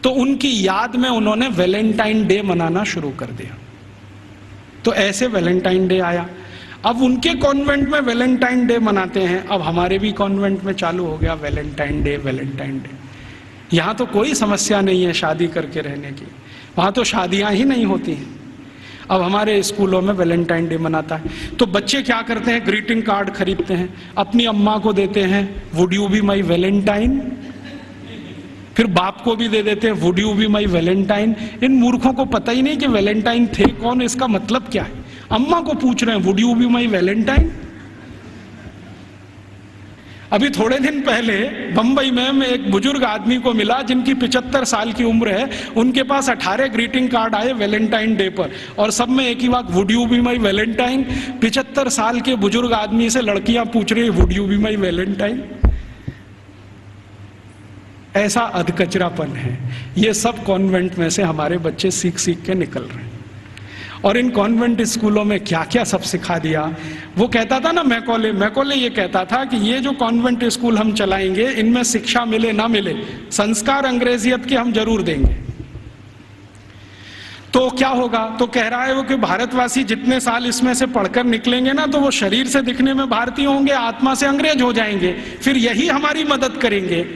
तो उनकी याद में उन्होंने वैलेंटाइन डे मनाना शुरू कर दिया। तो ऐसे वैलेंटाइन डे आया। अब उनके कॉन्वेंट में वैलेंटाइन डे मनाते हैं, अब हमारे भी कॉन्वेंट में चालू हो गया वैलेंटाइन डे, वैलेंटाइन डे। यहाँ तो कोई समस्या नहीं है शादी करके रहने की, वहाँ तो शादियाँ ही नहीं होती हैं। अब हमारे स्कूलों में वैलेंटाइन डे मनाता है तो बच्चे क्या करते हैं, ग्रीटिंग कार्ड खरीदते हैं, अपनी अम्मा को देते हैं would you be my valentine, फिर बाप को भी दे देते हैं would you be my valentine. इन मूर्खों को पता ही नहीं कि वैलेंटाइन थे कौन, इसका मतलब क्या है। अम्मा को पूछ रहे हैं would you be my Valentine. अभी थोड़े दिन पहले बंबई में मैं एक बुजुर्ग आदमी को मिला जिनकी 75 साल की उम्र है, उनके पास 18 ग्रीटिंग कार्ड आए वैलेंटाइन डे पर, और सब में एक ही बात, would you be my Valentine. 75 साल के बुजुर्ग आदमी से लड़कियां पूछ रही would you be my Valentine. ऐसा अधकचरापन है। ये सब कॉन्वेंट में से हमारे बच्चे सीख सीख के निकल रहे हैं। और इन कॉन्वेंट स्कूलों में क्या क्या सब सिखा दिया। वो कहता था ना मैकॉले ये कहता था कि ये जो कॉन्वेंट स्कूल हम चलाएंगे इनमें शिक्षा मिले ना मिले, संस्कार अंग्रेजियत के हम जरूर देंगे। तो क्या होगा, तो कह रहा है वो कि भारतवासी जितने साल इसमें से पढ़कर निकलेंगे ना, तो वो शरीर से दिखने में भारतीय होंगे, आत्मा से अंग्रेज हो जाएंगे, फिर यही हमारी मदद करेंगे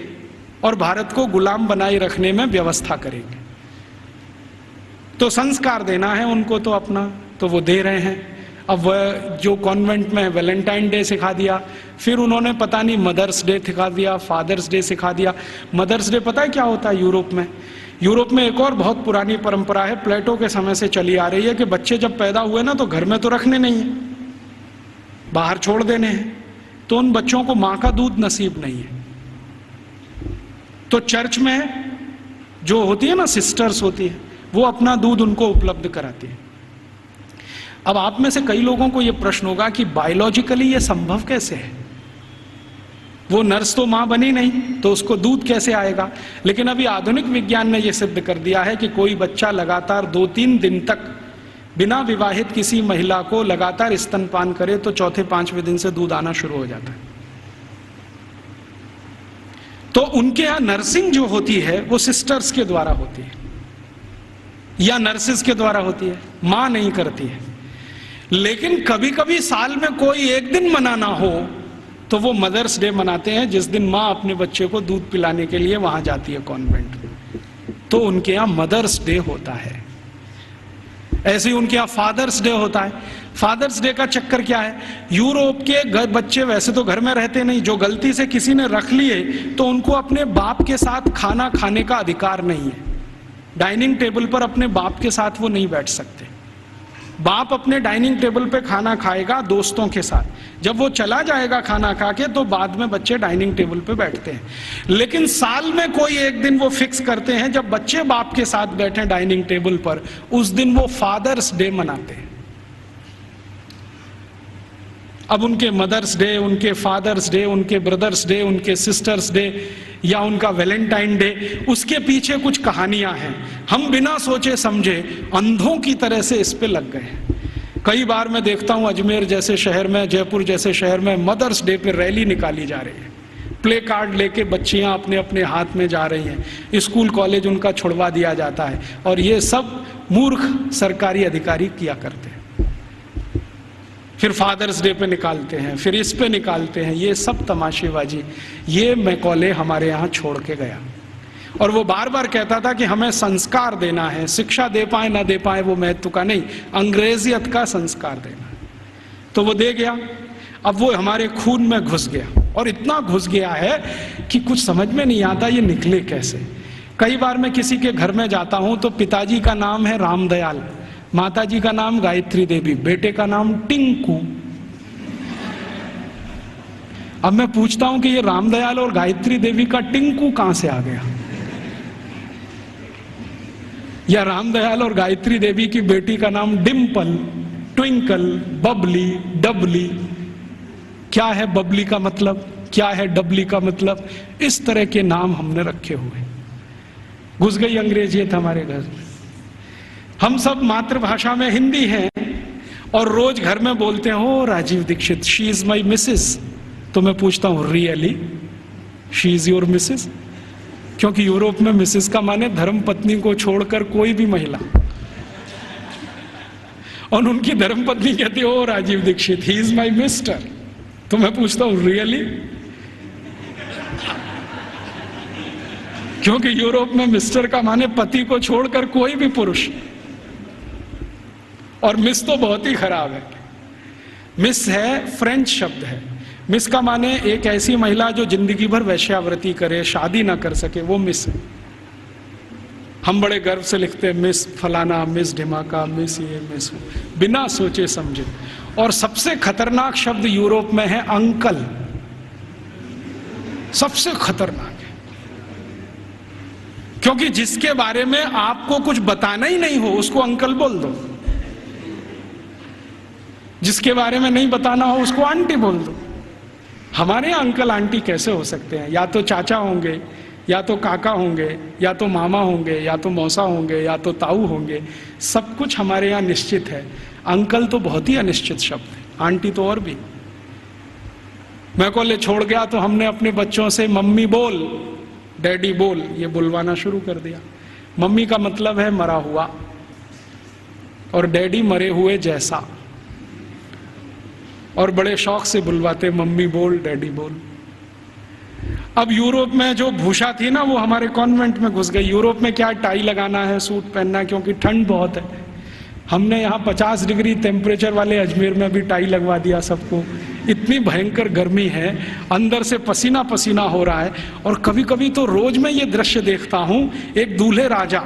और भारत को गुलाम बनाए रखने में व्यवस्था करेंगे। तो संस्कार देना है उनको तो अपना, तो वो दे रहे हैं। अब वह जो कॉन्वेंट में वैलेंटाइन डे सिखा दिया, फिर उन्होंने पता नहीं मदर्स डे सिखा दिया, फादर्स डे सिखा दिया। मदर्स डे पता है क्या होता है यूरोप में? यूरोप में एक और बहुत पुरानी परंपरा है, प्लेटो के समय से चली आ रही है, कि बच्चे जब पैदा हुए ना तो घर में तो रखने नहीं है, बाहर छोड़ देने हैं। तो उन बच्चों को माँ का दूध नसीब नहीं है, तो चर्च में जो होती है ना सिस्टर्स होती है, वो अपना दूध उनको उपलब्ध कराती है। अब आप में से कई लोगों को यह प्रश्न होगा कि बायोलॉजिकली ये संभव कैसे है? वो नर्स तो मां बनी नहीं, तो उसको दूध कैसे आएगा? लेकिन अभी आधुनिक विज्ञान ने यह सिद्ध कर दिया है कि कोई बच्चा लगातार 2-3 दिन तक बिना विवाहित किसी महिला को लगातार स्तनपान करे तो चौथे 5वें दिन से दूध आना शुरू हो जाता है। तो उनके यहां नर्सिंग जो होती है वो सिस्टर्स के द्वारा होती है या नर्सिस के द्वारा होती है, मां नहीं करती है। लेकिन कभी कभी साल में कोई एक दिन मनाना हो तो वो मदर्स डे मनाते हैं, जिस दिन मां अपने बच्चे को दूध पिलाने के लिए वहां जाती है कॉन्वेंट में, तो उनके यहां मदर्स डे होता है। ऐसे ही उनके यहां फादर्स डे होता है। फादर्स डे का चक्कर क्या है, यूरोप के बच्चे वैसे तो घर में रहते नहीं, जो गलती से किसी ने रख लिए तो उनको अपने बाप के साथ खाना खाने का अधिकार नहीं है। डाइनिंग टेबल पर अपने बाप के साथ वो नहीं बैठ सकते। बाप अपने डाइनिंग टेबल पे खाना खाएगा दोस्तों के साथ, जब वो चला जाएगा खाना खा के तो बाद में बच्चे डाइनिंग टेबल पे बैठते हैं। लेकिन साल में कोई एक दिन वो फिक्स करते हैं जब बच्चे बाप के साथ बैठे डाइनिंग टेबल पर, उस दिन वो फादर्स डे मनाते हैं। अब उनके मदर्स डे, उनके फादर्स डे, उनके ब्रदर्स डे, उनके सिस्टर्स डे या उनका वैलेंटाइन डे, उसके पीछे कुछ कहानियां हैं। हम बिना सोचे समझे अंधों की तरह से इस पे लग गए हैं। कई बार मैं देखता हूं अजमेर जैसे शहर में, जयपुर जैसे शहर में मदर्स डे पे रैली निकाली जा रही है, प्ले कार्ड लेके बच्चियां अपने अपने हाथ में जा रही हैं, स्कूल कॉलेज उनका छुड़वा दिया जाता है, और ये सब मूर्ख सरकारी अधिकारी किया करते हैं। फिर फादर्स डे पे निकालते हैं, फिर इस पे निकालते हैं, ये सब तमाशेबाजी। ये मैकॉले हमारे यहाँ छोड़ के गया, और वो बार बार कहता था कि हमें संस्कार देना है, शिक्षा दे पाए ना दे पाए वो महत्व का नहीं, अंग्रेजियत का संस्कार देना है। तो वो दे गया। अब वो हमारे खून में घुस गया, और इतना घुस गया है कि कुछ समझ में नहीं आता ये निकले कैसे। कई बार मैं किसी के घर में जाता हूं तो पिताजी का नाम है रामदयाल, माताजी का नाम गायत्री देवी, बेटे का नाम टिंकू। अब मैं पूछता हूं कि ये रामदयाल और गायत्री देवी का टिंकू कहां से आ गया, या रामदयाल और गायत्री देवी की बेटी का नाम डिम्पल, ट्विंकल, बबली, डबली। क्या है बबली का मतलब, क्या है डबली का मतलब? इस तरह के नाम हमने रखे हुए। घुस गई अंग्रेजियत हमारे घर में। हम सब मातृभाषा में हिंदी हैं और रोज घर में बोलते हैं ओ Rajiv Dixit, she is my Mrs. तो मैं पूछता हूं really she is your Mrs? क्योंकि यूरोप में मिसेस का माने धर्म पत्नी को छोड़कर कोई भी महिला, और उनकी धर्म पत्नी कहती है ओ Rajiv Dixit, he is my mister. तो मैं पूछता हूं रियली? क्योंकि यूरोप में मिस्टर का माने पति को छोड़कर कोई भी पुरुष, और मिस तो बहुत ही खराब है। मिस है फ्रेंच शब्द है। मिस का माने एक ऐसी महिला जो जिंदगी भर वैश्यावृत्ति करे, शादी ना कर सके, वो मिस है। हम बड़े गर्व से लिखते हैं मिस फलाना, मिस ढिमाका, मिस ये, मिस, बिना सोचे समझे। और सबसे खतरनाक शब्द यूरोप में है अंकल, सबसे खतरनाक है। क्योंकि जिसके बारे में आपको कुछ बताना ही नहीं हो उसको अंकल बोल दो, जिसके बारे में नहीं बताना हो उसको आंटी बोल दो। हमारे यहाँ अंकल आंटी कैसे हो सकते हैं? या तो चाचा होंगे, या तो काका होंगे, या तो मामा होंगे, या तो मौसा होंगे, या तो ताऊ होंगे। सब कुछ हमारे यहाँ निश्चित है। अंकल तो बहुत ही अनिश्चित शब्द है, आंटी तो और भी। मैं को ले छोड़ गया तो हमने अपने बच्चों से मम्मी बोल, डैडी बोल, ये बुलवाना शुरू कर दिया। मम्मी का मतलब है मरा हुआ, और डैडी मरे हुए जैसा, और बड़े शौक से बुलवाते मम्मी बोल, डैडी बोल। अब यूरोप में जो भूषा थी ना, वो हमारे कॉन्वेंट में घुस गई। यूरोप में क्या टाई लगाना है, सूट पहनना है, क्योंकि ठंड बहुत है। हमने यहाँ 50 डिग्री टेम्परेचर वाले अजमेर में भी टाई लगवा दिया सबको। इतनी भयंकर गर्मी है, अंदर से पसीना पसीना हो रहा है। और कभी कभी तो रोज मैं ये दृश्य देखता हूँ, एक दूल्हे राजा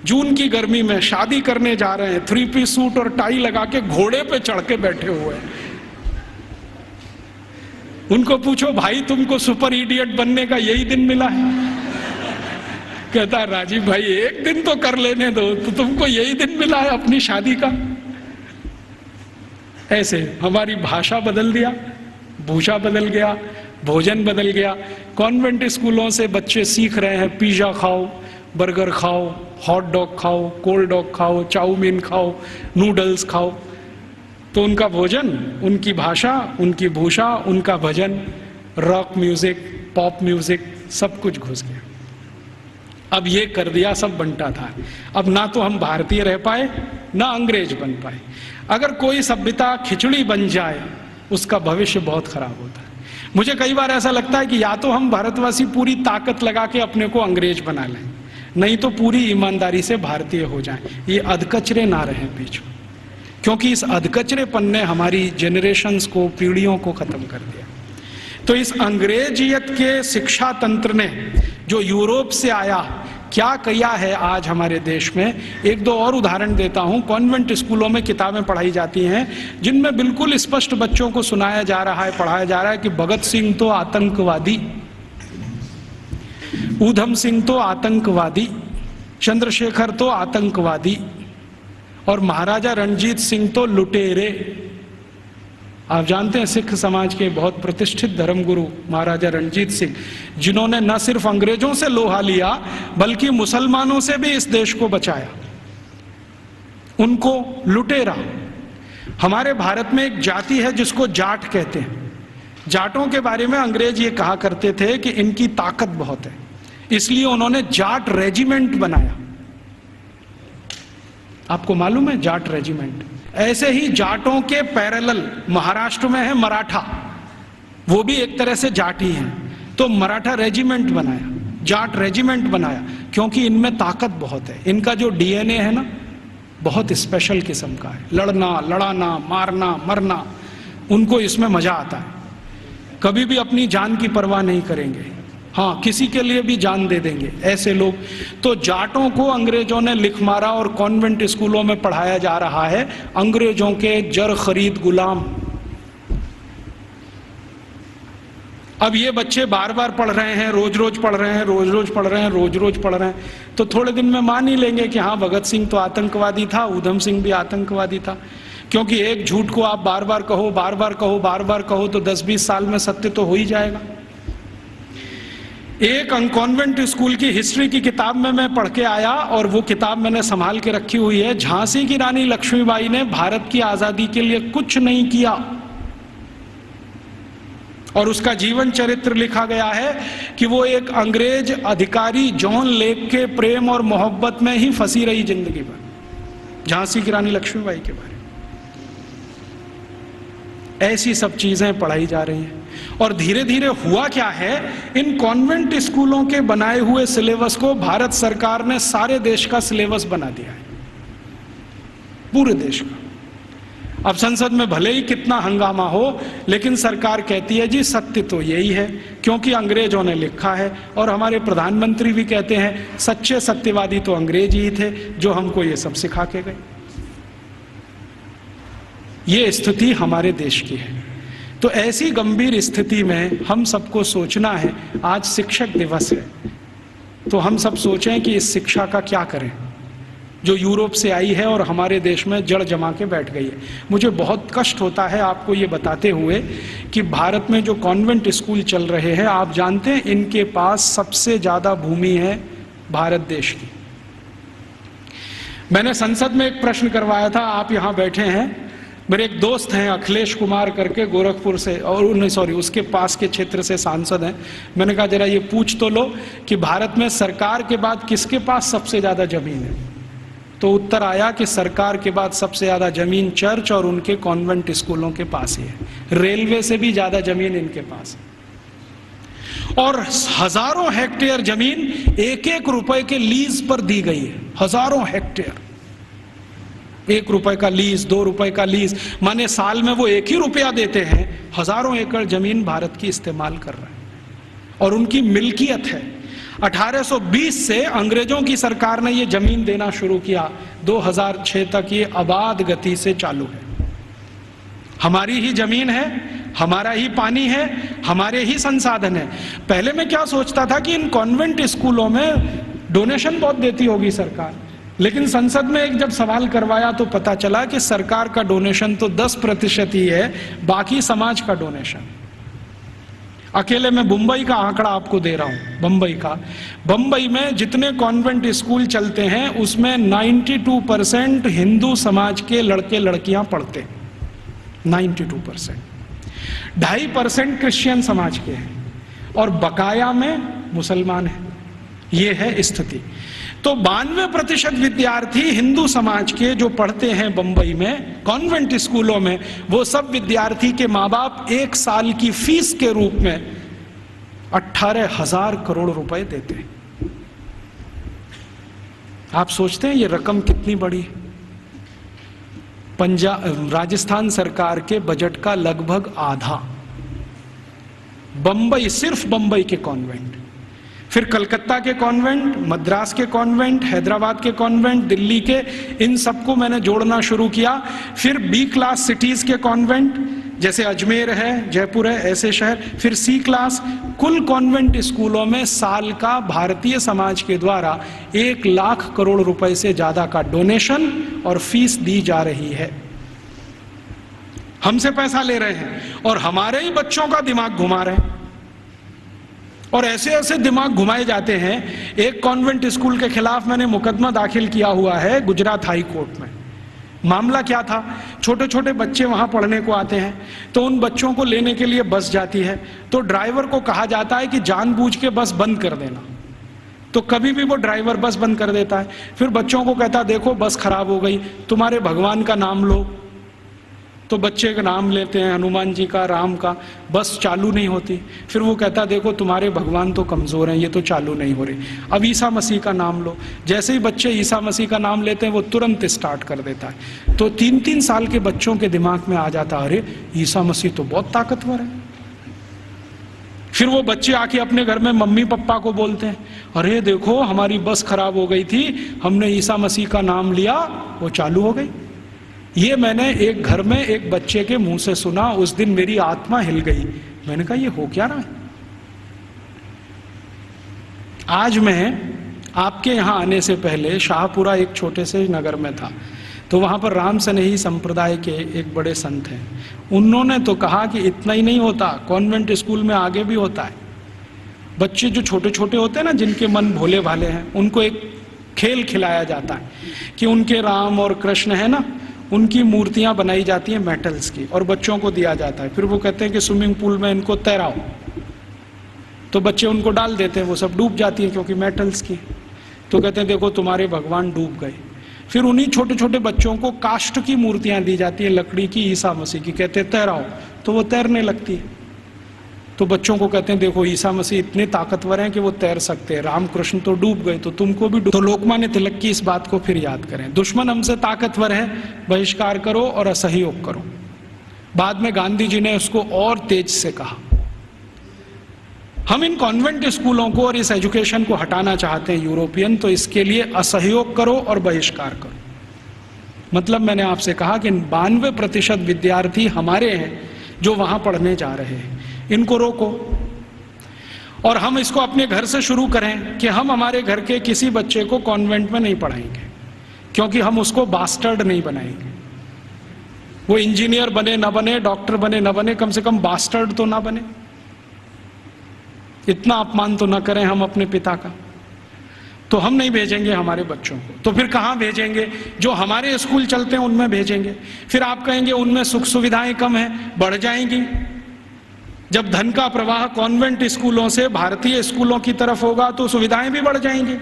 जून की गर्मी में शादी करने जा रहे हैं, 3 पीस सूट और टाई लगा के घोड़े पे चढ़ के बैठे हुए हैं। उनको पूछो भाई तुमको सुपर इडियट बनने का यही दिन मिला है? कहता है राजीव भाई एक दिन तो कर लेने दो, तो तुमको यही दिन मिला है अपनी शादी का? ऐसे हमारी भाषा बदल दिया, भूषा बदल गया, भोजन बदल गया। कॉन्वेंट स्कूलों से बच्चे सीख रहे हैं पिज्जा खाओ, बर्गर खाओ, हॉट डॉग खाओ, कोल्ड डॉग खाओ, चाउमीन खाओ, नूडल्स खाओ। तो उनका भोजन, उनकी भाषा, उनकी भूषा, उनका भजन, रॉक म्यूजिक, पॉप म्यूजिक, सब कुछ घुस गया। अब ये कर दिया सब बंटा था। अब ना तो हम भारतीय रह पाए, ना अंग्रेज बन पाए। अगर कोई सभ्यता खिचड़ी बन जाए उसका भविष्य बहुत खराब होता है। मुझे कई बार ऐसा लगता है कि या तो हम भारतवासी पूरी ताकत लगा के अपने को अंग्रेज बना लें, नहीं तो पूरी ईमानदारी से भारतीय हो जाएं। ये अधकचरे ना रहें बीच में, क्योंकि इस अधकचरेपन ने हमारी जनरेशन्स को, पीढ़ियों को खत्म कर दिया। तो इस अंग्रेजियत के शिक्षा तंत्र ने जो यूरोप से आया, क्या किया है आज हमारे देश में। एक दो और उदाहरण देता हूं। कॉन्वेंट स्कूलों में किताबें पढ़ाई जाती हैं जिनमें बिल्कुल स्पष्ट बच्चों को सुनाया जा रहा है, पढ़ाया जा रहा है कि भगत सिंह तो आतंकवादी, ऊधम सिंह तो आतंकवादी, चंद्रशेखर तो आतंकवादी, और महाराजा रणजीत सिंह तो लुटेरे। आप जानते हैं सिख समाज के बहुत प्रतिष्ठित धर्मगुरु महाराजा रणजीत सिंह, जिन्होंने न सिर्फ अंग्रेजों से लोहा लिया बल्कि मुसलमानों से भी इस देश को बचाया, उनको लुटेरा। हमारे भारत में एक जाति है जिसको जाट कहते हैं। जाटों के बारे में अंग्रेज ये कहा करते थे कि इनकी ताकत बहुत है, इसलिए उन्होंने जाट रेजिमेंट बनाया। आपको मालूम है जाट रेजिमेंट? ऐसे ही जाटों के पैरेलल महाराष्ट्र में है मराठा, वो भी एक तरह से जाट ही हैं। तो मराठा रेजिमेंट बनाया, जाट रेजिमेंट बनाया, क्योंकि इनमें ताकत बहुत है। इनका जो डीएनए है ना, बहुत स्पेशल किस्म का है। लड़ना, लड़ाना, मारना, मरना, उनको इसमें मजा आता है। कभी भी अपनी जान की परवाह नहीं करेंगे, हाँ किसी के लिए भी जान दे देंगे, ऐसे लोग। तो जाटों को अंग्रेजों ने लिख मारा और कॉन्वेंट स्कूलों में पढ़ाया जा रहा है अंग्रेजों के जर खरीद गुलाम। अब ये बच्चे बार बार पढ़ रहे हैं, रोज रोज पढ़ रहे हैं, रोज रोज पढ़ रहे हैं, रोज रोज पढ़ रहे हैं, तो थोड़े दिन में मान ही लेंगे कि हाँ भगत सिंह तो आतंकवादी था, ऊधम सिंह भी आतंकवादी था। क्योंकि एक झूठ को आप बार बार कहो, बार बार कहो, बार बार कहो, तो 10-20 साल में सत्य तो हो ही जाएगा। एक कॉन्वेंट स्कूल की हिस्ट्री की किताब में मैं पढ़ के आया, और वो किताब मैंने संभाल के रखी हुई है। झांसी की रानी लक्ष्मीबाई ने भारत की आजादी के लिए कुछ नहीं किया, और उसका जीवन चरित्र लिखा गया है कि वो एक अंग्रेज अधिकारी जॉन लेक के प्रेम और मोहब्बत में ही फंसी रही जिंदगी भर। झांसी की रानी लक्ष्मीबाई के बारे में ऐसी सब चीजें पढ़ाई जा रही हैं। और धीरे धीरे हुआ क्या है, इन कॉन्वेंट स्कूलों के बनाए हुए सिलेबस को भारत सरकार ने सारे देश का सिलेबस बना दिया है, पूरे देश का। अब संसद में भले ही कितना हंगामा हो, लेकिन सरकार कहती है जी सत्य तो यही है, क्योंकि अंग्रेजों ने लिखा है। और हमारे प्रधानमंत्री भी कहते हैं सच्चे सत्यवादी तो अंग्रेज ही थे जो हमको ये सब सिखा के गए। ये स्थिति हमारे देश की है। तो ऐसी गंभीर स्थिति में हम सबको सोचना है, आज शिक्षक दिवस है, तो हम सब सोचें कि इस शिक्षा का क्या करें जो यूरोप से आई है और हमारे देश में जड़ जमा के बैठ गई है। मुझे बहुत कष्ट होता है आपको ये बताते हुए कि भारत में जो कॉन्वेंट स्कूल चल रहे हैं, आप जानते हैं इनके पास सबसे ज्यादा भूमि है भारत देश की। मैंने संसद में एक प्रश्न करवाया था, आप यहां बैठे हैं, मेरे एक दोस्त हैं अखिलेश कुमार करके गोरखपुर से, और सॉरी उसके पास के क्षेत्र से सांसद हैं। मैंने कहा जरा ये पूछ तो लो कि भारत में सरकार के बाद किसके पास सबसे ज्यादा जमीन है। तो उत्तर आया कि सरकार के बाद सबसे ज्यादा जमीन चर्च और उनके कॉन्वेंट स्कूलों के पास ही है। रेलवे से भी ज्यादा जमीन इनके पास है। और हजारों हेक्टेयर जमीन 1-1 रुपए के लीज पर दी गई है। हजारों हेक्टेयर, 1 रुपए का लीज, 2 रुपए का लीज, माने साल में वो 1 ही रुपया देते हैं, हजारों एकड़ जमीन भारत की इस्तेमाल कर रहे हैं और उनकी मिल्कियत है। 1820 से अंग्रेजों की सरकार ने ये जमीन देना शुरू किया, 2006 तक ये आबाद गति से चालू है। हमारी ही जमीन है, हमारा ही पानी है, हमारे ही संसाधन है। पहले मैं क्या सोचता था कि इन कॉन्वेंट स्कूलों में डोनेशन बहुत देती होगी सरकार, लेकिन संसद में एक जब सवाल करवाया तो पता चला कि सरकार का डोनेशन तो 10% ही है, बाकी समाज का डोनेशन। अकेले मैं मुंबई का आंकड़ा आपको दे रहा हूं, बंबई में जितने कॉन्वेंट स्कूल चलते हैं उसमें 92% हिंदू समाज के लड़के लड़कियां पढ़ते हैं, 92%। 2.5% क्रिश्चियन समाज के हैं और बकाया में मुसलमान हैं। ये है स्थिति। तो 92% विद्यार्थी हिंदू समाज के जो पढ़ते हैं बंबई में कॉन्वेंट स्कूलों में, वो सब विद्यार्थी के माँ बाप 1 साल की फीस के रूप में 18,000 करोड़ रुपए देते हैं। आप सोचते हैं ये रकम कितनी बड़ी है? राजस्थान सरकार के बजट का लगभग आधा बंबई, सिर्फ बंबई के कॉन्वेंट, फिर कलकत्ता के कॉन्वेंट, मद्रास के कॉन्वेंट, हैदराबाद के कॉन्वेंट, दिल्ली के, इन सबको मैंने जोड़ना शुरू किया। फिर B क्लास सिटीज के कॉन्वेंट जैसे अजमेर है, जयपुर है, ऐसे शहर, फिर C क्लास। कुल कॉन्वेंट स्कूलों में साल का भारतीय समाज के द्वारा 1 लाख करोड़ रुपए से ज्यादा का डोनेशन और फीस दी जा रही है। हमसे पैसा ले रहे हैं और हमारे ही बच्चों का दिमाग घुमा रहे हैं। और ऐसे ऐसे दिमाग घुमाए जाते हैं। एक कॉन्वेंट स्कूल के खिलाफ मैंने मुकदमा दाखिल किया हुआ है गुजरात हाई कोर्ट में। मामला क्या था, छोटे छोटे बच्चे वहां पढ़ने को आते हैं, तो उन बच्चों को लेने के लिए बस जाती है, तो ड्राइवर को कहा जाता है कि जानबूझ के बस बंद कर देना। तो कभी भी वो ड्राइवर बस बंद कर देता है। फिर बच्चों को कहता है देखो बस खराब हो गई, तुम्हारे भगवान का नाम लो। तो बच्चे का नाम लेते हैं, हनुमान जी का, राम का, बस चालू नहीं होती। फिर वो कहता देखो तुम्हारे भगवान तो कमजोर हैं, ये तो चालू नहीं हो रही। अब ईसा मसीह का नाम लो। जैसे ही बच्चे ईसा मसीह का नाम लेते हैं वो तुरंत स्टार्ट कर देता है। तो 3-3 साल के बच्चों के दिमाग में आ जाता अरे ईसा मसीह तो बहुत ताकतवर है। फिर वो बच्चे आके अपने घर में मम्मी पापा को बोलते हैं अरे देखो हमारी बस खराब हो गई थी, हमने ईसा मसीह का नाम लिया, वो चालू हो गई। ये मैंने एक घर में एक बच्चे के मुंह से सुना, उस दिन मेरी आत्मा हिल गई। मैंने कहा ये हो क्या रहा है। आज मैं आपके यहां आने से पहले शाहपुरा एक छोटे से नगर में था, तो वहां पर राम सनेही संप्रदाय के एक बड़े संत हैं। उन्होंने तो कहा कि इतना ही नहीं होता, कॉन्वेंट स्कूल में आगे भी होता है। बच्चे जो छोटे छोटे होते हैं ना, जिनके मन भोले भाले हैं, उनको एक खेल खिलाया जाता है कि उनके राम और कृष्ण है ना, उनकी मूर्तियां बनाई जाती हैं मेटल्स की और बच्चों को दिया जाता है। फिर वो कहते हैं कि स्विमिंग पूल में इनको तैराओ, तो बच्चे उनको डाल देते हैं, वो सब डूब जाती हैं क्योंकि मेटल्स की। तो कहते हैं देखो तुम्हारे भगवान डूब गए। फिर उन्हीं छोटे छोटे बच्चों को काष्ठ की मूर्तियां दी जाती हैं, लकड़ी की, ईसा मसीह की, कहते हैं तैराओ, तो वो तैरने लगती है। तो बच्चों को कहते हैं देखो ईसा मसीह इतने ताकतवर हैं कि वो तैर सकते हैं, रामकृष्ण तो डूब गए तो तुमको भी तो लोकमान्य तिलक की इस बात को फिर याद करें, दुश्मन हमसे ताकतवर है, बहिष्कार करो और असहयोग करो। बाद में गांधी जी ने उसको और तेज से कहा। हम इन कॉन्वेंट स्कूलों को और इस एजुकेशन को हटाना चाहते हैं यूरोपियन, तो इसके लिए असहयोग करो और बहिष्कार करो। मतलब मैंने आपसे कहा कि 92% विद्यार्थी हमारे हैं जो वहां पढ़ने जा रहे हैं, इनको रोको। और हम इसको अपने घर से शुरू करें कि हम हमारे घर के किसी बच्चे को कॉन्वेंट में नहीं पढ़ाएंगे, क्योंकि हम उसको बास्टर्ड नहीं बनाएंगे। वो इंजीनियर बने ना बने, डॉक्टर बने ना बने, कम से कम बास्टर्ड तो ना बने। इतना अपमान तो ना करें हम अपने पिता का। तो हम नहीं भेजेंगे हमारे बच्चों को, तो फिर कहाँ भेजेंगे? जो हमारे स्कूल चलते हैं उनमें भेजेंगे। फिर आप कहेंगे उनमें सुख सुविधाएं कम हैं, बढ़ जाएंगी। जब धन का प्रवाह कॉन्वेंट स्कूलों से भारतीय स्कूलों की तरफ होगा तो सुविधाएं भी बढ़ जाएंगी।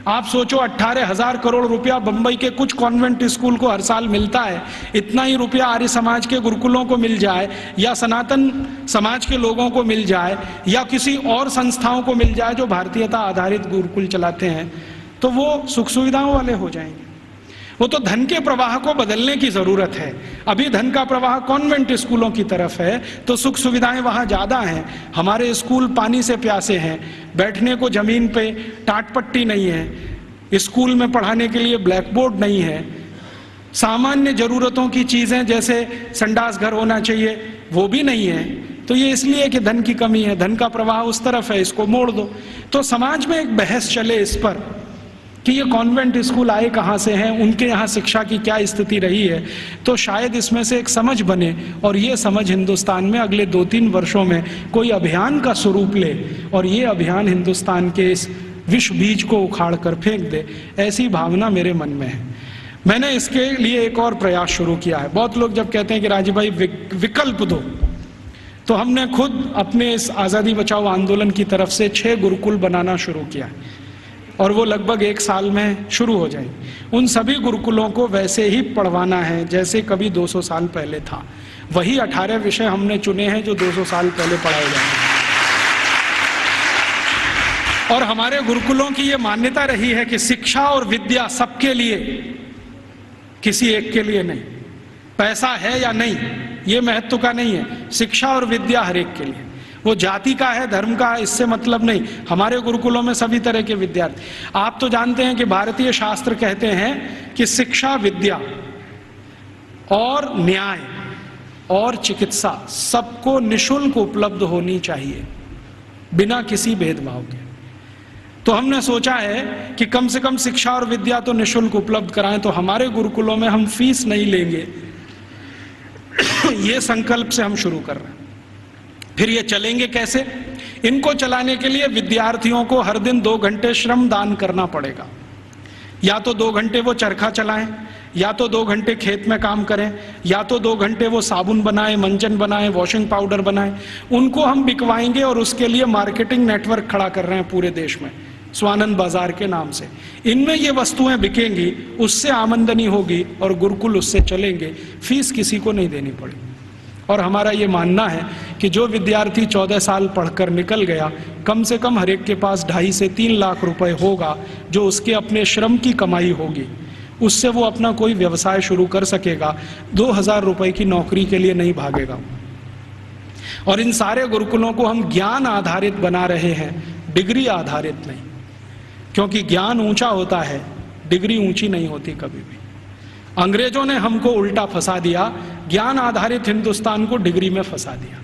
आप सोचो 18,000 करोड़ रुपया बंबई के कुछ कॉन्वेंट स्कूल को हर साल मिलता है, इतना ही रुपया आर्य समाज के गुरुकुलों को मिल जाए, या सनातन समाज के लोगों को मिल जाए, या किसी और संस्थाओं को मिल जाए जो भारतीयता आधारित गुरुकुल चलाते हैं, तो वो सुख सुविधाओं वाले हो जाएंगे। वो तो धन के प्रवाह को बदलने की जरूरत है। अभी धन का प्रवाह कॉन्वेंट स्कूलों की तरफ है तो सुख सुविधाएं वहां ज्यादा हैं। हमारे स्कूल पानी से प्यासे हैं, बैठने को जमीन पे टाट पट्टी नहीं है, स्कूल में पढ़ाने के लिए ब्लैक बोर्ड नहीं है, सामान्य जरूरतों की चीजें जैसे संडास घर होना चाहिए वो भी नहीं है। तो ये इसलिए कि धन की कमी है, धन का प्रवाह उस तरफ है, इसको मोड़ दो। तो समाज में एक बहस चले इस पर कि ये कॉन्वेंट स्कूल आए कहाँ से हैं, उनके यहाँ शिक्षा की क्या स्थिति रही है, तो शायद इसमें से एक समझ बने और ये समझ हिंदुस्तान में अगले 2-3 वर्षों में कोई अभियान का स्वरूप ले और ये अभियान हिंदुस्तान के इस विष बीज को उखाड़ कर फेंक दे, ऐसी भावना मेरे मन में है। मैंने इसके लिए एक और प्रयास शुरू किया है। बहुत लोग जब कहते हैं कि राजीव भाई विकल्प दो, तो हमने खुद अपने इस आज़ादी बचाओ आंदोलन की तरफ से 6 गुरुकुल बनाना शुरू किया है और वो लगभग 1 साल में शुरू हो जाएंगे। उन सभी गुरुकुलों को वैसे ही पढ़वाना है जैसे कभी 200 साल पहले था। वही 18 विषय हमने चुने हैं जो 200 साल पहले पढ़ाए जाते हैं। और हमारे गुरुकुलों की ये मान्यता रही है कि शिक्षा और विद्या सबके लिए, किसी एक के लिए नहीं। पैसा है या नहीं ये महत्व का नहीं है, शिक्षा और विद्या हर एक के लिए। वो जाति का है, धर्म का है, इससे मतलब नहीं। हमारे गुरुकुलों में सभी तरह के विद्यार्थी। आप तो जानते हैं कि भारतीय शास्त्र कहते हैं कि शिक्षा, विद्या और न्याय और चिकित्सा सबको निशुल्क उपलब्ध होनी चाहिए, बिना किसी भेदभाव के। तो हमने सोचा है कि कम से कम शिक्षा और विद्या तो निशुल्क उपलब्ध कराएं। तो हमारे गुरुकुलों में हम फीस नहीं लेंगे, ये संकल्प से हम शुरू कर रहे हैं। फिर ये चलेंगे कैसे? इनको चलाने के लिए विद्यार्थियों को हर दिन 2 घंटे श्रम दान करना पड़ेगा। या तो 2 घंटे वो चरखा चलाएं, या तो 2 घंटे खेत में काम करें, या तो 2 घंटे वो साबुन बनाएं, मंजन बनाएं, वॉशिंग पाउडर बनाएं। उनको हम बिकवाएंगे और उसके लिए मार्केटिंग नेटवर्क खड़ा कर रहे हैं पूरे देश में, स्वानंद बाजार के नाम से। इनमें ये वस्तुएं बिकेंगी, उससे आमदनी होगी और गुरुकुल उससे चलेंगे, फीस किसी को नहीं देनी पड़ेगी। और हमारा ये मानना है कि जो विद्यार्थी 14 साल पढ़कर निकल गया, कम से कम हर एक के पास 2.5 से 3 लाख रुपए होगा जो उसके अपने श्रम की कमाई होगी। उससे वो अपना कोई व्यवसाय शुरू कर सकेगा, 2,000 रुपए की नौकरी के लिए नहीं भागेगा। और इन सारे गुरुकुलों को हम ज्ञान आधारित बना रहे हैं, डिग्री आधारित नहीं, क्योंकि ज्ञान ऊंचा होता है, डिग्री ऊंची नहीं होती कभी भी। अंग्रेजों ने हमको उल्टा फंसा दिया, ज्ञान आधारित हिंदुस्तान को डिग्री में फंसा दिया।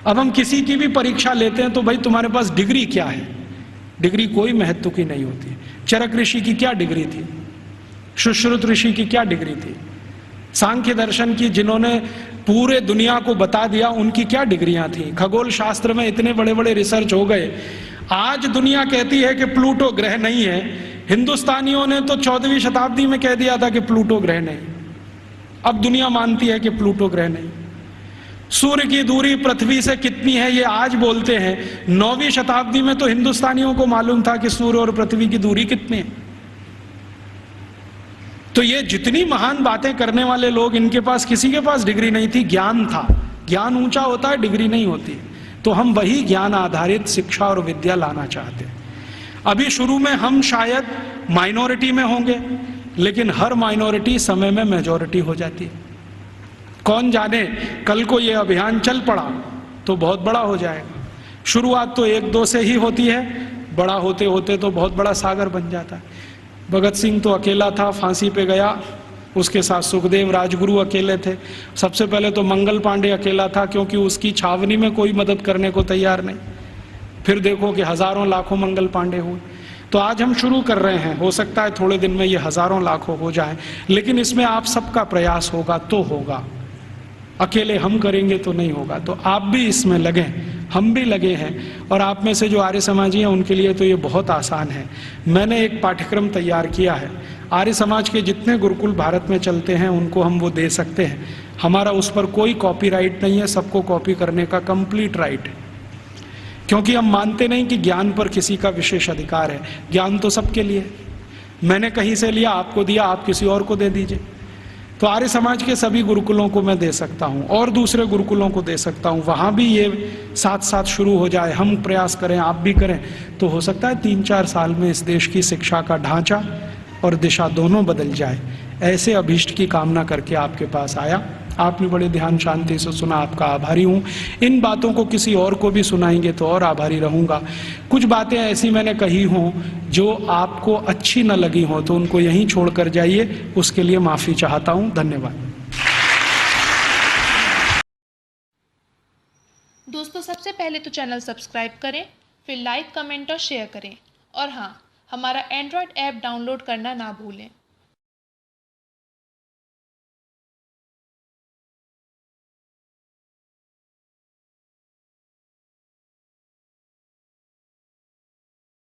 अब हम किसी की भी परीक्षा लेते हैं तो भाई तुम्हारे पास डिग्री क्या है? डिग्री कोई महत्व की नहीं होती। चरक ऋषि की क्या डिग्री थी? सुश्रुत ऋषि की क्या डिग्री थी? सांख्य दर्शन की जिन्होंने पूरे दुनिया को बता दिया, उनकी क्या डिग्रियां थी? खगोल शास्त्र में इतने बड़े बड़े रिसर्च हो गए। आज दुनिया कहती है कि प्लूटो ग्रह नहीं है, हिंदुस्तानियों ने तो 14वीं शताब्दी में कह दिया था कि प्लूटो ग्रह नहीं। अब दुनिया मानती है कि प्लूटो ग्रह नहीं। सूर्य की दूरी पृथ्वी से कितनी है ये आज बोलते हैं, 9वीं शताब्दी में तो हिंदुस्तानियों को मालूम था कि सूर्य और पृथ्वी की दूरी कितनी है। तो ये जितनी महान बातें करने वाले लोग, इनके पास किसी के पास डिग्री नहीं थी, ज्ञान था। ज्ञान ऊंचा होता है, डिग्री नहीं होती। तो हम वही ज्ञान आधारित शिक्षा और विद्या लाना चाहते हैं। अभी शुरू में हम शायद माइनॉरिटी में होंगे, लेकिन हर माइनॉरिटी समय में मेजॉरिटी हो जाती है। कौन जाने कल को ये अभियान चल पड़ा तो बहुत बड़ा हो जाएगा। शुरुआत तो 1-2 से ही होती है, बड़ा होते होते तो बहुत बड़ा सागर बन जाता है। भगत सिंह तो अकेला था, फांसी पे गया, उसके साथ सुखदेव राजगुरु अकेले थे। सबसे पहले तो मंगल पांडे अकेला था, क्योंकि उसकी छावनी में कोई मदद करने को तैयार नहीं। फिर देखो कि हजारों लाखों मंगल पांडे हुए। तो आज हम शुरू कर रहे हैं, हो सकता है थोड़े दिन में ये हजारों लाखों हो जाए, लेकिन इसमें आप सबका प्रयास होगा तो होगा। अकेले हम करेंगे तो नहीं होगा। तो आप भी इसमें लगे, हम भी लगे हैं। और आप में से जो आर्य समाजी हैं उनके लिए तो ये बहुत आसान है। मैंने एक पाठ्यक्रम तैयार किया है। आर्य समाज के जितने गुरुकुल भारत में चलते हैं उनको हम वो दे सकते हैं। हमारा उस पर कोई कॉपीराइट नहीं है, सबको कॉपी करने का कंप्लीट राइट है। क्योंकि हम मानते नहीं कि ज्ञान पर किसी का विशेष अधिकार है। ज्ञान तो सबके लिए। मैंने कहीं से लिया, आपको दिया, आप किसी और को दे दीजिए। तो आर्य समाज के सभी गुरुकुलों को मैं दे सकता हूँ और दूसरे गुरुकुलों को दे सकता हूँ। वहाँ भी ये साथ साथ शुरू हो जाए, हम प्रयास करें, आप भी करें, तो हो सकता है 3-4 साल में इस देश की शिक्षा का ढांचा और दिशा दोनों बदल जाए। ऐसे अभीष्ट की कामना करके आपके पास आया। आपने बड़े ध्यान शांति से सुना, आपका आभारी हूँ। इन बातों को किसी और को भी सुनाएंगे तो और आभारी रहूँगा। कुछ बातें ऐसी मैंने कही हों जो आपको अच्छी न लगी हों तो उनको यहीं छोड़ कर जाइए, उसके लिए माफ़ी चाहता हूँ। धन्यवाद। दोस्तों, सबसे पहले तो चैनल सब्सक्राइब करें, फिर लाइक, कमेंट और शेयर करें। और हाँ, हमारा एंड्रॉयड ऐप डाउनलोड करना ना भूलें।